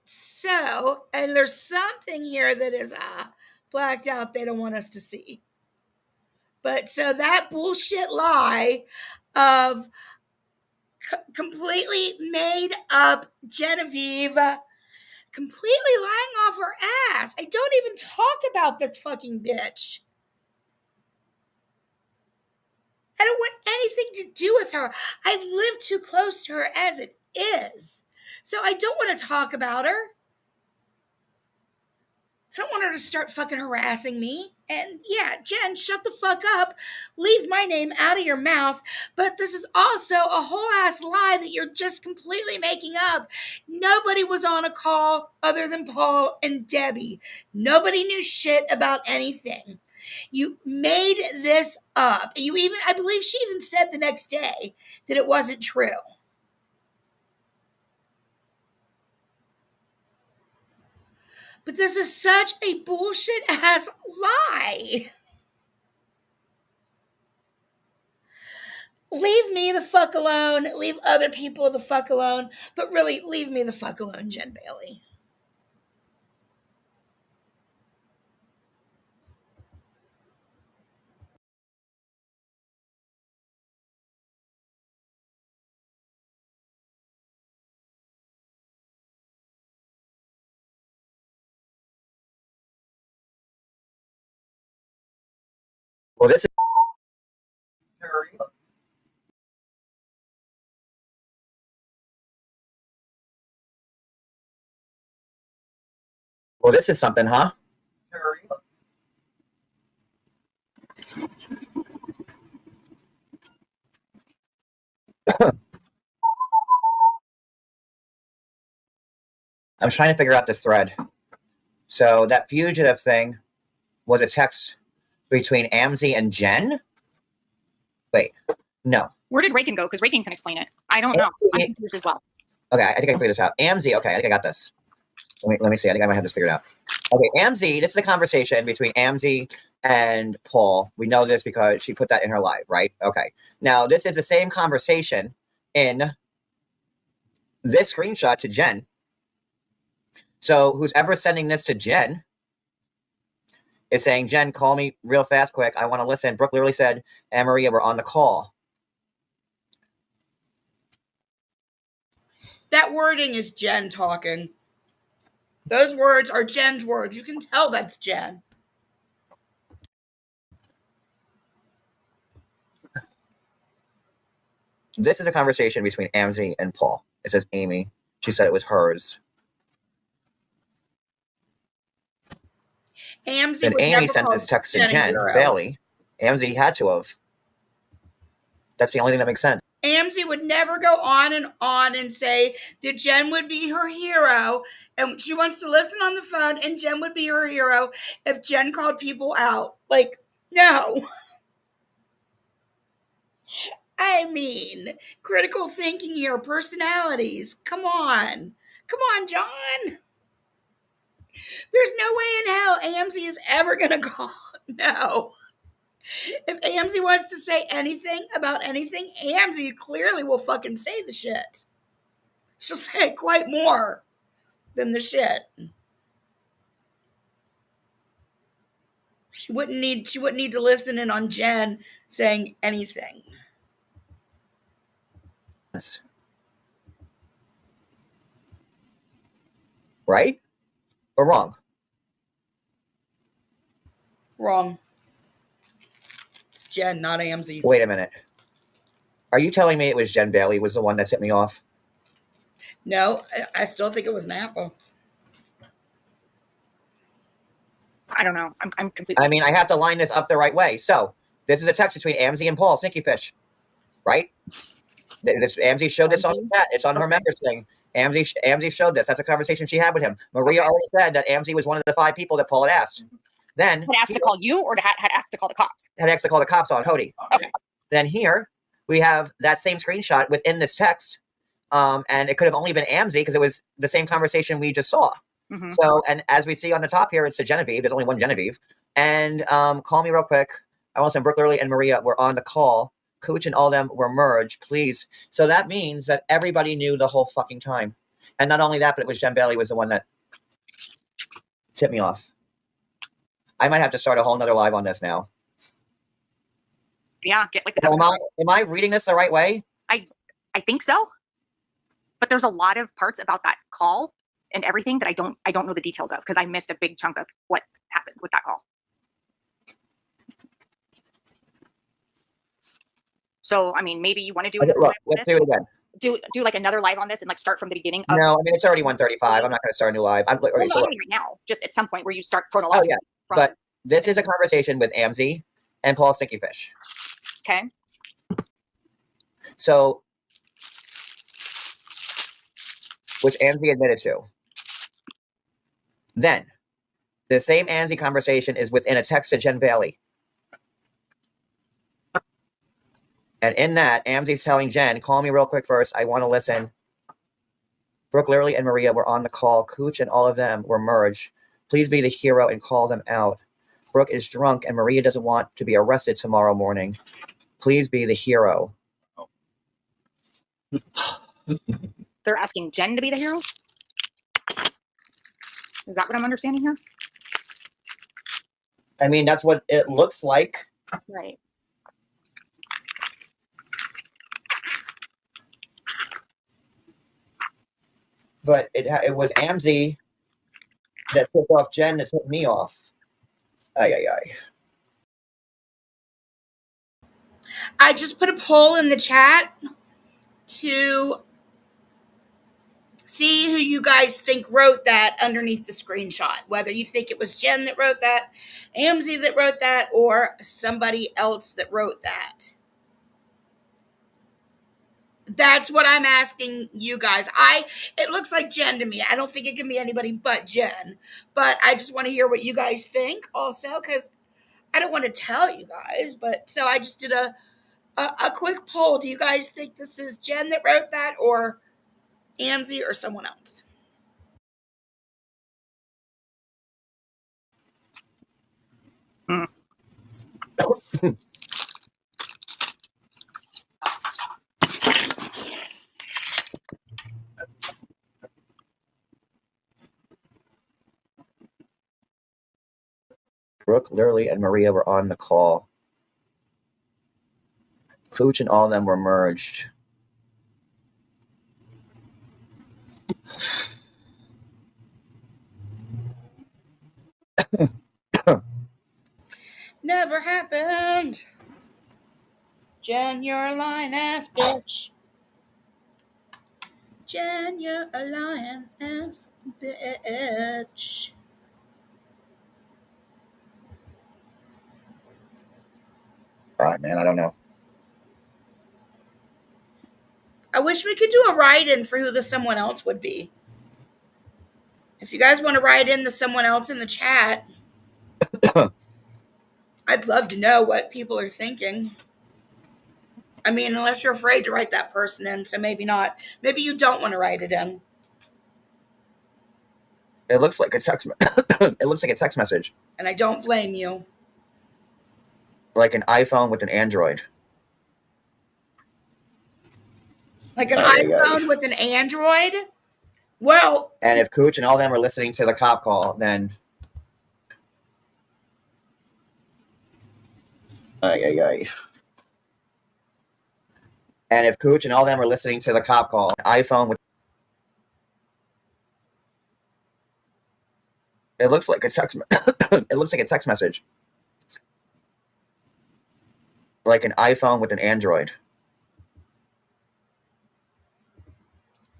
So, and there's something here that is blacked out they don't want us to see. But so that bullshit lie of completely made up Genevieve completely lying off her ass. I don't even talk about this fucking bitch. I don't want anything to do with her. I live too close to her as it is. So I don't want to talk about her. I don't want her to start fucking harassing me. And yeah, Jen, shut the fuck up. Leave my name out of your mouth. But this is also a whole ass lie that you're just completely making up. Nobody was on a call other than Paul and Debbie. Nobody knew shit about anything. You made this up. I believe she even said the next day that it wasn't true. But this is such a bullshit ass lie. Leave me the fuck alone. Leave other people the fuck alone. But really, leave me the fuck alone, Jen Bailey. Well, this is. Well, this is something, huh? I'm trying to figure out this thread. So that fugitive thing was a text between Amzie and Jen? Wait, no. Where did Reagan go? Because Reagan can explain it. I don't know. I'm confused as well. Okay, I think I figured this out. Amzie, okay, I think I got this. Let me see. I think I might have this figured out. Okay, Amzie, this is the conversation between Amzie and Paul. We know this because she put that in her live, right? Okay. Now, this is the same conversation in this screenshot to Jen. So who's ever sending this to Jen is saying, Jen, call me real fast, quick. I want to listen. Brooke Literally said, and Maria were on the call. That wording is Jen talking. Those words are Jen's words. You can tell that's Jen. This is a conversation between Amzie and Paul. It says Amy. She said it was hers. Amzie Then would Amy never sent call this text to Jen a Jen hero. Bailey. Amzie had to have. That's the only thing that makes sense. Amzie would never go on and say that Jen would be her hero, and she wants to listen on the phone, and Jen would be her hero if Jen called people out. Like, no. I mean, critical thinking here, personalities. Come on. Come on, John. There's no way in hell Amzie is ever going to call. No. If Amzie wants to say anything about anything, Amzie clearly will fucking say the shit. She'll say quite more than the shit. She wouldn't need to listen in on Jen saying anything. Yes. Right? Or wrong? Wrong. It's Jen, not Amzie. Wait a minute. Are you telling me it was Jen Bailey was the one that tipped me off? No, I still think it was Napa. I don't know. I'm completely. I mean, I have to line this up the right way. So, this is a text between Amzie and Paul, Sneaky Fish. Right? Amzie showed this on the chat. It's on her members thing. Amzie showed this. That's a conversation she had with him. Maria already said that Amzie was one of the 5 people that Paul had asked. Then had asked to call you, or had asked to call the cops? Had asked to call the cops on Cody. Okay. Then here we have that same screenshot within this text, and it could have only been Amzie because it was the same conversation we just saw. Mm-hmm. So, and as we see on the top here, it's a Genevieve. There's only one Genevieve. And call me real quick. I want to say Brooke Lurley and Maria were on the call. Cooch and all them were merged, please. So that means that everybody knew the whole fucking time. And not only that, but it was Jen Bailey was the one that tipped me off. I might have to start a whole nother live on this now. Yeah, get like the. Am I reading this the right way? I think so. But there's a lot of parts about that call and everything that I don't know the details of, because I missed a big chunk of what happened with that call. So, I mean, maybe you want to do another live on Let's this? do it again. Do like another live on this and like start from the beginning. Of No, I mean, it's already 1:35. I'm not going to start a new live. Well, no, I mean right now, just at some point where you start chronologically. Oh, yeah. But this is a conversation with Amzie and Paul Stinky Fish. Okay. So, which Amzie admitted to. Then, the same Amzie conversation is within a text to Jen Bailey. And in that, Amzie's telling Jen, call me real quick first. I want to listen. Brooke Lurley and Maria were on the call. Cooch and all of them were merged. Please be the hero and call them out. Brooke is drunk and Maria doesn't want to be arrested tomorrow morning. Please be the hero. They're asking Jen to be the hero? Is that what I'm understanding here? I mean, that's what it looks like. Right. But it was Amzie that took off Jen that took me off. Ay. I just put a poll in the chat to see who you guys think wrote that underneath the screenshot. Whether you think it was Jen that wrote that, Amzie that wrote that, or somebody else that wrote that. That's what I'm asking you guys. It looks like Jen to me. I don't think it can be anybody but Jen. But I just want to hear what you guys think also, because I don't want to tell you guys. But so I just did a quick poll. Do you guys think this is Jen that wrote that, or Amzie, or someone else? Brooke Lurley and Maria were on the call. Cooch and all of them were merged. Never happened. Jen, you're a lying ass bitch. Jen, you're a lying ass bitch. Man, I don't know. I wish we could do a write-in for who the someone else would be. If you guys want to write in the someone else in the chat, I'd love to know what people are thinking. I mean, unless you're afraid to write that person in, so maybe not. Maybe you don't want to write it in. It looks like a text. It looks like a text message. And I don't blame you. Like an iPhone with an Android. Like an iPhone with an Android? Well. And if Cooch and all them are listening to the cop call, then. And if Cooch and all them are listening to the cop call, an iPhone with. It looks like a text. It looks like a text message. Like an iPhone with an Android.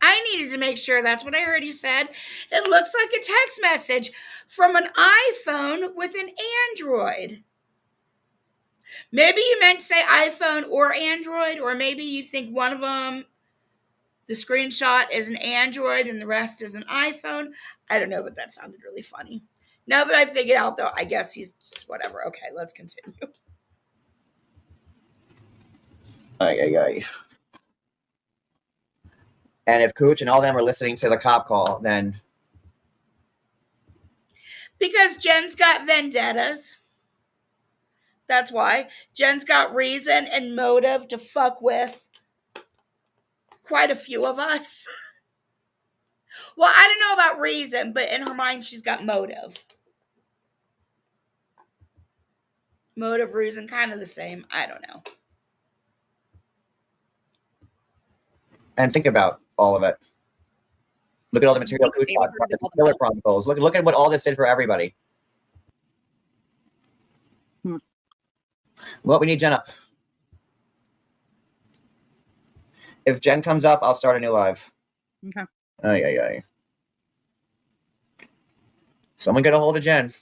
I needed to make sure that's what I heard you said. It looks like a text message from an iPhone with an Android. Maybe you meant to say iPhone or Android, or maybe you think one of them, the screenshot is an Android and the rest is an iPhone. I don't know, but that sounded really funny. Now that I figured out, though, I guess he's just whatever. Okay, let's continue. And if Cooch and all them are listening to the cop call, then. Because Jen's got vendettas. That's why. Jen's got reason and motive to fuck with quite a few of us. Well, I don't know about reason, but in her mind, she's got motive. Motive, reason, kind of the same. I don't know. And think about all of it. Look at all the material Cooch got, the Killer Chronicles. Look at what all this did for everybody. Well, we need Jen up. If Jen comes up, I'll start a new live. Okay. Someone get a hold of Jen.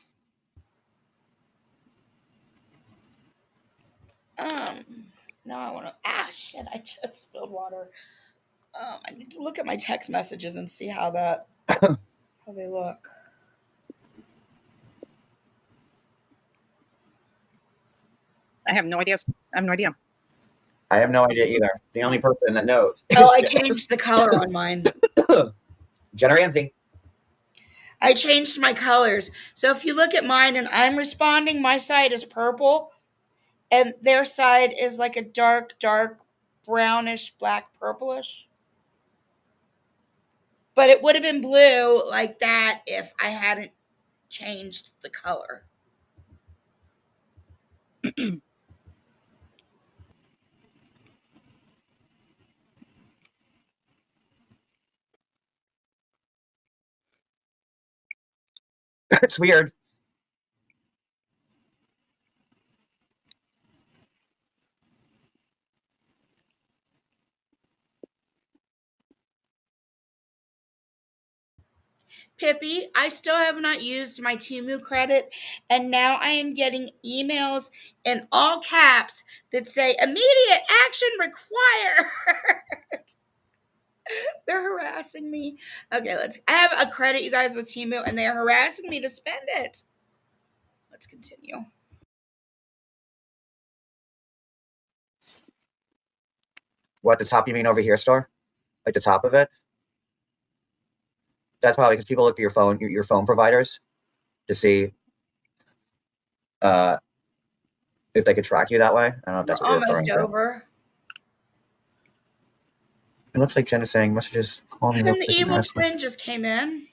No, I want to. Shit! I just spilled water. I need to look at my text messages and see how they look. I have no idea. I have no idea. I have no idea either. The only person that knows. Oh, I changed the color on mine. Jenna Ramsey. I changed my colors. So if you look at mine and I'm responding, my side is purple. And their side is like a dark brownish, black, purplish. But it would have been blue like that if I hadn't changed the color. It's weird. Pippi, I still have not used my Temu credit, and now I am getting emails in all caps that say immediate action required. They're harassing me. Okay, I have a credit, you guys, with Temu, and they're harassing me to spend it. Let's continue. What, the top you mean over here, Star? Like the top of it? That's probably because people look at your phone providers to see if they could track you that way. I don't know if that's what you're referring to. Almost over. It looks like Jen is saying messages. Call me. And the evil twin just came in.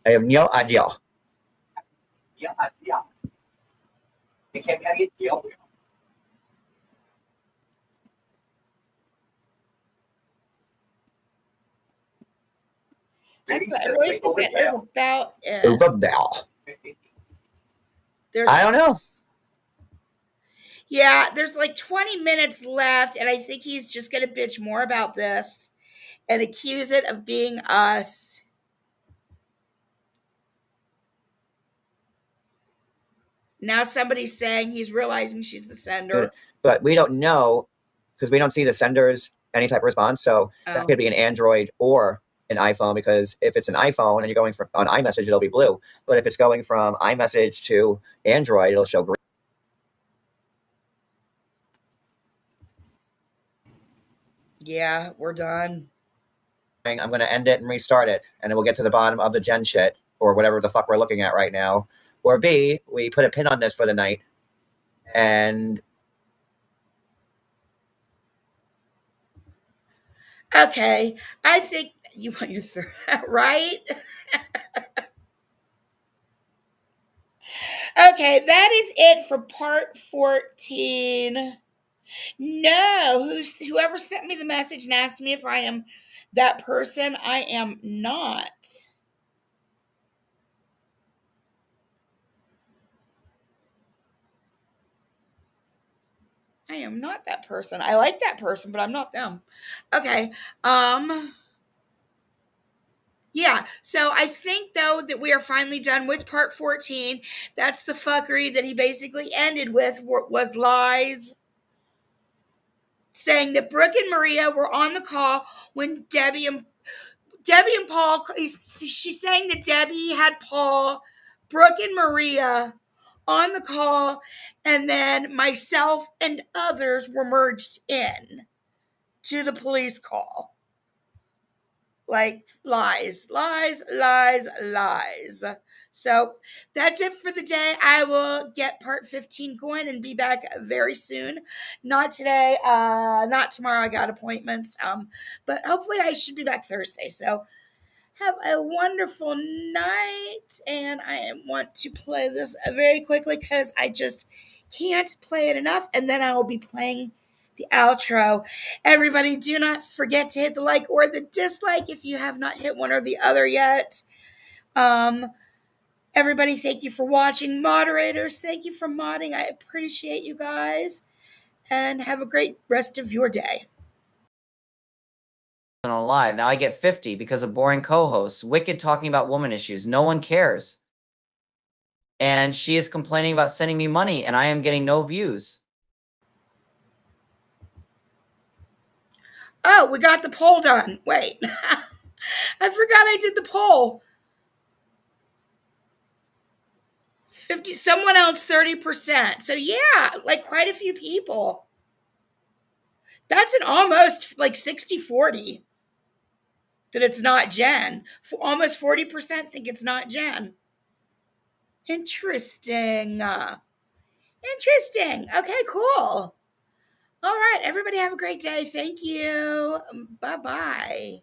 I have no idea. Yeah. You can't get deal. I really think that is about it. I don't know. Yeah, there's like 20 minutes left, and I think he's just going to bitch more about this and accuse it of being us. Now somebody's saying he's realizing she's the sender. Good. But we don't know because we don't see the sender's any type of response. So that could be an Android or an iPhone, because if it's an iPhone and you're going from on iMessage, it'll be blue. But if it's going from iMessage to Android, it'll show green. Yeah, we're done. I'm going to end it and restart it, and then we'll get to the bottom of the Jen shit, or whatever the fuck we're looking at right now. Or B, we put a pin on this for the night, and okay, I think you want your right? Okay, that is it for part 14. No, whoever sent me the message and asked me if I am that person, I am not. I am not that person. I like that person, but I'm not them. Okay. Yeah, so I think, though, that we are finally done with part 14. That's the fuckery that he basically ended with, was lies. Saying that Brooke and Maria were on the call when Debbie and Paul, she's saying that Debbie had Paul, Brooke and Maria on the call, and then myself and others were merged in to the police call. Like, lies. So that's it for the day. I will get part 15 going and be back very soon. Not today, not tomorrow. I got appointments. But hopefully I should be back Thursday. So have a wonderful night. And I want to play this very quickly because I just can't play it enough. And then I will be playing the outro. Everybody, do not forget to hit the like or the dislike if you have not hit one or the other yet. Everybody, thank you for watching. Moderators, thank you for modding. I appreciate you guys. And have a great rest of your day. On live. Now I get 50 because of boring co-hosts. Wicked talking about woman issues. No one cares. And she is complaining about sending me money, and I am getting no views. Oh, we got the poll done. Wait. I forgot I did the poll. 50, someone else 30%. So yeah, like quite a few people. That's an almost like 60-40 that it's not Jen. Almost 40% think it's not Jen. Interesting. Interesting. Okay, cool. All right, everybody have a great day. Thank you. Bye-bye.